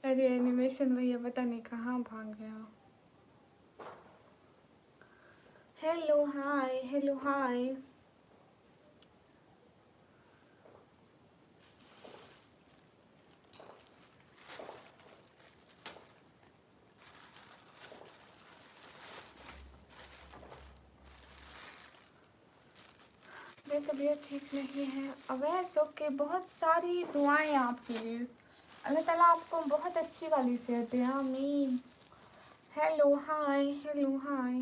अरे एनिमेशन भैया पता नहीं कहाँ भाग गया। हेलो हाय, हेलो हाय। मेरी तबीयत ठीक नहीं है अवैस। ओके, बहुत सारी दुआएं आपके लिए। अल्लाह ताला आपको बहुत अच्छी वाली सेहत दे, आमीन। Hello hi, hello hi.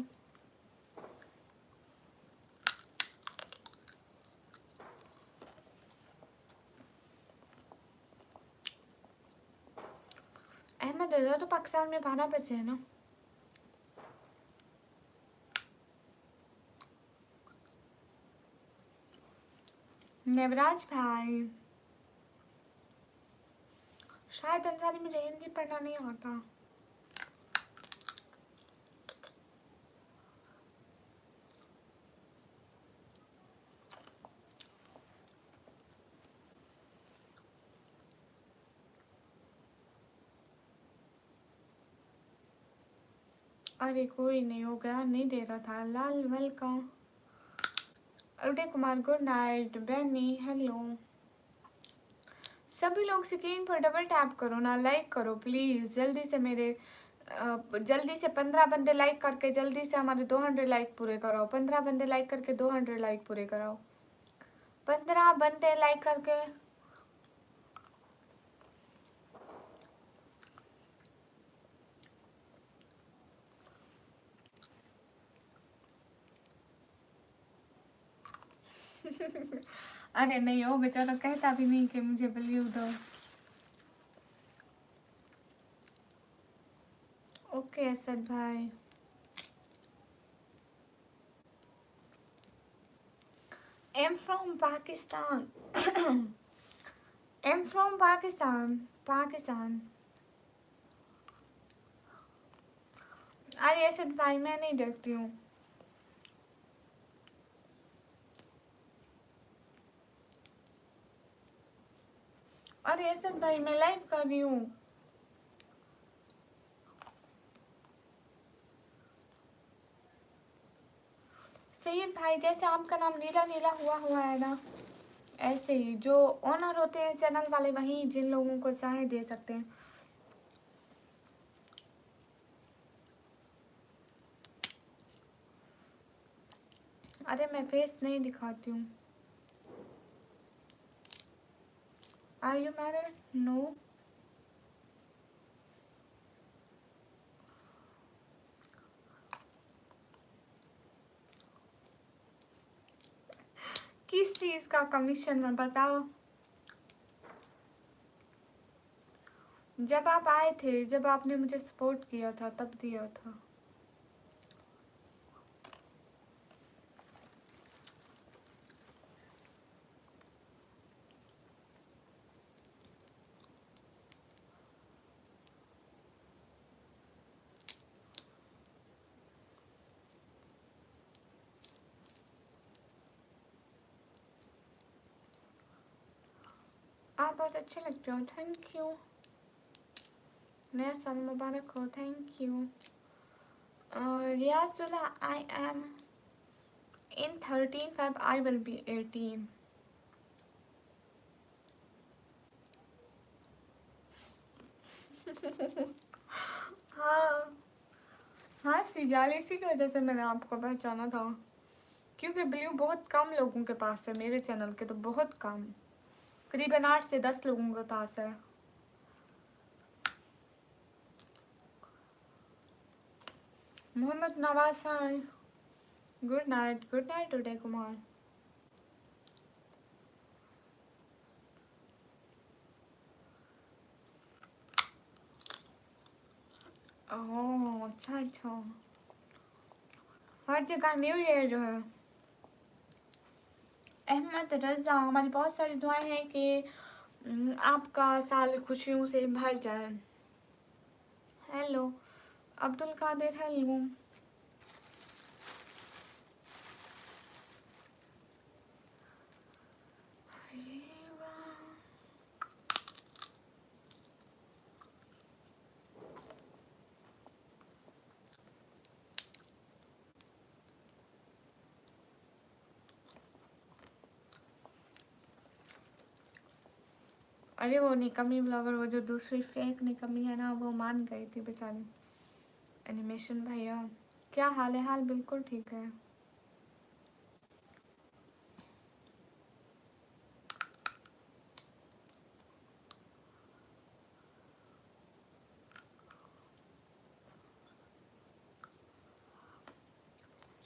Ahmed Raza तो पाकिस्तान में 12 बजे है ना। नेवराज भाई, शायद अंसारी, मुझे हिंदी पढ़ना नहीं आता। अरे कोई नहीं, हो गया, नहीं दे रहा था। लाल welcome. Uday Kumar good night. बैनी हेलो। सभी लोग स्क्रीन पर डबल टैप करो ना, लाइक करो प्लीज़ जल्दी से। मेरे जल्दी से 15 बंदे लाइक करके जल्दी से हमारे 200 लाइक पूरे कराओ। 15 बंदे लाइक करके 200 लाइक पूरे कराओ। 15 बंदे लाइक करके। अरे नहीं, वो बेचारा कहता भी नहीं कि मुझे बिलीव दो। ओके असद भाई। I'm from Pakistan. I'm from Pakistan. Pakistan. अरे असद भाई, मैं नहीं देखती हूँ। अरे असद भाई, मैं लाइव कर रही हूँ। सैयद भाई, जैसे आपका नाम नीला नीला हुआ हुआ है ना, ऐसे ही जो ओनर होते हैं चैनल वाले, वही जिन लोगों को चाहे दे सकते हैं। अरे मैं फेस नहीं दिखाती हूँ। Are you married? नो। किस चीज़ का कमीशन में बताओ? जब आप आए थे, जब आपने मुझे सपोर्ट किया था, तब दिया था। आप बहुत अच्छे लगते हो, थैंक यू। नया साल मुबारक हो, thank you. Riyazullah, I am in 13 Feb, I will be 18। हाँ हाँ सिजाल, इसी की वजह से मैंने आपको पहचाना था, क्योंकि ब्लू बहुत कम लोगों के पास है, मेरे चैनल के तो बहुत कम, करीबन 8 से 10 लोगों के पास है। मोहम्मद नवाज, हाय, गुड नाइट उदय कुमार। ओह अच्छा अच्छा, हर जगह न्यू ईयर जो है। अहमद रजा, हमारी बहुत सारी दुआएं हैं कि आपका साल खुशियों से भर जाए। Hello Abdul Qadir, hello. अरे वो निकम्मी ब्लॉगर, वो जो दूसरी फेक निकम्मी है ना, वो मान गई थी बेचारी। एनिमेशन भैया, क्या हाल है? हाल बिल्कुल ठीक है।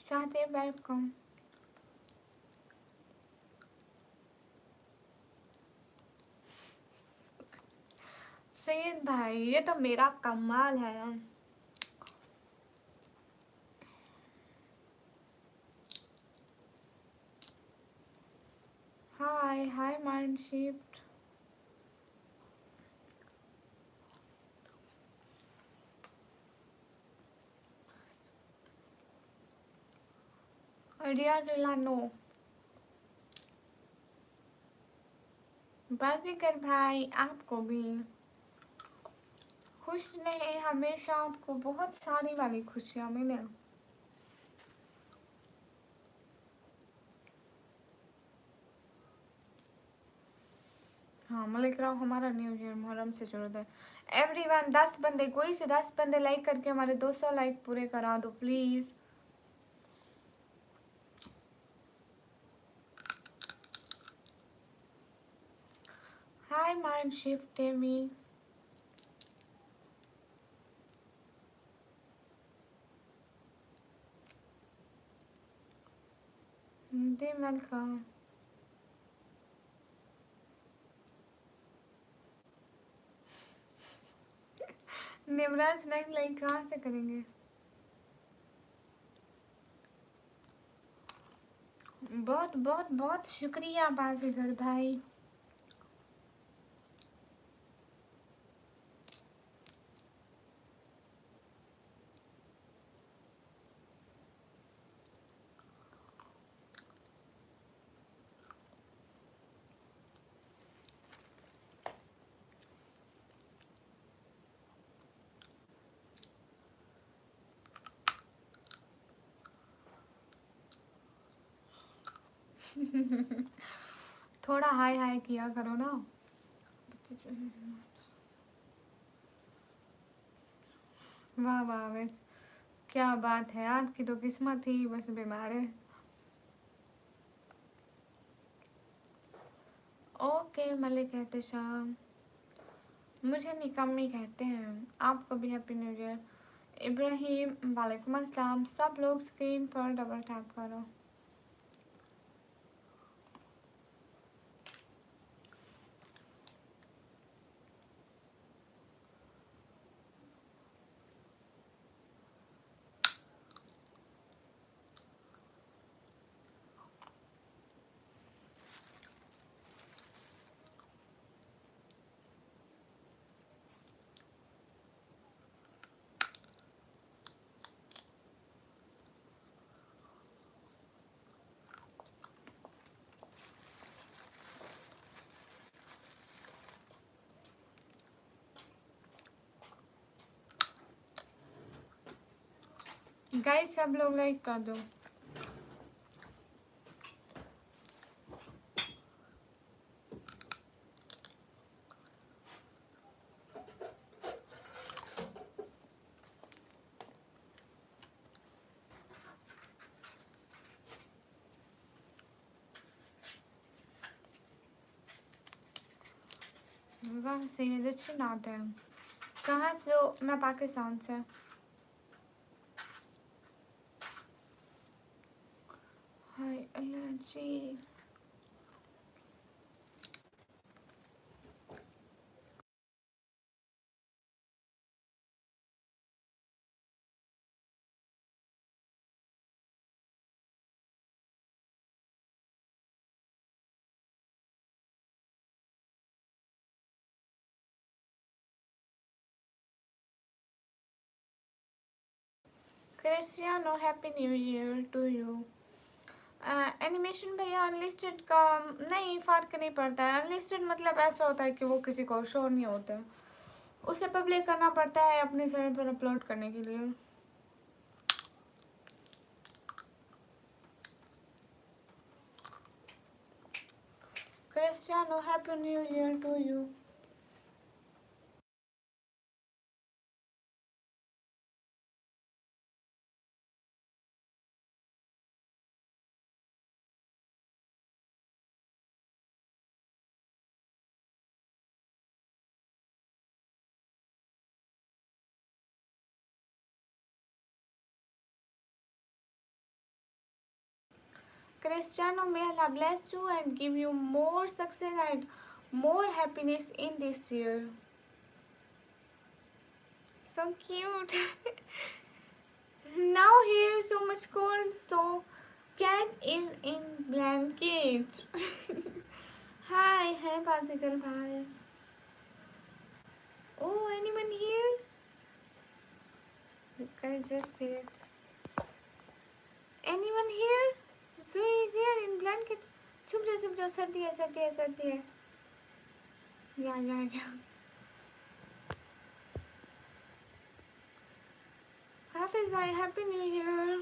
चाहते वेलकम। सैयद भाई, ये तो मेरा कमाल है। हाय हाय माइंड शिफ्ट। रियाजुल्ला, नो। बाजीगर भाई, आपको भी खुश रहे हमेशा, आपको बहुत सारी वाली खुशियाँ मिले। हाँ मलिक राव, हमारा न्यू ईयर मुहर्रम से शुरू है। एवरीवन 10 बंदे, कोई से 10 बंदे लाइक करके हमारे 200 लाइक पूरे करा दो please. Hi mind shift me. Welcome. Nivraj night like कहाँ से करेंगे? बहुत बहुत बहुत शुक्रिया बाजीगर भाई। थोड़ा हाय हाय किया करो ना। वाह वाह, बस क्या बात है, आपकी तो किस्मत ही बस बीमार है। ओके मलिक एहतशाम, मुझे निकम्मी कहते हैं, आपको भी हैप्पी न्यू ईयर। इब्राहिम वालेकुम अस्सलाम। सब लोग स्क्रीन पर डबल टैप करो। गाइस सब लोग लाइक कर दो। वाह सैयद, अच्छी बात है। कहाँ से हो? मैं पाकिस्तान से। हाय अल्लाह जी। Cristiano happy new year to you. Animation भैया अनलिस्टेड का नहीं, फ़र्क नहीं पड़ता है। अनलिस्टेड मतलब ऐसा होता है कि वो किसी को शो नहीं होता है, उसे पब्लिक करना पड़ता है अपने चैनल पर अपलोड करने के लिए। Cristiano happy new year to you. Cristiano, may Allah bless you and give you more success and more happiness in this year. So cute. Now here so much cold, so cat is in blanket. Hi, hi Pasikar bhai. Oh, anyone here? You can just say it. Anyone here? Zoe is here in blanket. छुप जाओ, सर्दी है। या। Hafiz bhai, happy new year.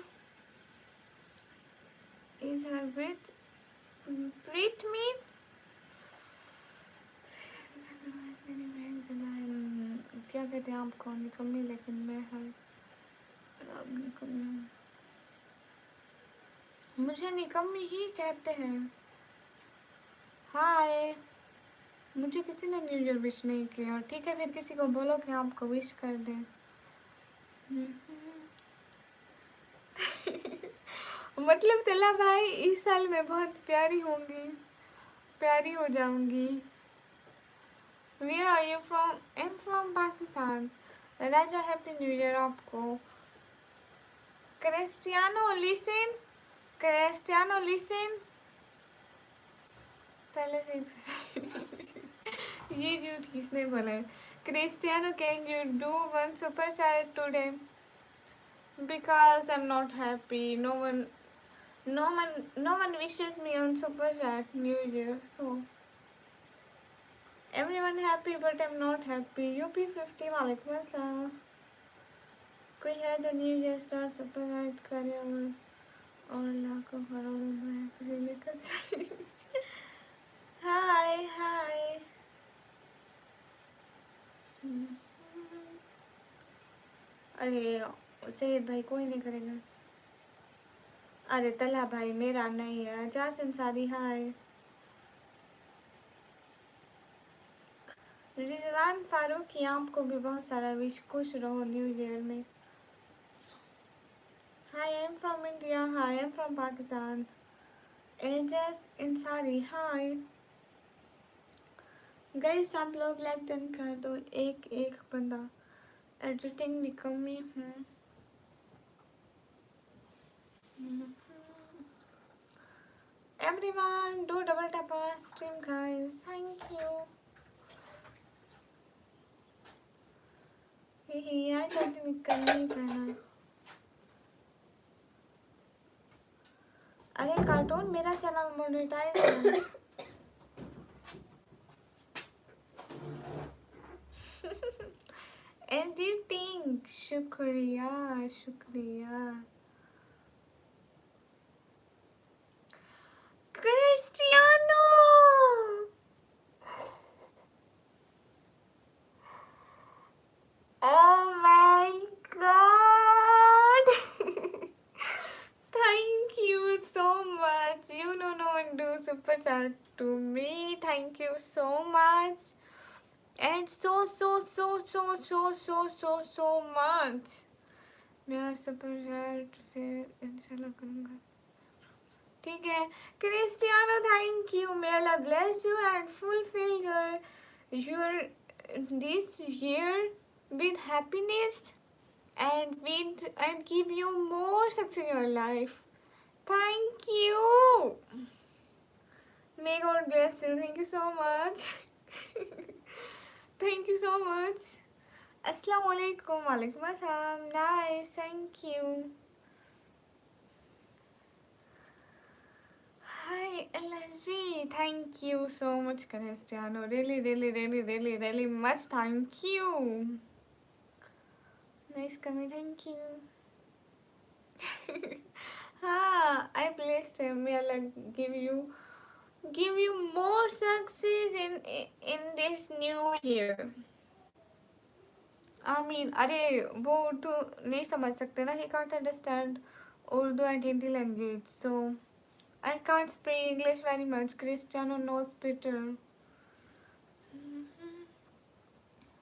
Is her breath me? क्या कहते हैं आपको? निकम्मी, लेकिन मैं मुझे निकम्मी ही कहते हैं। हाय, मुझे किसी ने न्यू ईयर विश नहीं किया। ठीक है, फिर किसी को बोलो कि आपको विश कर दें। मतलब तला भाई, इस साल मैं बहुत प्यारी होंगी, प्यारी हो जाऊंगी। Where are you from? I'm from Pakistan. Raja happy new year आपको। Cristiano listen, Cristiano listen. पहले से ये झूठ किसने बोला है? Cristiano, can you do one super chat today? Because I'm not happy. No one wishes me on super chat New Year. So everyone happy, but I'm not happy. UP50 वालेकुम अस्सलाम। कोई है जो new year star super chat करे? और लाखों करोड़ों में फिर लेकर जाएंगे। हाय हाय। अरे सैयद भाई कोई नहीं करेगा। अरे तला भाई मेरा नहीं है। जास अंसारी हाय। रिजवान फारूकी आपको भी बहुत सारा विश, खुश रहो न्यू ईयर में। Hi I am from India. Hi I am from Pakistan. Ejaz Ansari hi. Guys आप लोग लाइक डन कर दो, एक एक बंदा। एडिटिंग भी कमी है। Everyone do double tap on stream guys, thank you. आज शादी निकल नहीं पाया। अरे कार्टून मेरा चैनल मोनेटाइज है। एडिटिंग शुक्रिया शुक्रिया। Cristiano oh my god. Thank you so much. You know no one do super chat to me. Thank you so much. And so much. मेरा सुपर चैट फिर इंशाल्लाह करूँगा। ठीक है Cristiano, thank you. May Allah bless you and fulfil your this year with happiness and give you more success in your life. Thank you. May God bless you. Thank you so much. Thank you so much. Assalamu alaikum. Walaikum assalam. Nice. Thank you. Hi LSG. Thank you so much Cristiano. Really much thank you. Nice comment. Thank you. I blessed him. May Allah give you more success in this new year. I mean, अरे वो उर्दू नहीं समझ सकते ना. He can't understand Urdu and Hindi language, so I can't speak English very much. Cristiano knows better.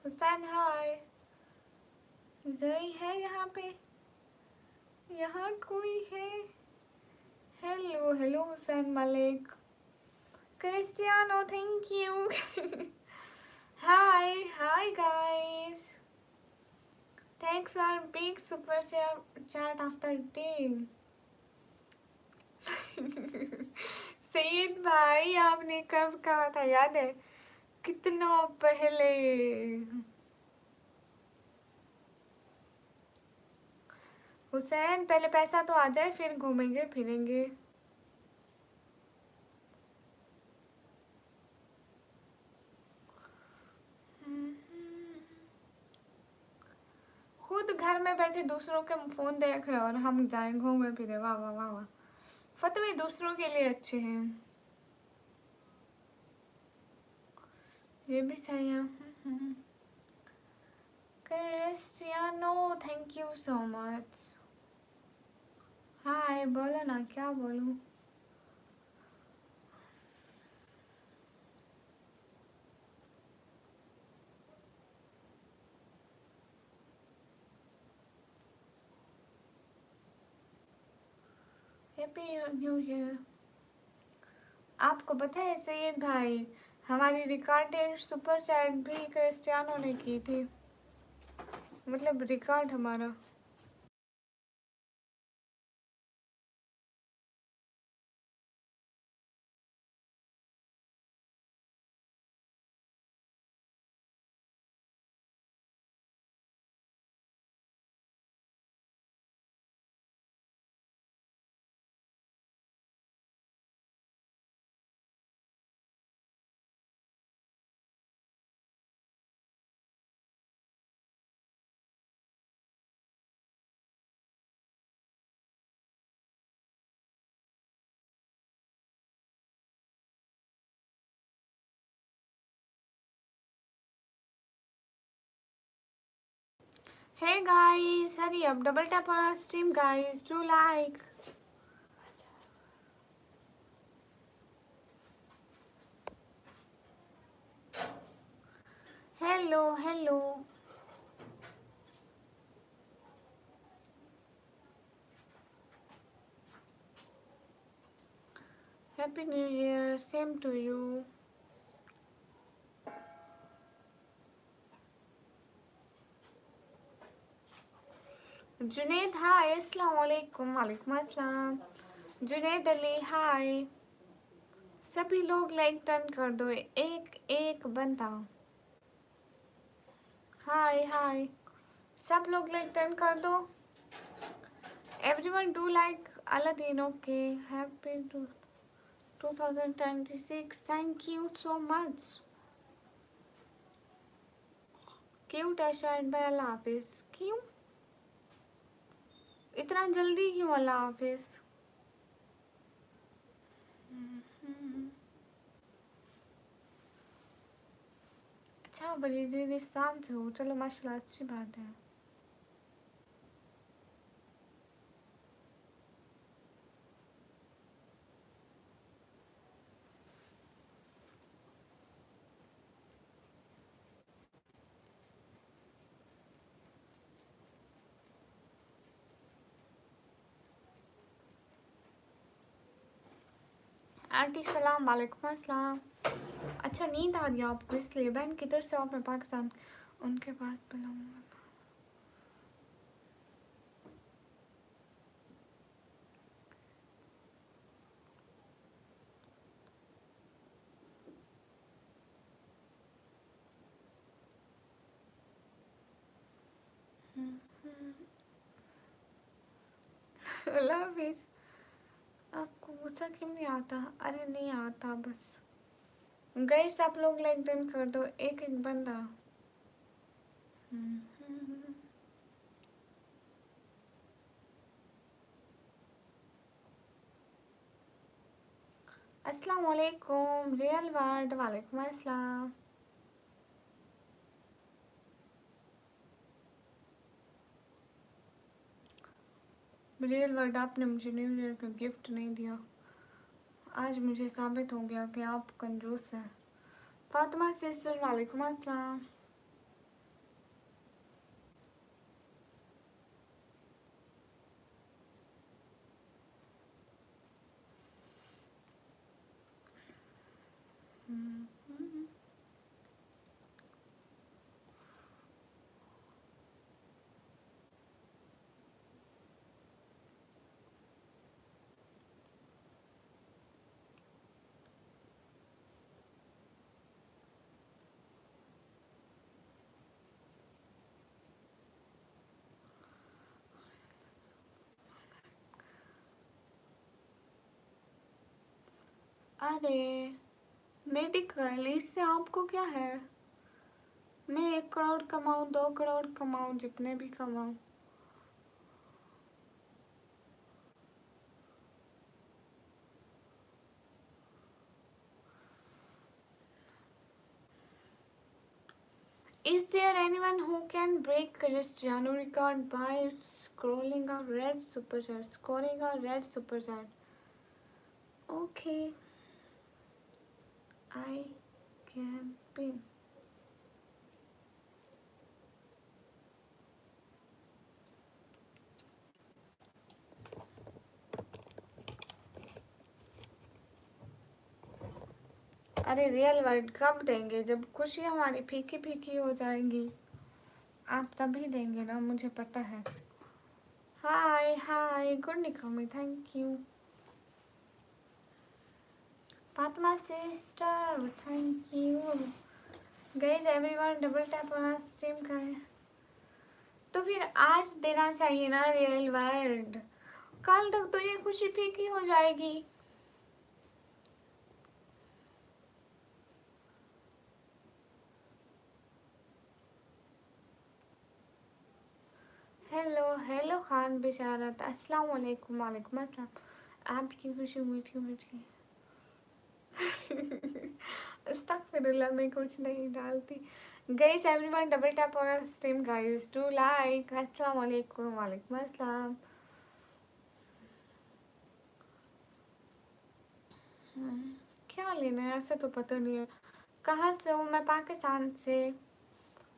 Hussain हाय. जोई है यहाँ पे. यहाँ कोई है. Hello hello Hussain Malik. Cristiano thank you. Hi guys. Thanks for big super chat after day. Saeed भाई आपने कब कहा था याद है? कितना पहले. हुसैन पहले पैसा तो आ जाए फिर घूमेंगे फिरेंगे. खुद घर में बैठे दूसरों के फोन देख रहे और हम जाए घूमे फिरे. वाह वाह वाह वाह. फतवे दूसरों के लिए अच्छे हैं. ये भी सही है. Cristiano thank you so much. Hi बोलो ना, क्या बोलूं. Happy new year. आपको पता है सैयद भाई, हमारी रिकॉर्डेड सुपर चैट भी क्रिस्टियानो ने की थी. मतलब रिकॉर्ड हमारा. Hey guys, hurry up, double tap on our stream guys, do like. Hello, hello. Happy New Year, same to you. Junaid हाय, अस्सलाम वालेकुम। वालेकुम अस्सलाम। जुनेद अली हाय। सभी लोग लाइक टर्न कर दो, एक एक बंदा। हाय हाय, सब लोग लाइक टर्न कर दो। Everyone do like Aladdin. Okay, happy 2026। Thank you so much. Cute है शायद भाई। अल्लाह हाफिज। क्यों इतना जल्दी क्यों? अल्लाह हाफिज। अच्छा, बलूचिस्तान से हो, चलो माशाल्लाह, अच्छी बात है। आंटी सलाम। वालेकुम अस्सलाम। अच्छा, नींद आ रही है आपको इसलिए? बहन किधर से हो आप? मैं पाकिस्तान। उनके पास बुलाऊंगा। अल्लाह हाफिज। आपको गुस्सा क्यों नहीं आता? अरे नहीं आता बस। गाइस आप लोग लाइक डन कर दो, एक एक बंदा। अस्सलाम वालेकुम रियल वर्ल्ड। वालेकुम अस्सलाम। रियल वर्ल्ड, आपने मुझे न्यू ईयर का गिफ्ट नहीं दिया। आज मुझे साबित हो गया कि आप कंजूस हैं। फातिमा सिस्टर वालेकुम अस्सलाम। अरे मेडिकल, इससे आपको क्या है? मैं 1 करोड़ कमाऊँ, 2 करोड़ कमाऊँ, जितने भी कमाऊँ। Is there anyone who can break Cristiano record by scrolling a red super chat? Scoring a red super chat. Okay, I can pin. अरे रियल वर्ल्ड कब देंगे? जब खुशी हमारी फीकी फीकी हो जाएंगी, आप तभी देंगे ना, मुझे पता है। हाय हाय, गुड निकमी, thank you. Fatima sister thank you. Guys everyone double tap on stream का है तो फिर आज देना चाहिए ना रियल वर्ल्ड। कल तक तो ये खुशी फीकी हो जाएगी। हेलो हेलो खान बिशारत, अस्सलाम वालेकुम। वालेकुम अस्सलाम। आपकी खुशी मीठी मीठी। अस्तगफिरुल्लाह, मैं कुछ नहीं डालती। Guys, everyone double tap on our stream, guys. Do like. Assalamu alaikum. Walaikum assalam. क्या लेना है ऐसा तो पता नहीं है। कहाँ से हूँ मैं? पाकिस्तान से।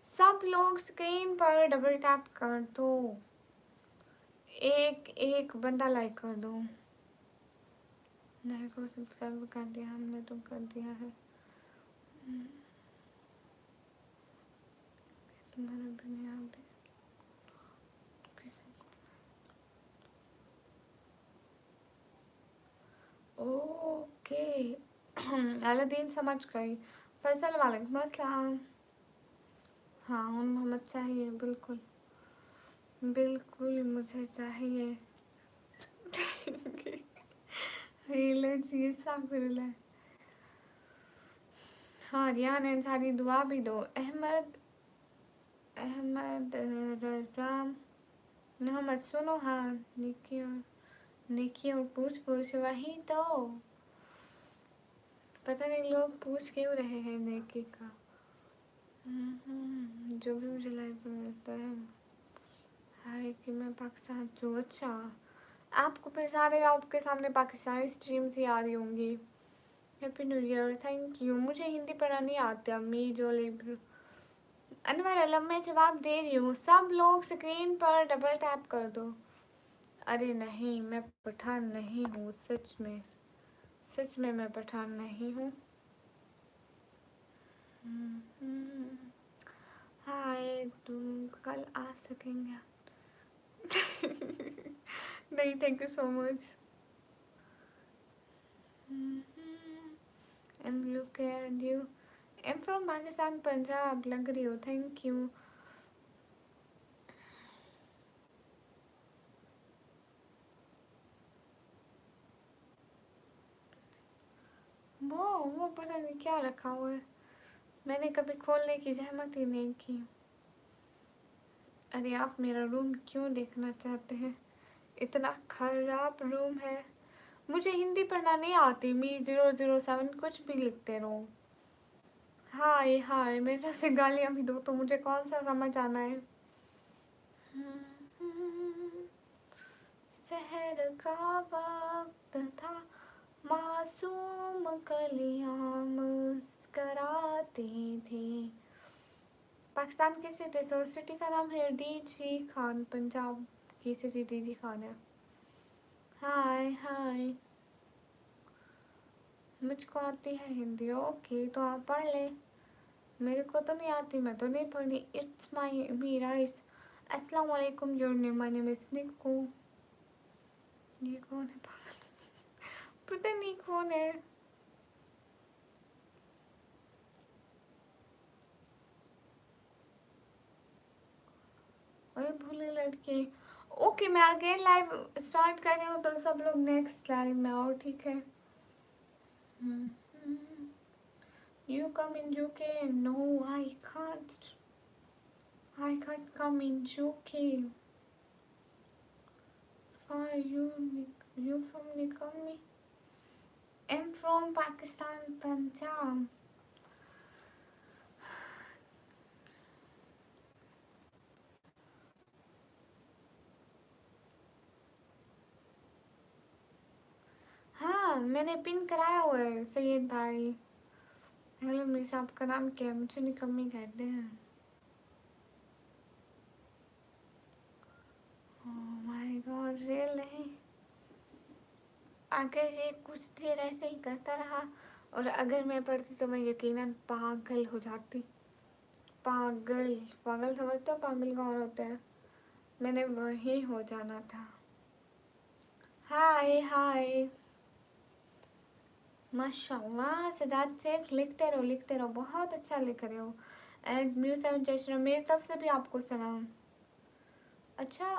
सब लोग स्क्रीन पर डबल टैप कर दो। एक एक बंदा लाइक कर दो। लाइक और सब्सक्राइब कर दिया हमने तो कर दिया है। तुम्हारा भी नहीं आ रहा। ओके। अलादीन समझ गई। फैसल वालेकुम अस्सलाम। हाँ उन मोहम्मद चाहिए, बिल्कुल बिल्कुल मुझे चाहिए। लो जी साकुरला। हाँ रियान अंसारी दुआ भी दो। अहमद अहमद रजा मोहम्मद सुनो। हाँ निकी और पूछ पूछ वही तो। पता नहीं लोग पूछ क्यों रहे हैं नेकी का। जो भी मुझे लाइफ में मिलता है कि मैं पाकिस्तान से। अच्छा आपको फिर सारे आपके सामने पाकिस्तानी स्ट्रीम्स ही आ रही होंगी। Happy new year. Thank you. मुझे हिंदी पढ़ना नहीं आता। मी जो अनवर अलम मैं जवाब दे रही हूँ। सब लोग स्क्रीन पर डबल टैप कर दो। अरे नहीं मैं पठान नहीं हूँ, सच में मैं पठान नहीं हूँ। हाय तुम कल आ सकेंगे? नहीं thank you so much. M look at you. M from Pakistan Punjab लग रही हो। Thank you. वो पता नहीं क्या रखा हुआ है। मैंने कभी खोलने की जहमत ही नहीं की। अरे आप मेरा रूम क्यों देखना चाहते हैं? इतना खराब रूम है। मुझे हिंदी पढ़ना नहीं आती। मी 007 कुछ भी लिखते रहो। हाय हाय मेरे तरफ से गालियाँ भी दो तो मुझे कौन सा समझ आना है। शहर का वक्त था मासूम कलियां मुस्कराती थी। पाकिस्तान की सिटी सिटी का नाम है डीजी खान। पंजाब की सिटी डीजी खान है। हाय हाय मुझको आती है हिंदी। ओके तो आप पढ़ ले। मेरे को तो नहीं आती, मैं तो नहीं पढ़ी। It's my me rice. अस्सलाम वालेकुम your name my name is निक्कू। ये कौन है पागल? पता नहीं कौन है। अरे भूले लड़के। ओके मैं अगेन लाइव स्टार्ट कर रही हूँ तो सब लोग नेक्स्ट लाइव में आओ ठीक है। You come in UK? No, I can't. I can't come in UK. Are you from Nikami? I'm from Pakistan, Punjab. हाँ मैंने पिन कराया हुआ है सैयद भाई। हेलो मिस आपका नाम क्या है? मुझे निकम्मी कहते हैं। Oh my God really. अगर ये कुछ देर ऐसे ही करता रहा और अगर मैं पढ़ती तो मैं यकीनन पागल हो जाती। पागल पागल समझते हो? पागल कौन होता है? मैंने वही हो जाना था। हाय हाय माशाल्लाह सजाद शेख। लिखते रहो बहुत अच्छा लिख रहे हो। एंड म्यूट एंड जश्न मेरी तरफ से भी आपको सलाम। अच्छा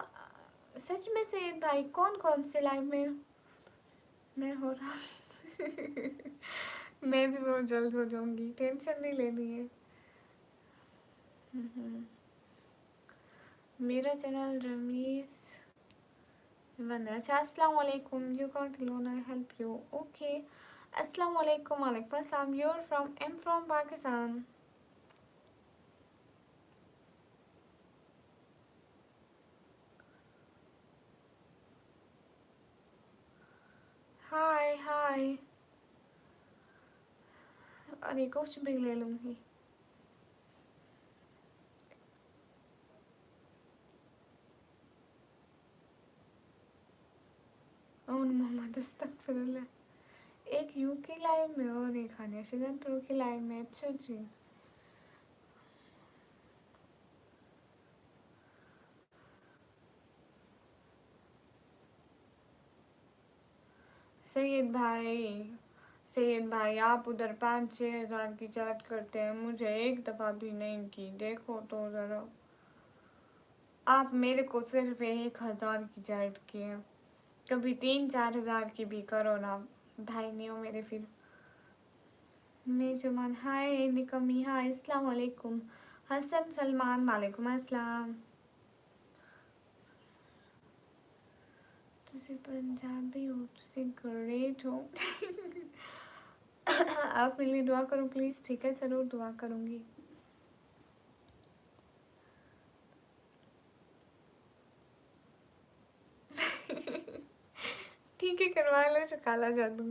सच में से भाई कौन कौन से लाइव में मैं हो रहा? मैं भी बहुत जल्द हो जाऊंगी, टेंशन नहीं लेनी है। मेरा चैनल रमीज वंदना। अच्छा अस्सलाम वालेकुम। You can't loan I help you. Okay अस्सलाम वालेकुम। वालेकुम अस्सलाम। You are from? Am from Pakistan. Bye. अरे कुछ भी ले लूंगी। ओन मोहम्मद अस्तगफिरुल्लाह। एक यू की लाइव में और एक हानिया सीजन प्रो की लाइव में। अच्छा जी। सैयद भाई, सैयद भाई आप उधर 5-6 हज़ार की चैट करते हैं, मुझे एक दफ़ा भी नहीं की। देखो तो ज़रा, आप मेरे को सिर्फ 1,000 की चैट की है, कभी 3-4 हज़ार की भी करो ना। भाई नहीं हो मेरे फिर। मेजमान हाय, निकमी हाय, अस्सलाम वालेकुम। हसन सलमान वालेकुम अस्सलाम। तुसी पंजाबी हो, तुसी ग्रेट हो। आप मेरे लिए दुआ करो प्लीज़, ठीक है? ज़रूर दुआ करूँगी। ठीक है, करवा लो जो काला जादू।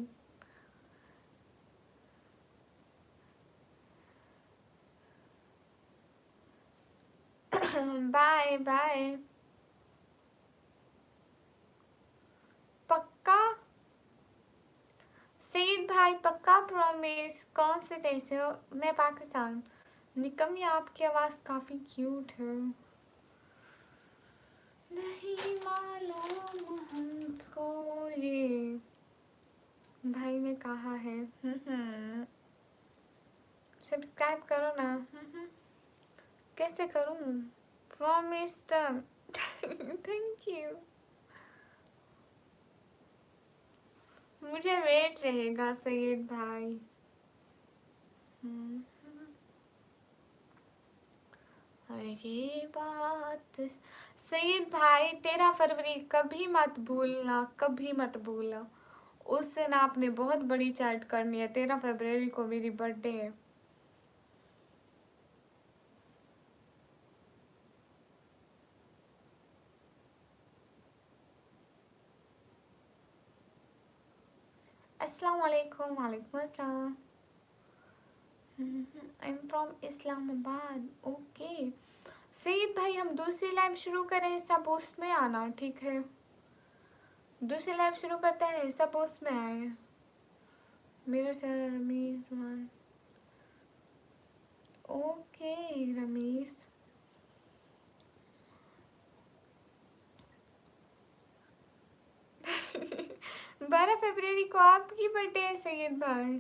Bye bye. पक्का सईद भाई, पक्का प्रॉमिस। कौन से देश हो? मैं पाकिस्तान। निकमी आपकी आवाज़ काफ़ी क्यूट है। नहीं मालूम हमको ये भाई ने कहा है। सब्सक्राइब करो ना। कैसे करूँ? Promise thank you. मुझे वेट रहेगा सैयद भाई। अरे बात सैयद भाई, 13 फरवरी कभी मत भूलना, कभी मत भूलना। उस दिन आपने बहुत बड़ी चैट करनी है। 13 फरवरी को मेरी बर्थडे है। अस्सलाम वालेकुम। वालेकुम अस्सलाम। I am from Islamabad. Okay Saeed भाई, हम दूसरी लाइव शुरू करें, सब पोस्ट में आना, ठीक है? दूसरी लाइव शुरू करते हैं, सब पोस्ट में आए। मेरा सर रमीज मान। ओके रमीज। 12 फरवरी को आपकी बर्थडे है सैयद भाई।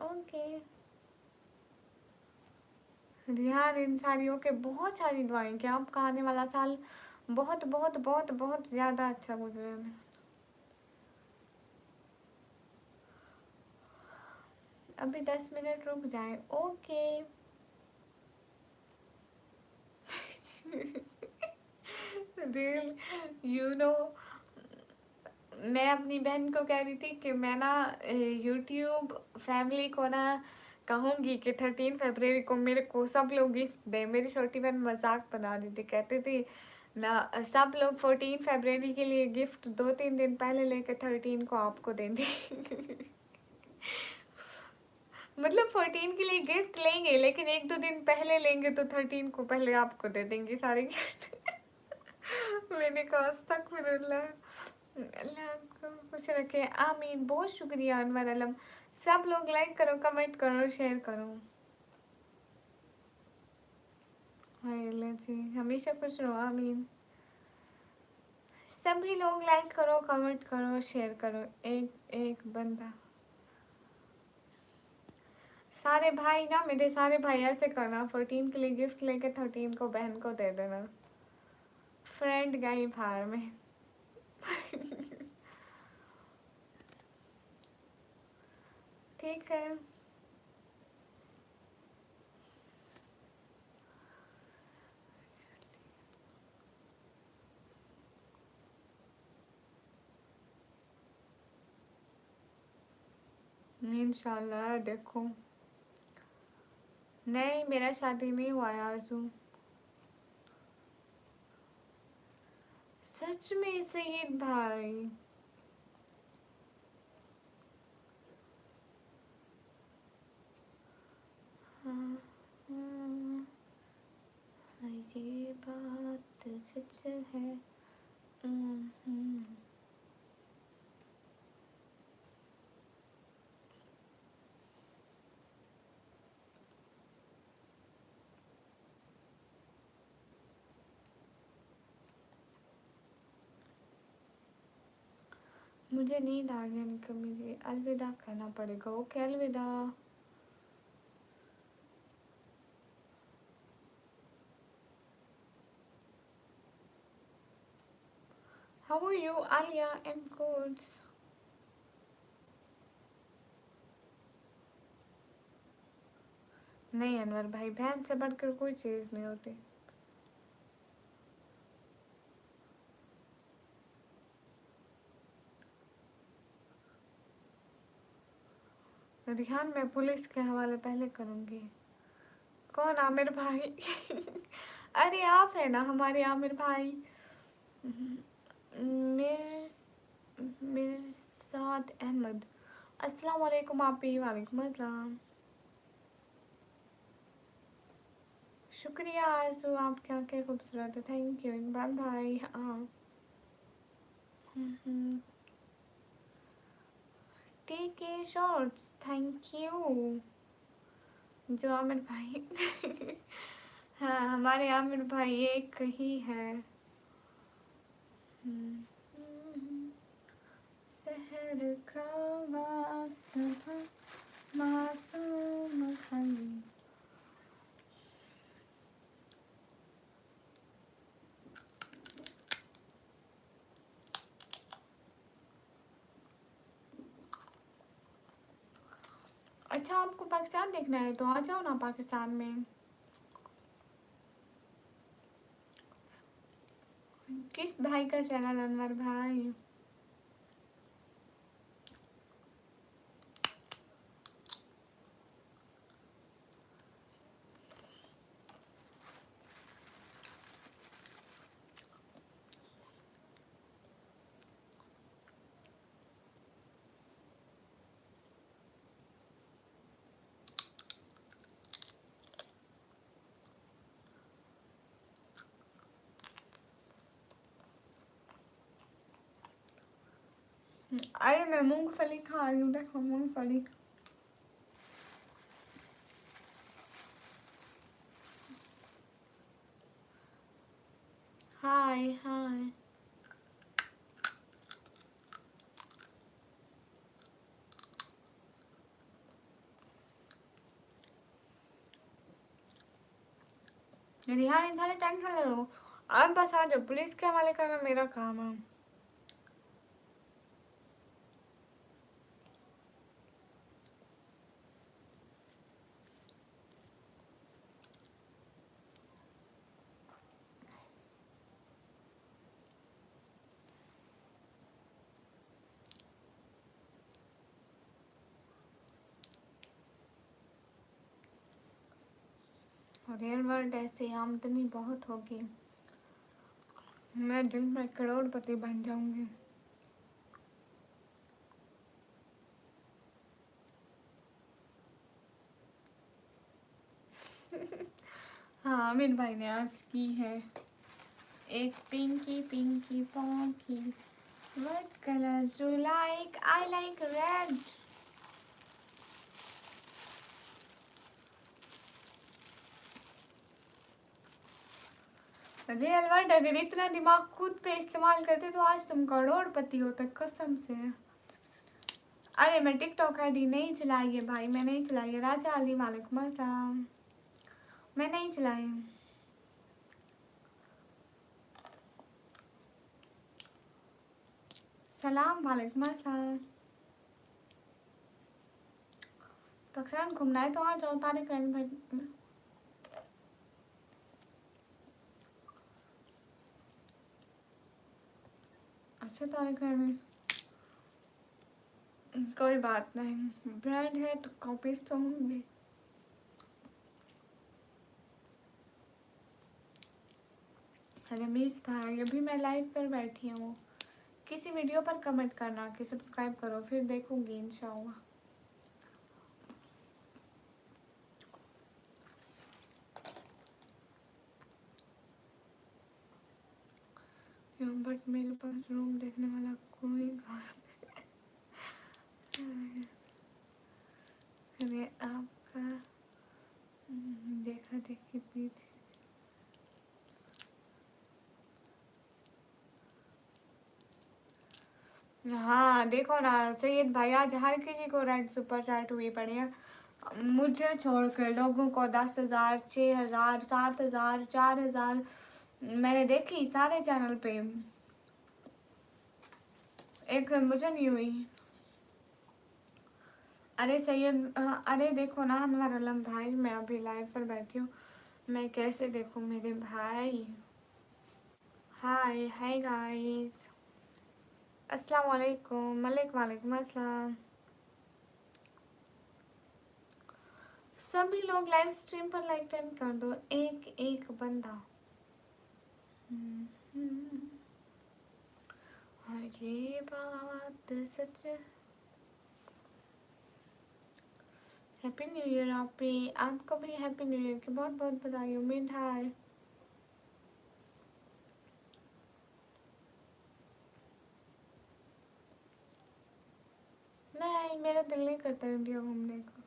ओके रिहान इंसानियों के बहुत सारी दुआएं कि आपका आने वाला साल बहुत बहुत बहुत बहुत ज़्यादा अच्छा गुजरे। अभी 10 मिनट रुक जाए। ओके रियल यू नो, मैं अपनी बहन को कह रही थी कि मैं ना यूट्यूब फैमिली को ना कहूँगी कि 13 फरवरी को मेरे को सब लोग गिफ्ट दें। मेरी छोटी बहन मजाक बना रही थी, कहती थी ना सब लोग 14 फरवरी के लिए गिफ्ट 2-3 दिन पहले लेके 13 को आपको देंगे। मतलब 14 के लिए गिफ्ट लेंगे, लेकिन 1-2 दिन पहले लेंगे तो 13 को पहले आपको दे देंगे सारे गिफ्ट। मैंने कहा अस्तगफिरुल्लाह। अल्लाह आपको खुश रखे, आमीन। बहुत शुक्रिया अनवर आलम। सब लोग लाइक करो, कमेंट करो, शेयर करो। हाय अल्लाह जी हमेशा खुश रहो, आमीन। सभी लोग लाइक करो, कमेंट करो, शेयर करो। एक एक बंदा। सारे भाई ना, मेरे सारे भाई ऐसे करना, 14 के लिए गिफ्ट लेके 13 को बहन को दे देना। फ्रेंड गई बाहर में। ठीक है। इंशाल्लाह देखो। नहीं मेरा शादी नहीं हुआ है आरज़ू। सच में सैयद भाई। सच है। हम्म। मुझे नींद आ गई, निकल मुझे अलविदा कहना पड़ेगा। ओके अलविदा। How are you Alia and codes? नहीं अनवर भाई, बहन से बढ़कर कोई चीज़ नहीं होती। रिहान मैं पुलिस के हवाले पहले करूँगी। कौन? आमिर भाई। अरे आप है ना हमारे आमिर भाई। मिर्साद अहमद, अस्सलाम वालेकुम। आप ही वालेकुम अस्सलाम। शुक्रिया आरज़ू, आप क्या क्या खूबसूरत है। थैंक यू इमरान भाई। हाँ टेक के शॉर्ट्स, थैंक यू। जो आमिर भाई। हाँ हमारे आमिर भाई एक ही है। सहर का वास्ता मासूम खली। अच्छा आपको पाकिस्तान देखना है तो आ जाओ ना पाकिस्तान में। किस भाई का चैनल अनवर भाई? अरे मैं मूंगफली खा रही हूँ, देखो मूंगफली। हाय हाय। रिहान इधर टेंशन ले लो, अब बस आ जाओ। पुलिस के हवाले करना मेरा काम है। रियल वर्ल्ड ऐसे आमदनी बहुत होगी, मैं दिन में करोड़पति बन जाऊंगी। हाँ आमिर भाई ने आज की है एक pinky pinky ponky. What colour you like? I like red. Real world अगर इतना दिमाग खुद पे इस्तेमाल करते तो आज तुम करोड़पति होते, कसम से। अरे मैं टिकटॉक आईडी नहीं चलाई है भाई, मैं नहीं चलाई है। राजा अली वालेकुम अस्सलाम, मैं नहीं चलाई। सलाम वालेकुम अस्सलाम। पाकिस्तान घूमना है तो आ जाओ तारिक रहमान भाई। अच्छा तारिक रहमान, कोई बात नहीं, ब्रांड है तो कॉपीज तो होंगे। रमीज भाई अभी मैं लाइव पर बैठी हूँ, किसी वीडियो पर कमेंट करना कि सब्सक्राइब करो, फिर देखूंगी इंशाल्लाह। हूँ, बट मेरे पास रूम देखने वाला कोई अरे आपका देखा देखी पीछे। हाँ देखो ना सैयद भाई, आज हर किसी को रेड सुपर चैट हुई पड़ी है, मुझे छोड़कर लोगों को 10,000, 6,000, 7,000, 4,000। मैंने देखी सारे चैनल पे, एक मुझे नहीं हुई। अरे सैयद अरे देखो ना अनवर आलम भाई, मैं अभी लाइव पर बैठी हूँ, मैं कैसे देखूँ मेरे भाई। हाय हाय गाइस, अस्सलाम वालेकुम। वालेकुम अस्सलाम। सभी लोग लाइव स्ट्रीम पर लाइक टर्न कर दो, एक एक बंदा। और ये बात सच। हैप्पी न्यू ईयर आपको भी हैप्पी न्यू ईयर की बहुत बहुत बधाई। उम्मीद है नहीं, मेरा दिल नहीं करता इंडिया घूमने का।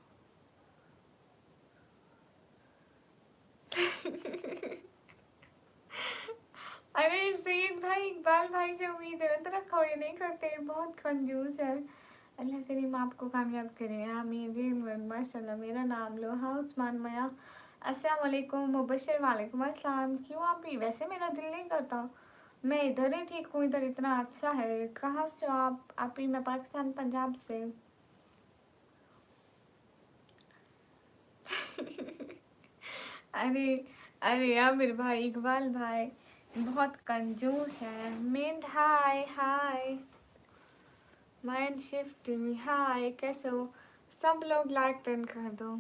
अरे सईद भाई, इकबाल भाई से उम्मीद है तो रखो, ये नहीं करते, बहुत कंजूस है। अल्लाह करीम आपको कामयाब करे, आमीन। माशाल्लाह। मेरा नाम लो। हाँ उस्मान मया, अस्सलाम वालेकुम। मुबशर वालेकुम अस्सलाम। क्यों आप ही? वैसे मेरा दिल नहीं करता, मैं इधर ही ठीक हूँ, इधर इतना अच्छा है। कहाँ से हो आप ही? मैं पाकिस्तान पंजाब से। अरे अरे आमिर भाई, इकबाल भाई बहुत कंजूस है। मिंट हाय हाय, माइंड शिफ्ट हाय, कैसे हो? सब लोग लाइक टर्न कर दो।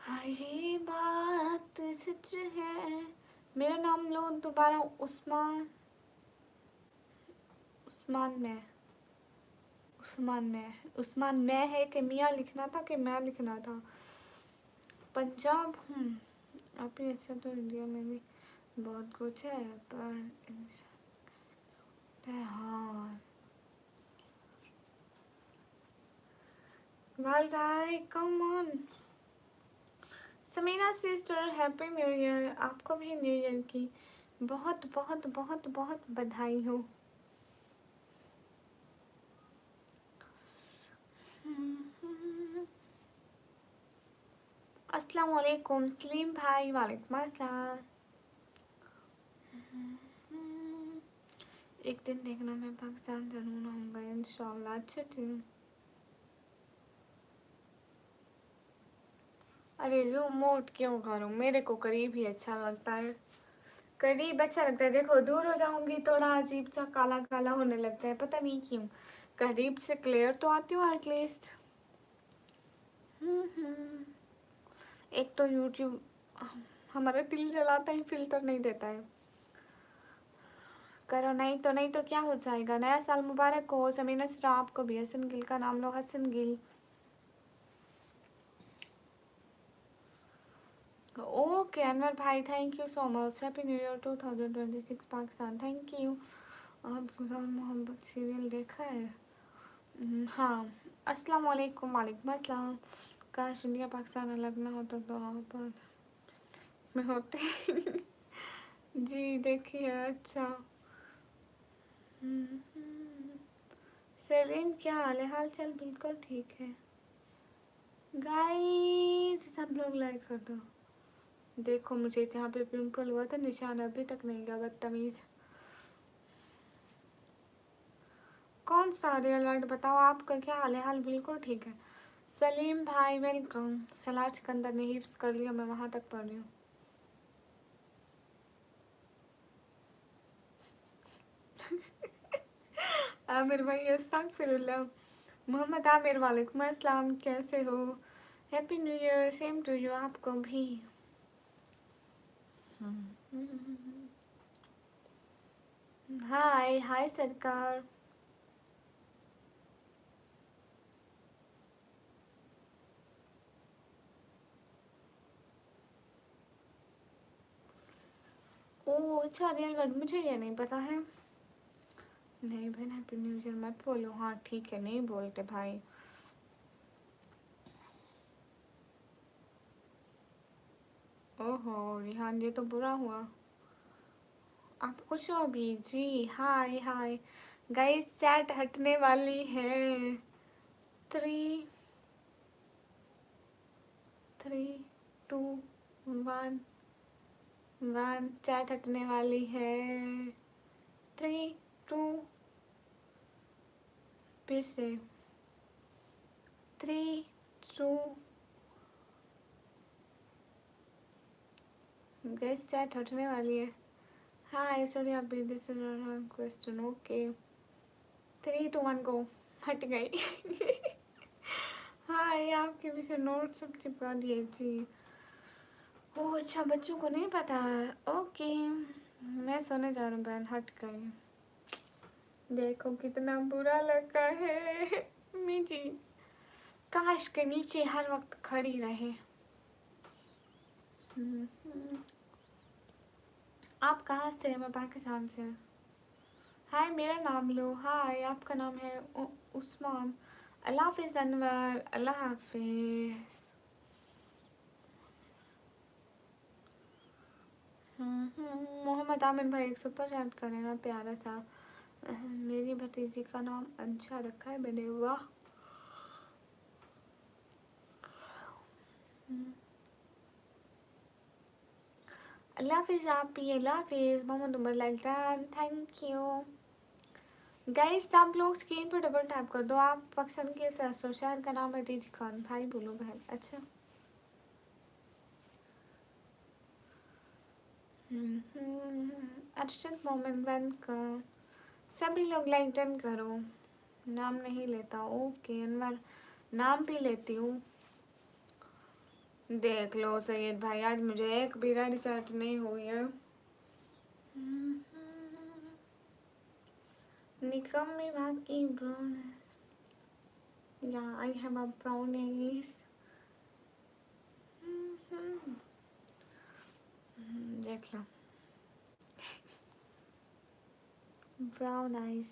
हाँ ये बात सच है। मेरा नाम लो दोबारा, उस्मान। उस्मान में उस्मान में है कि मियाँ लिखना था कि मैं लिखना था? पंजाब हूँ। अपनी अच्छा तो इंडिया में भी बहुत कुछ है, पर हाँ वाल भाई come on. Samina sister happy new year. आपको भी न्यू ईयर की बहुत बहुत बहुत बहुत बधाई हो। अस्सलाम वालेकुम सलीम भाई। वालेकुम अस्सलाम। एक दिन देखना मैं पाकिस्तान जरूर आऊँगा इंशाल्लाह। अच्छा ठीक। अरे जूम मोड क्यों करूँ, मेरे को करीब ही अच्छा लगता है। करीब अच्छा लगता है। देखो दूर हो जाऊंगी थोड़ा अजीब सा काला काला होने लगता है, पता नहीं क्यों। करीब से क्लियर तो आती हूँ एटलीस्ट। एक तो यूट्यूब हमारा दिल जलाता ही, फिल्टर नहीं देता है। करो नहीं तो क्या हो जाएगा। नया साल मुबारक हो समीना सिरा, आपको भी। हसन गिल का नाम लो, हसन गिल। ओके अनवर भाई, thank you so much. Happy new year 2026 Pakistan. Thank you. आप खुदा और मोहब्बत सीरियल देखा है? हाँ। अस्सलाम वालेकुम। वालेकुम अस्सलाम। काश इंडिया पाकिस्तान अलग ना होता तो आप में होते। जी देखिए। अच्छा सलीम क्या हाल है? हाल चाल बिल्कुल ठीक है। गाइस सब लोग लाइक कर दो। देखो मुझे यहाँ पे पिंपल हुआ था, निशान अभी तक नहीं गया, बदतमीज। कौन सा रियल वर्ड बताओ, आपका क्या हाल है? हाल बिल्कुल ठीक है। सलीम भाई वेलकम। सलाद सिकंदर ने हिफ्स कर लिया, मैं वहाँ तक पढ़ रही हूँ। आमिर भाई अस्तगफिरुल्लाह। मोहम्मद आमिर वालेकुम अस्सलाम, कैसे हो? Happy new year. Same to you आपको भी। हाय हाय सरकार। ओ अच्छा रियल वर्ड मुझे ये नहीं पता है। नहीं बहन हैप्पी न्यू ईयर मत बोलो। हाँ ठीक है नहीं बोलते भाई। ओहो रिहान ये तो बुरा हुआ। आप खुश हो अभी जी। हाय हाय गाइस चैट हटने वाली है। 3 3 2 1 चैट हटने वाली है। 3 2 फिर से 3 2 गाइस चैट हटने वाली है। हाय सॉरी अभी दिस इज क्वेश्चन ओके 3 2 1 गो हट गई। हाय आपके पीछे नोट सब चिपका दिए जी। ओह अच्छा बच्चों को नहीं पता है ओके। मैं सोने जा रहा हूँ बहन हट गई। देखो कितना बुरा लगा है मिजी। काश के नीचे हर वक्त खड़ी रहे। आप कहाँ से? मैं पाकिस्तान से। हाय मेरा नाम लो। हाय आपका नाम है उस्मान। अल्लाह हाफिज़ अनवर। अल्लाह हाफिज़। मोहम्मद आमिर भाई एक सुपर चैट करें ना प्यारा सा। मेरी भतीजी का नाम अंशा रखा है मैंने। वाह। अल्लाह हाफिज़ आप भी। अल्लाह हाफिज़ मोहम्मद उमर लाइटान थैंक यू। गाइस सब लोग स्क्रीन पर डबल टैप कर दो। आप पाकिस्तान के शहर का नाम है दीदी खान। भाई बोलो बहन। अच्छा अर्शद मोमिन बंद कर। सभी लोग लाइक डन करो। नाम नहीं लेता ओके अनवर नाम भी लेती हूँ। देख लो सैयद भाई आज मुझे एक भी रेड चैट नहीं हुई है। निकम्मी बाकी ब्राउनेस या आई हैव अ ब्राउनेस। देख लो ब्राउन आइज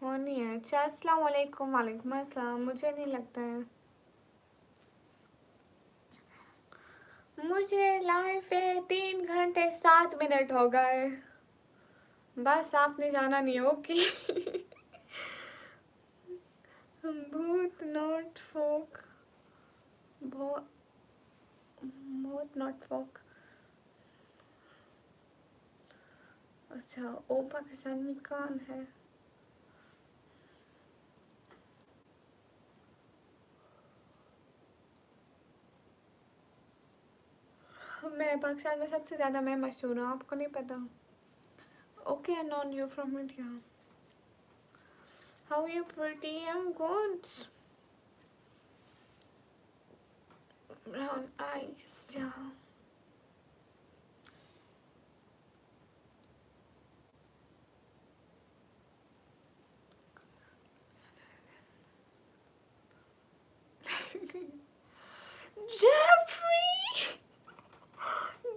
होनी है। अच्छा अस्सलाम वालेकुम। वालेकुम अस्सलाम। मुझे नहीं लगता है मुझे लाइव पे 3 घंटे 7 मिनट हो गए। बस आपने जाना नहीं ओके। भूत नॉट फोक भूत नॉट फोक। अच्छा ओ पाकिस्तानी कौन है? मैं पाकिस्तान में सबसे ज़्यादा मैं मशहूर हूँ आपको नहीं पता। Okay I non you from India. How you pretty? I am good. Brown eyes या Jeffrey!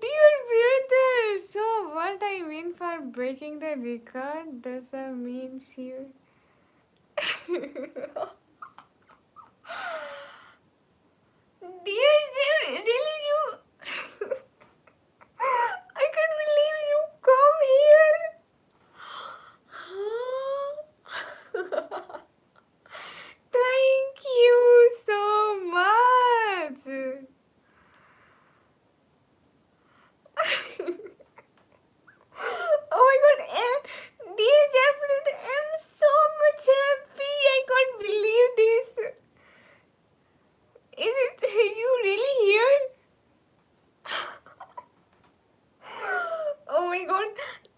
Dear brother, so what I mean for breaking the record doesn't mean she. Dear, really you? I can't believe you come here. Thank you so much. Oh my god, dear Jeffrey, I'm so much happy. I can't believe this. Is it you really here? Oh my god,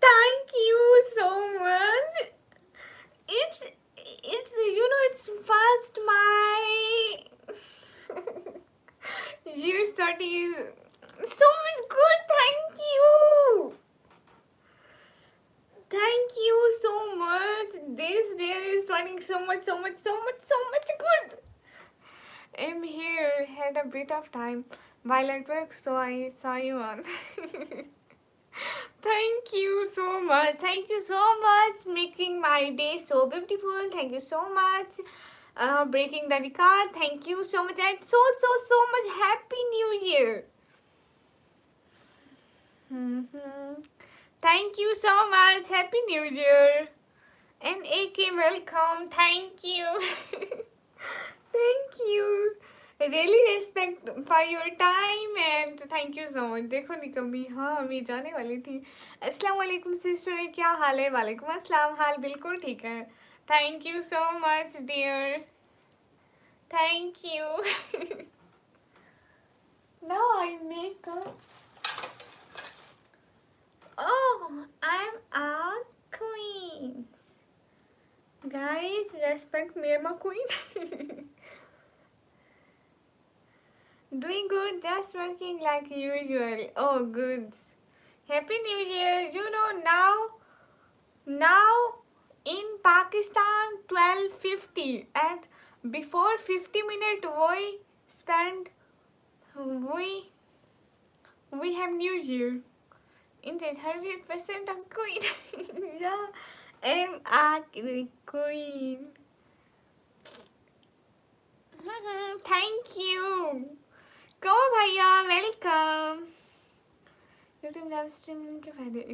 thank you so much. It's you know it's past my year studies. So much good. Thank you. Thank you so much. This day is starting so much good. I'm here. Had a bit of time while at work, so I saw you on. Thank you so much. Thank you so much, making my day so beautiful. Thank you so much. Breaking the record. Thank you so much, and so much Happy New Year. Thank you so much. Happy New Year. And AK, welcome. Thank you. Thank you. Really respect for your time and thank you so much. देखो निकम्मी हाँ मैं जाने वाली थी. अस्सलाम वालेकुम sister, क्या हाल है? वालेकुम अस्सलाम, हाल बिल्कुल ठीक है. Thank you so much dear. Thank you. Now I make a... Oh, I'm a queen. Guys, respect me, I'm a queen. Doing good, just working like usual. Oh, good. Happy New Year. You know, now in Pakistan 12:50 and before 50 minutes we spend we have New Year. Indeed, 100% a queen. Yeah, I'm a queen. Thank you. Go भैया, welcome. YouTube live streaming के फायदे एक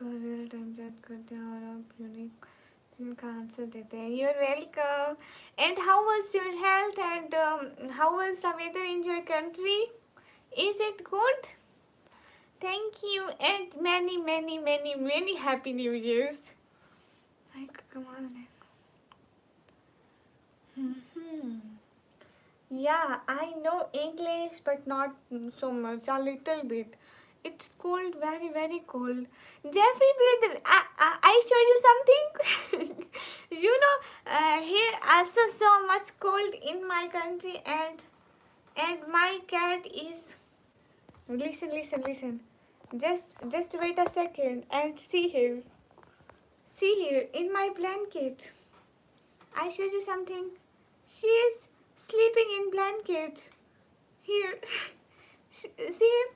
real time chat करते हैं और आप unique का answer देते हैं. You are welcome. And how was your health and how was the weather in your country? Is it good? Thank you and many happy new years. Like कमाल है. Yeah, I know English, but not so much, a little bit. It's cold, very cold. Jeffrey brother, I show you something. You know, here also so much cold in my country, and my cat is. Listen. Just wait a second and see here. See here in my blanket. I show you something. She is sleeping in blanket. Here. See him?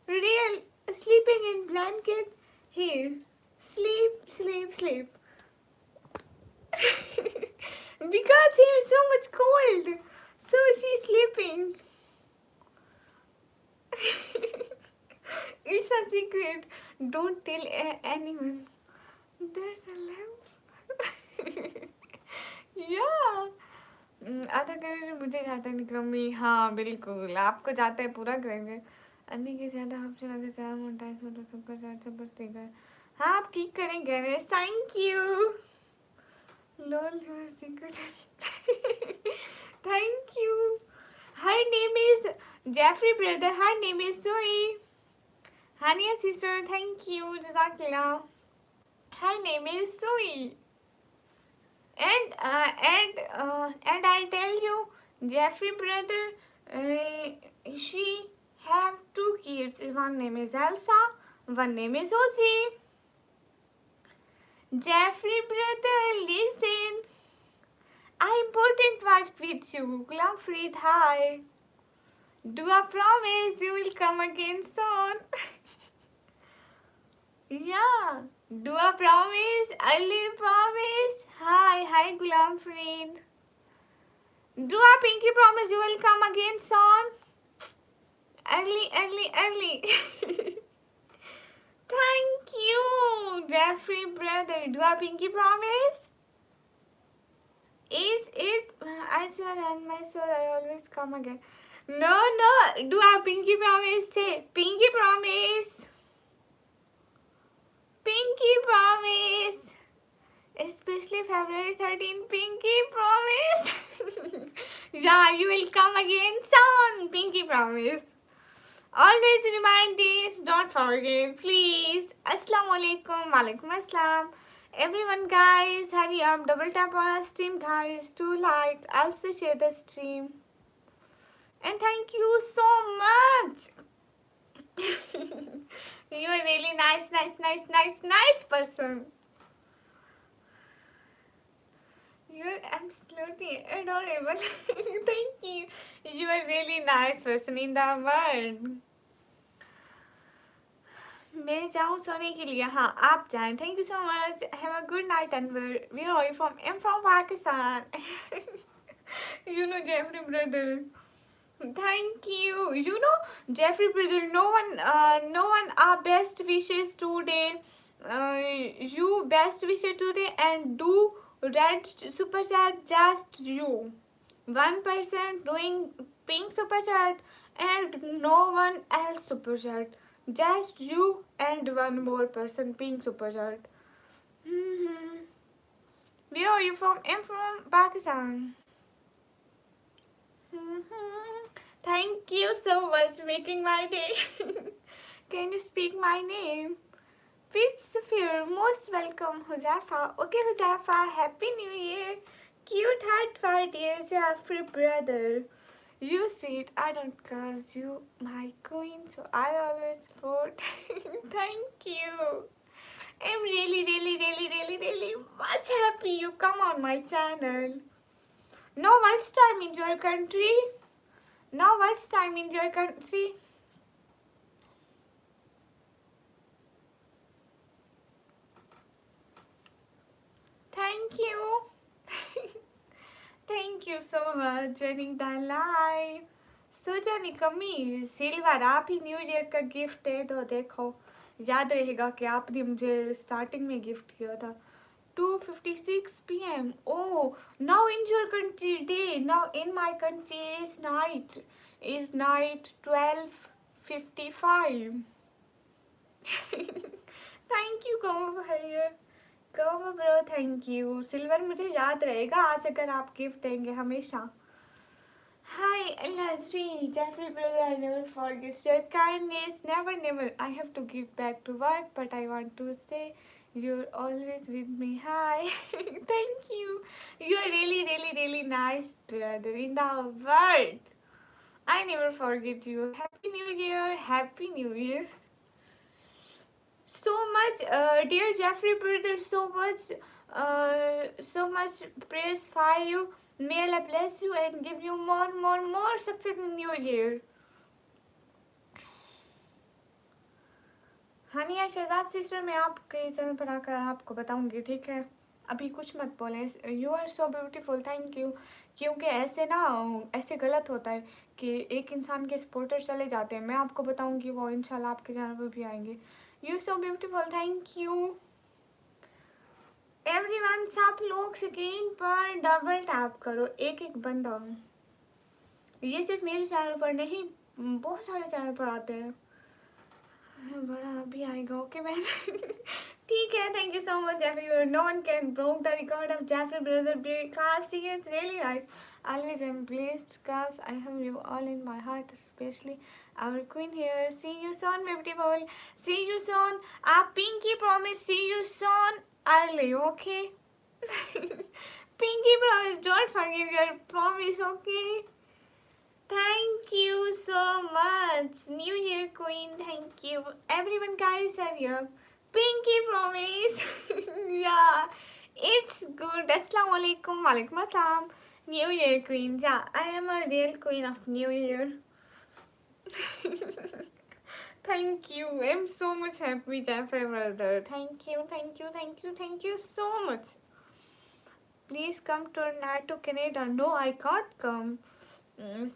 Real sleeping in blanket. Here. Sleep. Because here is so much cold. So she's sleeping. It's a secret. Don't tell anyone. There's a lamp. Yeah. आधा करोड़ मुझे जाता है निकम्मी. हाँ बिल्कुल, आपको जाता है पूरा करेंगे. अन्य के ज़्यादा आपसे लगे 4 मोटाइज फोटो सबका 4 से बस ठीक है. हाँ आप ठीक करेंगे. Thank you. Lol your secret. Thank you. Her name is Jeffrey brother. Her name is सोई. Haniya sister, thank you. जज़ाकल्लाह. Her name is Zoe. And I tell you, Jeffrey brother, she have 2 kids. One name is Elsa, one name is Ozzy. Jeffrey brother, listen. I important word with you. Gulam Freed, hi. Do a promise you will come again soon. Yeah. Do a promise. Early promise. Hi Gulam friend. Do a pinky promise you will come again soon. Early. Thank you, Jeffrey brother. Do a pinky promise. Is it? I swear on my soul I always come again. No. Do a pinky promise. Say pinky promise. Pinky promise. Especially February 13, pinky promise. Yeah, you will come again soon. Pinky promise. Always remind this. Don't forget, please. Assalamu alaikum. Walaikum assalam. Everyone, guys, hurry up. Double tap on our stream, guys. Do like. Also share the stream. And thank you so much. You are really nice person. You are absolutely adorable. Thank you. You are really nice person in the world. मैं जाऊँ सोने के लिए? हाँ, आप जाएँ। Thank you so much. Have a good night Anwar. Where are you from? I am from Pakistan. You know, Jeffrey brother. Thank you. You know, Jeffrey brother. No one. Our best wishes today. You best wishes today and do red super chat. Just you. 1% doing pink super chat and no one else super chat. Just you and one more person pink super chat. Hmm. Where are you from? I'm from Pakistan. Hmm. Thank you so much making my day. Can you speak my name? Pete Safir, most welcome, Huzafa. Okay, Huzafa, Happy New Year. Cute heart for dear Jeffrey brother. You sweet, I don't curse you, my queen, so I always vote. Thank you. I'm really much happy you come on my channel. Now what's time in your country? Now what's time in your country? Thank you. Thank you so much joining the live. सुजानी कमी silver आप ही new year का gift दे दो देखो याद रहेगा कि आपने मुझे स्टार्टिंग में गिफ्ट किया था 2:56 p.m. Oh, now in your country day. Now in my country is night. Is night 12:55. Thank you कमो भैया कमो ब्रो थैंक यू सिल्वर मुझे याद रहेगा आज अगर आप गिफ्ट देंगे हमेशा Hi, Lazri, Jeffrey brother, I never forget your kindness. Never, never. I have to give back to work, but I want to say you're always with me. Hi. Thank you. You're really nice brother in the world. I never forget you. Happy New Year. Happy New Year. So much, dear Jeffrey brother, so much praise for you. May Allah bless you and give you more success in New Year. Haniya Shahzad sister मैं आपके channel पर आकर आपको बताऊंगी ठीक है अभी कुछ मत बोलें you are so beautiful thank you क्योंकि ऐसे ना ऐसे गलत होता है कि एक इंसान के सपोर्टर चले जाते हैं मैं आपको बताऊंगी वो इंशाल्लाह आपके चैनल पर भी आएंगे you so beautiful thank you everyone सब लोग स्क्रीन पर डबल टैप करो एक एक बंदा ये सिर्फ मेरे चैनल पर नहीं बहुत सारे चैनल पर आते हैं बड़ा अभी आएगा ओके मैन ठीक है thank you so much everyone no one can broke the record of Jeffrey brother because he is really nice always I'm blessed cause I have you all in my heart especially our queen here see you soon beautiful see you soon pinky promise see you soon early okay pinky promise don't forget your promise okay thank you so much new year queen thank you everyone guys are here pinky promise yeah it's good assalamu alaikum walaikum assalam new year queen yeah I am a real queen of new year thank you I'm so much happy Jeffrey brother thank you so much please come to NATO Canada no I can't come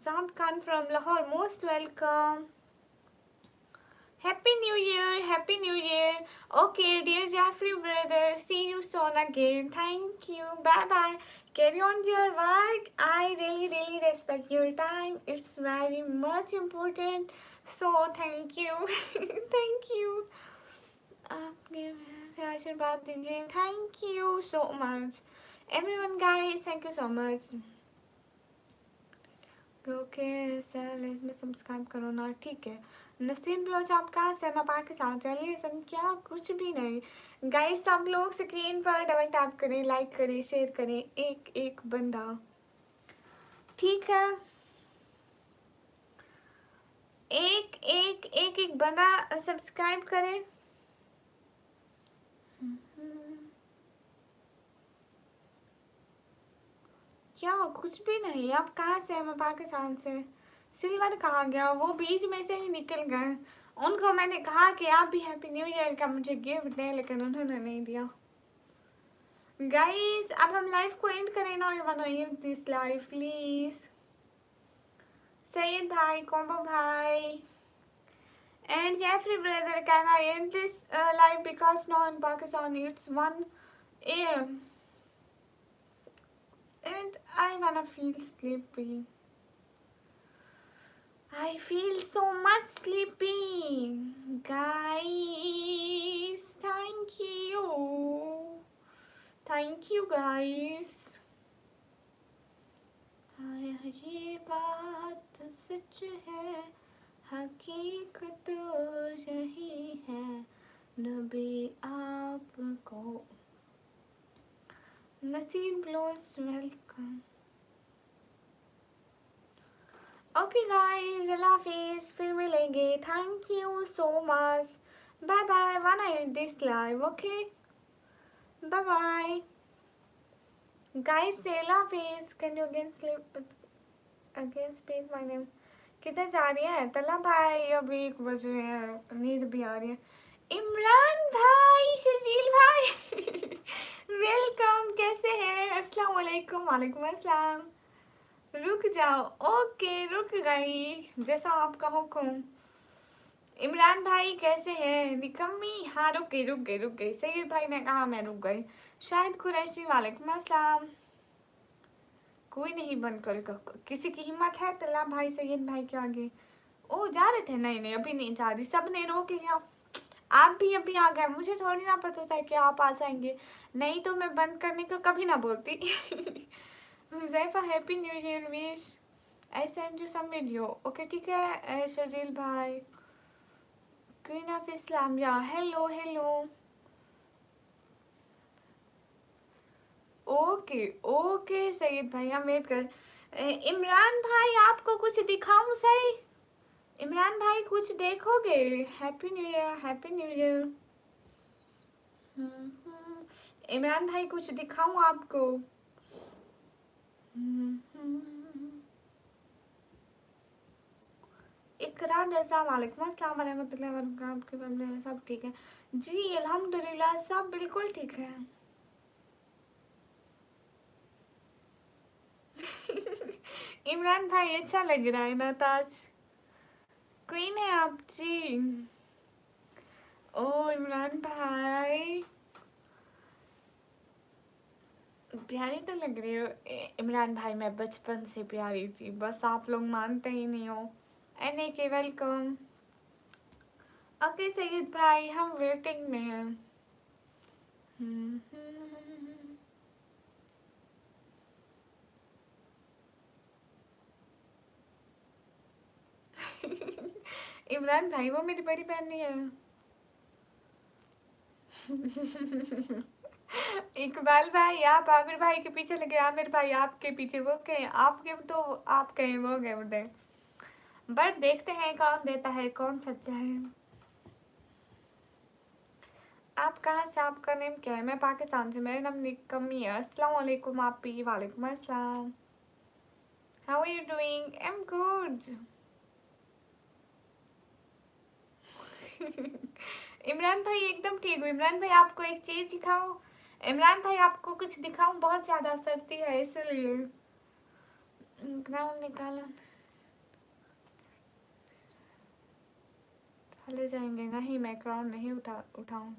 Saab Khan from Lahore, most welcome. Happy New Year. Okay, dear Jeffrey brother, see you soon again. Thank you. Bye. Carry on your work. I really respect your time. It's very much important. So thank you. thank you. आपके से आशीर्वाद दीजिए. Thank you so much. Everyone guys, thank you so much. Okay sir इसमें subscribe करो ना ठीक है नसीम ब्लोच आप कहाँ से मैं पाकिस्तान चलिए संख्या कुछ भी नहीं गाइस सब लोग स्क्रीन पर डबल टैप करें लाइक करें शेयर करें एक एक बंदा ठीक है एक बंदा सब्सक्राइब करें क्या कुछ भी नहीं आप कहाँ से हैं मैं पाकिस्तान से सिल्वर कहाँ गया वो बीच में से ही निकल गए उनको मैंने कहा कि आप भी हैप्पी न्यू ईयर का मुझे गिफ्ट दें, लेकिन उन्होंने नहीं दिया। गाइस अब हम लाइव को एंड करें ना, you want to end this live please. Syed भाई, कोम्बो भाई and Jeffrey brother, can I end this live because now in Pakistan it's 1 a.m. and I wanna feel sleepy. I feel so much sleepy. Guys, thank you. Thank you guys. ये बात सच है, हकीकत यही है, नबी आपको नसीब ब्लोस वेलकम। ओके गाइस, अल्लाह हाफिज, फिर मिलेंगे। Thank you so much, bye bye. Wanna end this live, okay bye bye guys, say अल्लाह हाफिज। Can you again sleep again speak my name. किधर जा रही है तला भाई? अभी 1 बज रहे हैं, नींद भी आ रही है। इमरान भाई, शजील भाई वेलकम, कैसे हैं? अस्सलाम वालेकुम। वालेकुम अस्सलाम। रुक जाओ, ओके रुक गई, जैसा आपका हुक्म। इमरान भाई कैसे हैं? निकम्मी, हाँ रुक गई। सैयद भाई ने कहा मैं रुक गई। शाहिद कुरैशी, वालेकुम अस्सलाम। कोई नहीं बंद करेगा, किसी की हिम्मत है तला भाई सैयद भाई के आगे? ओ जा रहे थे? नहीं अभी नहीं जा रही, सब ने रोक लिया। आप भी अभी आ गए, मुझे थोड़ी ना पता था कि आप आ जाएंगे, नहीं तो मैं बंद करने को कभी ना बोलती Huzaifa happy new year wish, I send you some video, okay ठीक है शजील भाई। क्वीन ऑफ इस्लाम, या हेलो ओके सैयद भाई, हम वेट कर। इमरान भाई आपको कुछ दिखाऊं सही? इमरान भाई कुछ देखोगे? Happy new year. इमरान भाई कुछ दिखाऊं आपको? इकरार रज़ा, वालेकुम अस्सलाम रहमतुल्लाहि व बरकातहू। आपके फैमिली में सब ठीक है? जी अल्हम्दुलिल्लाह, सब बिल्कुल ठीक है इमरान भाई अच्छा लग रहा है ना ताज? क्वीन है आप जी। ओ इमरान भाई प्यारी तो लग रही हो। इमरान भाई मैं बचपन से प्यारी थी, बस आप लोग मानते ही नहीं हो। एने के वेलकम। ओके सैयद भाई, हम वेटिंग में हैं। इमरान भाई वो मेरी बड़ी बहन नहीं है इकबाल भाई आप आमिर भाई के पीछे लगे, आमिर भाई आपके पीछे, वो कहे आपके, तो आप कहें वो गए उठे। बट देखते हैं कौन देता है, कौन सच्चा है। आप कहाँ से? आपका नेम क्या है? मैं पाकिस्तान से, मेरा नाम निकम्मी है। अस्सलाम वालेकुम आप भी। वालेकुम अस्सलाम। How are you doing? I am good Imran भाई एकदम ठीक हूँ। इमरान भाई आपको एक चीज दिखाऊं? इमरान भाई आपको कुछ दिखाऊं? बहुत ज्यादा सर्दी है इसलिए ग्राउंड निकालो। चले जाएंगे? नहीं मैं क्राउन नहीं उठाऊं।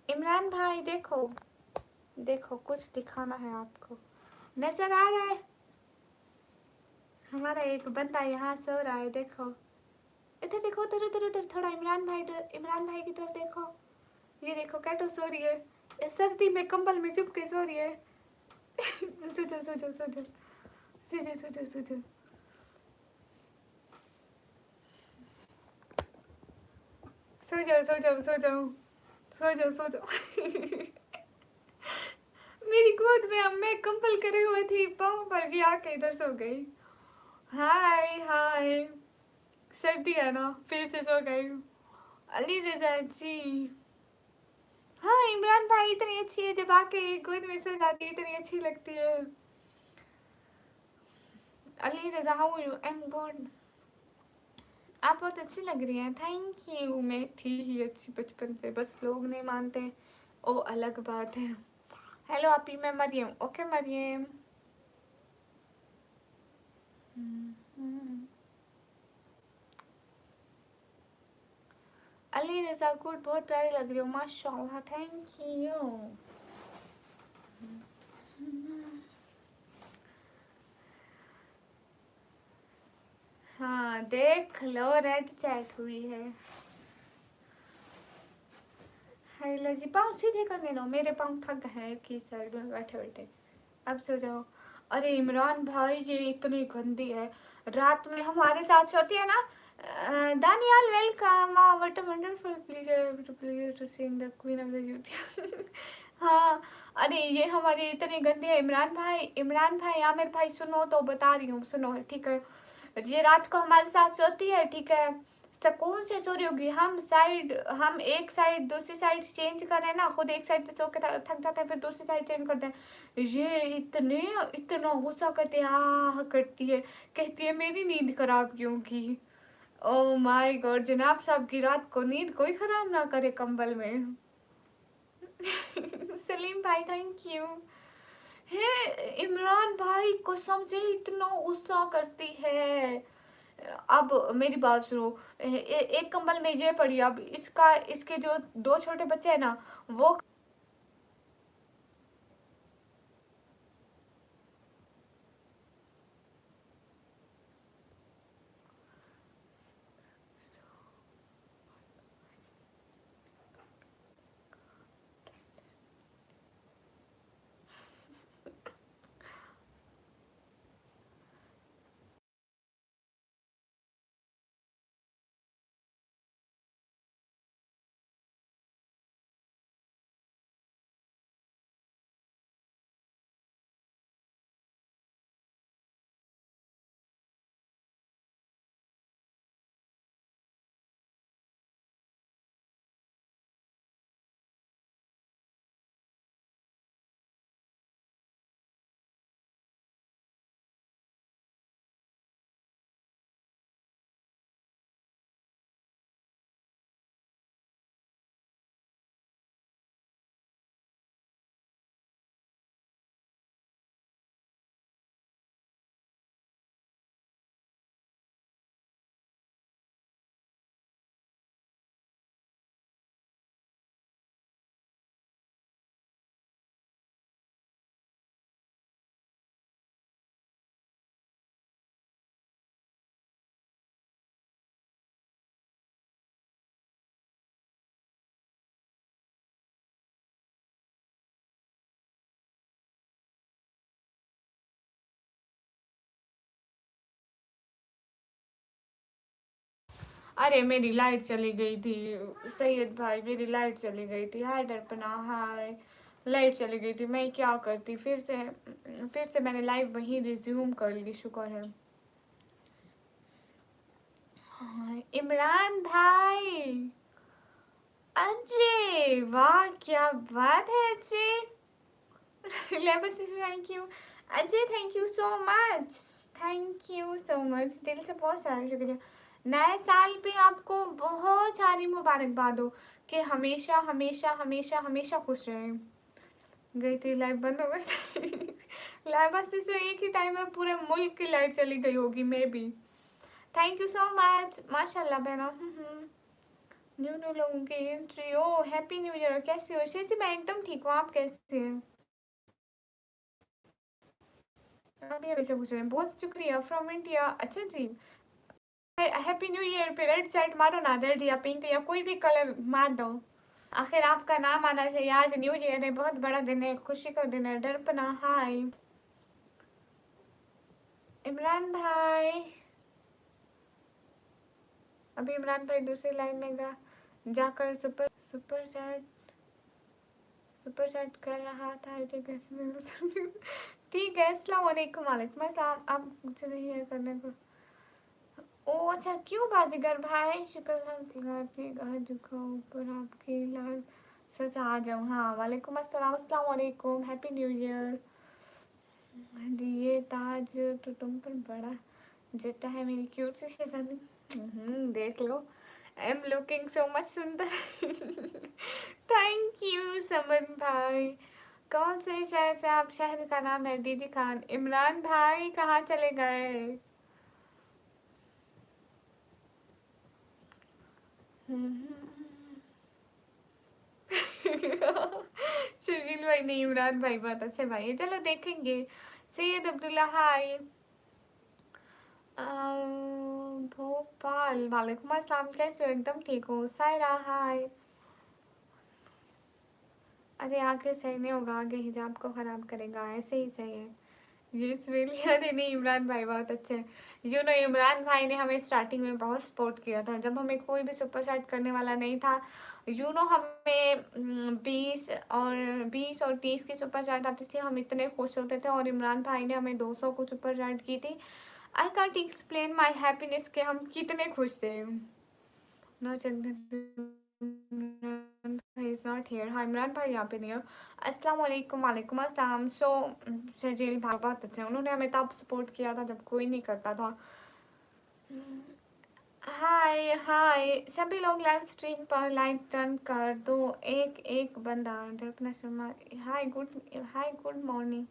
इमरान भाई देखो कुछ दिखाना है आपको, नजर आ रहा है? हमारा एक बंदा यहाँ सो रहा है, देखो इधर देखो, उधर थोड़ा। इमरान भाई की तरफ देखो, ये देखो कैटो सो रही है, इस सर्दी में कंबल में चुप के सो रही है सो जाओ मेरी गोद में अब मैं कंबल करे हुए थी, पाँव पर भी आके इधर सो गई। हाय सर्दी है ना, फिर से सो गई। अली रजा जी, हाँ इमरान भाई इतनी अच्छी है, जब आके गोद में सो जाती है इतनी अच्छी लगती है। Ali Raza, how are you? I am good. आप बहुत अच्छी लग रही हैं, थैंक यू। मैं थी ही अच्छी बचपन से, बस लोग नहीं मानते, वो अलग बात है। हेलो आपी, मैं मरियम। ओके मरियम। अली रजा गुड, बहुत प्यारी लग रही हो माशाल्लाह, थैंक यू। हाँ देख लो, रेड चैट हुई है। हाय जी, पाँव सीधे करने लो, मेरे पाँव थक गए हैं एक ही साइड में बैठे बैठे। अब सो जाओ। अरे इमरान भाई ये इतनी गंदी है, रात में हमारे साथ सोती है ना। Daniyal welcome, what a wonderful pleasure to seeing the queen of the YouTube. हाँ। अरे ये हमारी इतनी गंदी है। इमरान भाई आमिर भाई सुनो तो बता रही हूँ, सुनो ठीक है। ये रात को हमारे साथ सोती है ठीक है, सुकून से सो रही होगी, हम एक साइड दूसरी साइड चेंज कर रहे हैं ना, खुद एक साइड पे सो के थक जाते हैं, फिर दूसरी साइड चेंज करते हैं। ये इतने इतना गुस्सा करते हैं, आह करती है, कहती है मेरी नींद खराब क्यों की। ओ माय गॉड, जनाब साहब की रात को नींद कोई खराब ना करे कंबल में। सलीम भाई थैंक यू। है इमरान भाई कसम से इतना गुस्सा करती है। अब मेरी बात सुनो, एक कंबल में ये पड़ी, अब इसके जो दो छोटे बच्चे हैं ना, वो अरे मेरी लाइट चली गई थी सैयद भाई, मेरी लाइट चली गई थी, हाय दर्पणा हाय। लाइट चली गई थी, मैं क्या करती, फिर से मैंने लाइव वहीं रिज्यूम कर ली, शुक्र है। हाँ, इमरान भाई, अजय वाह क्या बात है अजय। लेबस thank you Ajay, thank you so much, thank you so much, दिल से बहुत सारा शुक्रिया। नए साल पे आपको बहुत सारी मुबारकबाद हो, कि हमेशा हमेशा हमेशा हमेशा खुश रहें। गई थी लाइट, बंद हो गई थी। लाइट बस इस एक ही टाइम में पूरे मुल्क की लाइट चली गई होगी may be. Thank you so much माशाल्लाह बहना। न्यू न्यू लोगों की एंट्री, ओ हैप्पी न्यू ईयर, कैसी हो शेजी? मैं एकदम ठीक हूँ, आप कैसे हैं? अभी हमेशा पूछ रहे हैं, बहुत शुक्रिया फ्रॉम इंडिया। अच्छा जी, हैप्पी न्यू ईयर पे रेड शर्ट मारो ना, रेड या पिंक या कोई भी कलर मार दो। आखिर आपका नाम आना चाहिए, आज न्यू ईयर है, बहुत बड़ा दिन है, खुशी का दिन है। दर्पणा हाय। इमरान भाई, अभी इमरान भाई दूसरी लाइन में जाकर सुपर चैट कर रहा था। ठीक है, अस्सलाम वालेकुम। वालेकुम अस्सलाम। आप कुछ नहीं है करने को। ओ अच्छा, क्यों बाजीगर भाई, शुक्र है दुखों ऊपर आपकी लाल सच आ जाऊँ। हाँ वालेकुम अस्सलाम, अस्सलाम वालेकुम, हैप्पी न्यू ईयर। ये ताज तो तुम पर बड़ा जता है मेरी क्यूट सी शहजादी। देख लो, I am looking so much सुंदर। थैंक यू समन भाई। कौन से शहर से आप? शहर का नाम है दीदी खान। इमरान भाई कहाँ चले गए? सुशील भाई नहीं, इमरान भाई बहुत अच्छे भाई है। चलो देखेंगे। सैयद अब्दुल्ला हाय। भोपाल वालेकुम अस्सलाम, कैसे हो? एकदम ठीक हो। सायरा हाय। अरे आगे सही नहीं होगा, आगे हिजाब को खराब करेगा, ऐसे ही सही है। ये इसलिए अरे नहीं, इमरान भाई बहुत अच्छे हैं। इमरान भाई ने हमें स्टार्टिंग में बहुत सपोर्ट किया था, जब हमें कोई भी सुपर चैट करने वाला नहीं था। हमें 20 और 30 की सुपर चैट आती थी, हम इतने खुश होते थे। और इमरान भाई ने हमें 200 को सुपर चैट की थी। I can't explain my happiness के हम कितने खुश थे। No is not here. हाँ, इमरान भाई यहाँ पे नहीं है। अस्सलाम वालेकुम। वालेकुम अस्सलाम। शजील भाई बहुत अच्छे हैं, उन्होंने हमें तब सपोर्ट किया था जब कोई नहीं करता था। हाय हाय सभी लोग, लाइव स्ट्रीम पर लाइक टर्न कर दो। एक एक बंदा अपना शर्मा। हाय गुड मॉर्निंग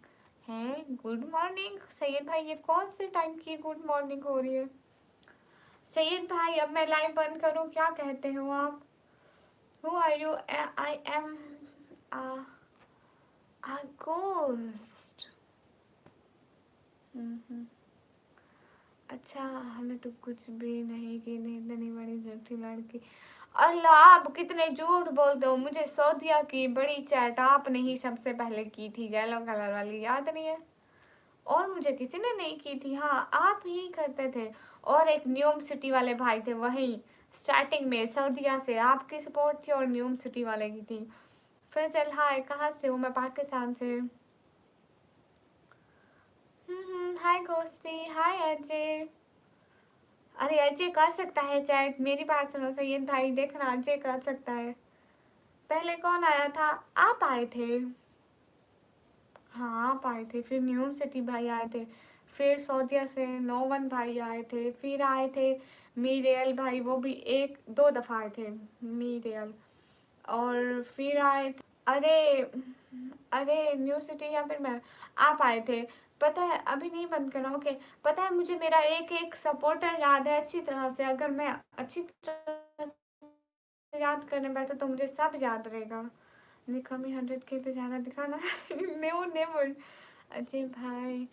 है। गुड मॉर्निंग सैयद भाई, ये कौन से टाइम की गुड मॉर्निंग हो रही है? सैयद भाई अब मैं लाइव बंद करूँ, क्या कहते हो आप? Who are you? I am ghost. अच्छा, हमें तो कुछ भी नहीं की नहीं, इतनी बड़ी झूठी लड़की। अल्लाह, आप कितने झूठ बोलते हो। मुझे सऊदिया की बड़ी चैट आपने ही सबसे पहले की थी, येलो कलर वाली, याद नहीं है? और मुझे किसी ने नहीं की थी। हाँ, आप ही करते थे। और एक न्यूम सिटी वाले भाई थे, वही स्टार्टिंग में सऊदिया से आपकी सपोर्ट थी और न्यूम सिटी वाले की थी। फैसल हाय, कहाँ से हूँ मैं? पाकिस्तान से। हाय गोस्ती, हाय अजय। अरे अजय कर सकता है चैट, मेरी बात सुनो सैयद भाई, देखना अजय कर सकता है। पहले कौन आया था? आप आए थे। हाँ आप आए थे, फिर न्यूम सिटी भाई आए थे, फिर सऊदिया से नोवन भाई आए थे, फिर आए थे मीरेल भाई, वो भी एक दो दफ़ा आए थे मीरेल। और फिर आए थे, अरे अरे न्यू सिटी या फिर मैं, आप आए थे। पता है, अभी नहीं बंद करा, ओके। पता है मुझे मेरा एक एक सपोर्टर याद है अच्छी तरह से, अगर मैं अच्छी तरह से याद करने बैठा तो मुझे सब याद रहेगा। दिखा मैं 100K पे जाना दिखाना। No never. अजय भाई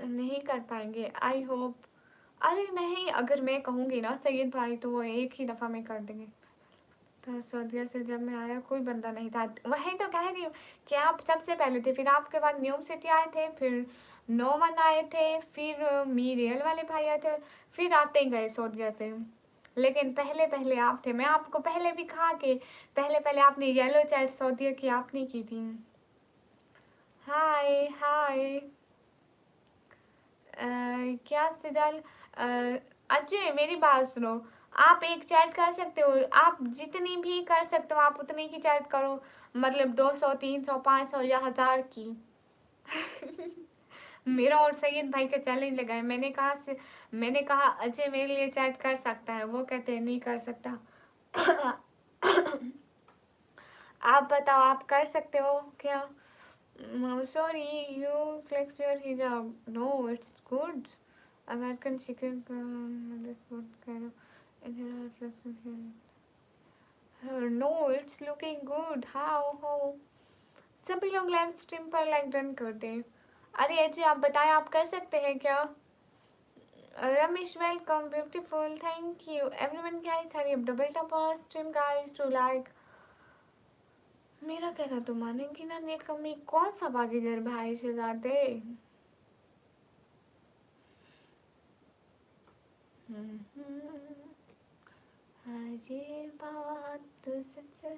नहीं कर पाएंगे आई होप। अरे नहीं, अगर मैं कहूँगी ना सैयद भाई तो वो एक ही दफ़ा में कर देंगे। तो सऊदीया से जब मैं आया कोई बंदा नहीं था, वही तो कह रही हूँ कि आप सबसे पहले थे, फिर आपके बाद न्यूम सिटी आए थे, फिर नोमन आए थे, फिर मीरियल वाले भाई आए थे, फिर आते ही गए सऊदीया से। लेकिन पहले पहले आप थे, मैं आपको पहले भी कहा कि पहले पहले आपने येलो चैट सऊदीया की आपने की थी। हाय हाय। क्या सिजाल? अजय मेरी बात सुनो, आप एक चैट कर सकते हो, आप जितनी भी कर सकते हो आप उतनी की चैट करो, मतलब 200 300 500 या 1000 की। मेरा और सैयद भाई का चैलेंज लगाए, मैंने कहा अजय मेरे लिए चैट कर सकता है, वो कहते हैं नहीं कर सकता। आप बताओ आप कर सकते हो क्या? सॉरी यू फ्लेक्स योर हिजाब, no it's good. American chicken no it's looking good. How सभी लोग लाइव स्ट्रीम पर लाइक डन कर दें। अरे अजय आप बताएं, आप कर सकते हैं क्या? Ramesh welcome beautiful, thank you everyone guys. Hurry up double tap on stream guys to like. मेरा कहना तो मानेंगी ना, नेट कमी कौन सा बाजीगर भाई से जाते। ये बात सच है।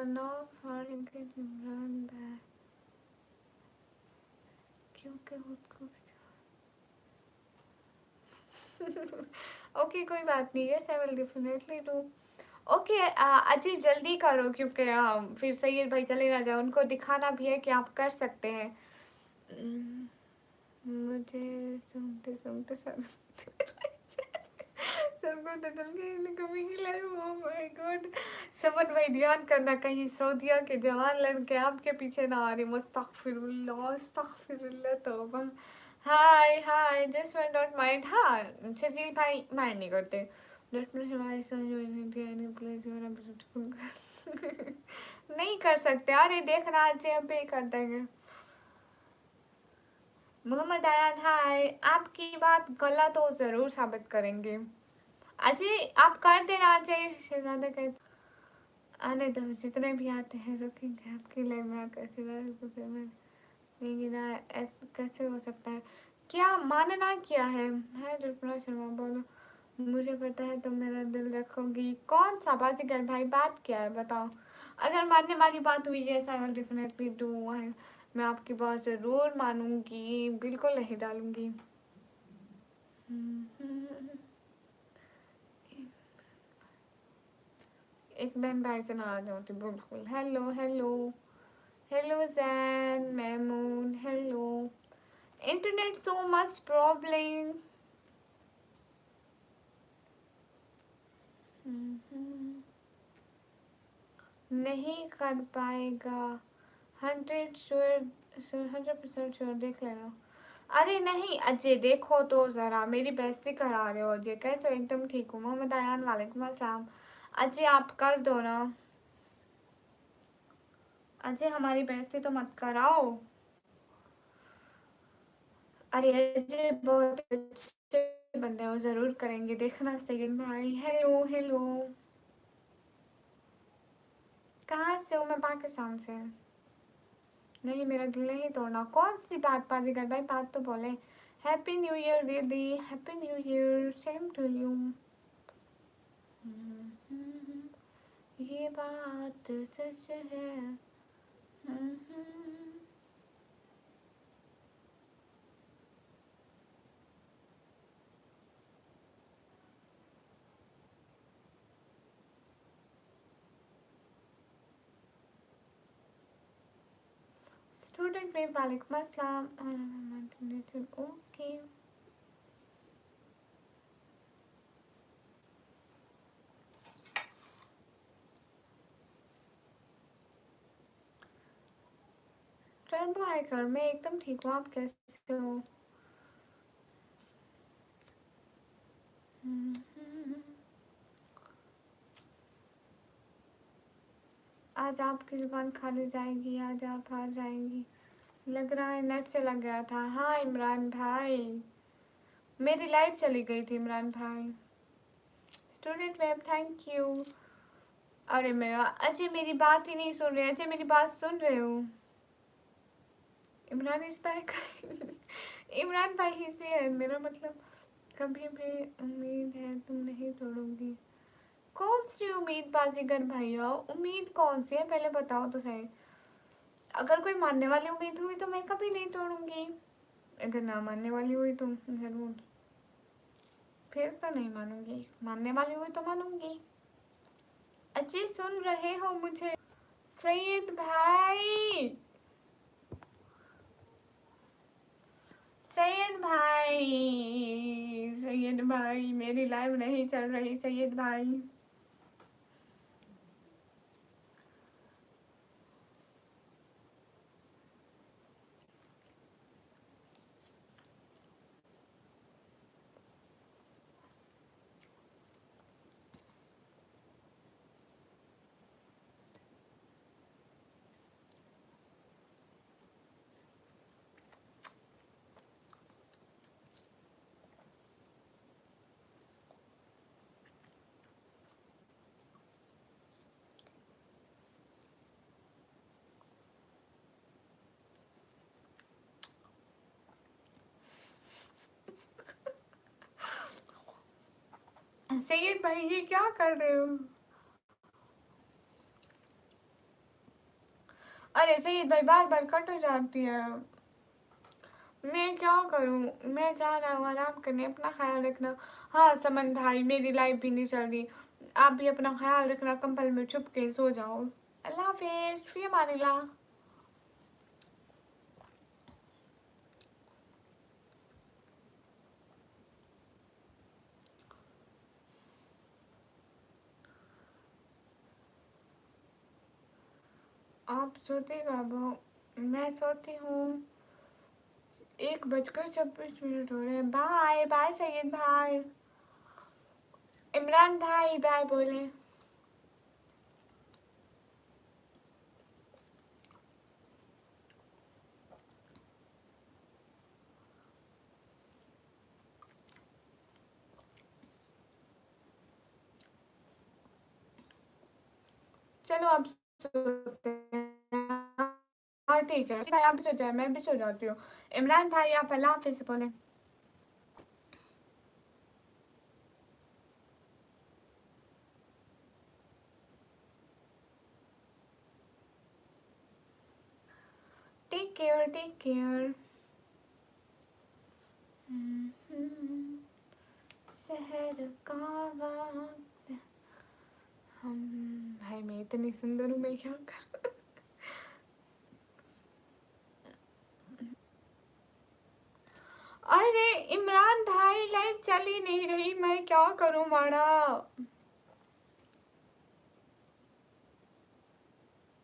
नो फॉर इमरान भाई क्योंकि खुद को ओके कोई बात नहीं है, I will definitely do. Okay Ajay जल्दी करो क्योंकि फिर सैयद भाई चले ना जाए, उनको दिखाना भी है कि आप कर सकते हैं। उम, मुझे सुनते सुनते सर सबको तो चल के कभी खिलाए। Oh my God. समन भाई ध्यान करना, कहीं सऊदिया के जवान लड़के आपके पीछे ना आ रहे। मुस्तगफिरुल्लाह अस्तगफिरुल्लाह तौबा। Hi hi just one don't mind. हाँ शकील भाई माइंड नहीं करते। हमारी समझ में नहीं आती, any place you are beautiful। नहीं कर सकते। अरे देखना आज हम पे कर देंगे। मोहम्मद आयान हाय, आपकी बात गलत हो जरूर साबित करेंगे। अजय आप कर देना। अजय शहजादा कहते आने दो, जितने भी आते हैं रुकेंगे आपके लिए। मैं आकर ऐसा कैसे हो सकता है? क्या मानना क्या है? रुपना शर्मा बोलो। मुझे पता है तुम मेरा दिल रखोगी। कौन सा बाजीगर भाई, बात क्या है बताओ। अगर मानने वाली बात हुई है आई विल डेफिनेटली डू। मैं आपकी बात ज़रूर मानूंगी, बिल्कुल नहीं डालूंगी। एक बहन भाई से नाराज होती बिल्कुल। Hello hello hello Zain Mahmood hello. Internet so much problem. नहीं कर पाएगा। 100% श्योर, देख लेना। अरे नहीं अजय देखो तो ज़रा, मेरी बेइज्जती करा रहे हो अजय। कैसे हो? एकदम ठीक हूँ। मोहम्मद आयान वालेकुम अस्सलाम। अजय आप कर दो ना। अजय हमारी बेइज्जती तो मत कराओ। अरे अजय बहुत अच्छे बंदे हो, ज़रूर करेंगे देखना। सेकंड भाई हेलो हेलो। कहाँ से हो? मैं पाकिस्तान से। नहीं मेरा दिल नहीं तोड़ना। कौन सी बात बाजीगर भाई, बात तो बोले। हैप्पी न्यू ईयर दीदी, happy new year, same to you. ये बात सच है। स्टूडेंट में वालेकुम अस्सलाम। ओके ट्रेंड हाइकर, मैं एकदम ठीक हूँ। आप कैसे हो? आज आपकी दुकान खाली जाएगी, आज आप हार जाएंगी। लग रहा है नेट से लग गया था। हाँ इमरान भाई, मेरी लाइट चली गई थी इमरान भाई। Student web thank you. अरे मेरा अजय मेरी बात ही नहीं सुन रहे। अजय मेरी बात सुन रहे हो? इमरान इस बैक। इमरान भाई ही से है मेरा मतलब। कभी भी उम्मीद है तुम नहीं तोड़ोगी। कौन सी उम्मीद बाजीगर भैया? उम्मीद कौन सी है पहले बताओ तो सही। अगर कोई मानने वाली उम्मीद हुई तो मैं कभी नहीं तोड़ूंगी। अगर ना मानने वाली हुई तो जरूर। फिर तो नहीं मानूंगी, मानने वाली हुई तो मानूंगी। अजय सुन रहे हो मुझे? सैयद भाई, सैयद भाई, सैयद भाई मेरी लाइव नहीं चल रही सैयद भाई। सैयद भाई ये क्या कर रहे हो? अरे सैयद भाई बार बार कट हो जाती है। मैं क्या करूं? मैं जा रहा हूँ आराम करने, अपना ख्याल रखना। हाँ समन भाई मेरी लाइफ भी नहीं चल रही। आप भी अपना ख्याल रखना, कंबल में छुप के सो जाओ। अल्लाह हाफिज़, फ़ी अमानिल्लाह। आप सोते कब हो? मैं सोती हूँ 1:26 हो रहे हैं। बाय बाय सैयद भाई। इमरान भाई बाय बोले। चलो अब सोते हैं। हाँ ठीक है, आप भी सो जाए, मैं भी सो जाती हूँ। इमरान भाई आप अल्लाह हाफिज़ बोले। Take care take care. शहर का वक्त हम। भाई मैं इतनी सुंदर हूँ, मैं क्या कर। अरे इमरान भाई लाइव चल ही नहीं रही, मैं क्या करूँ माड़ा।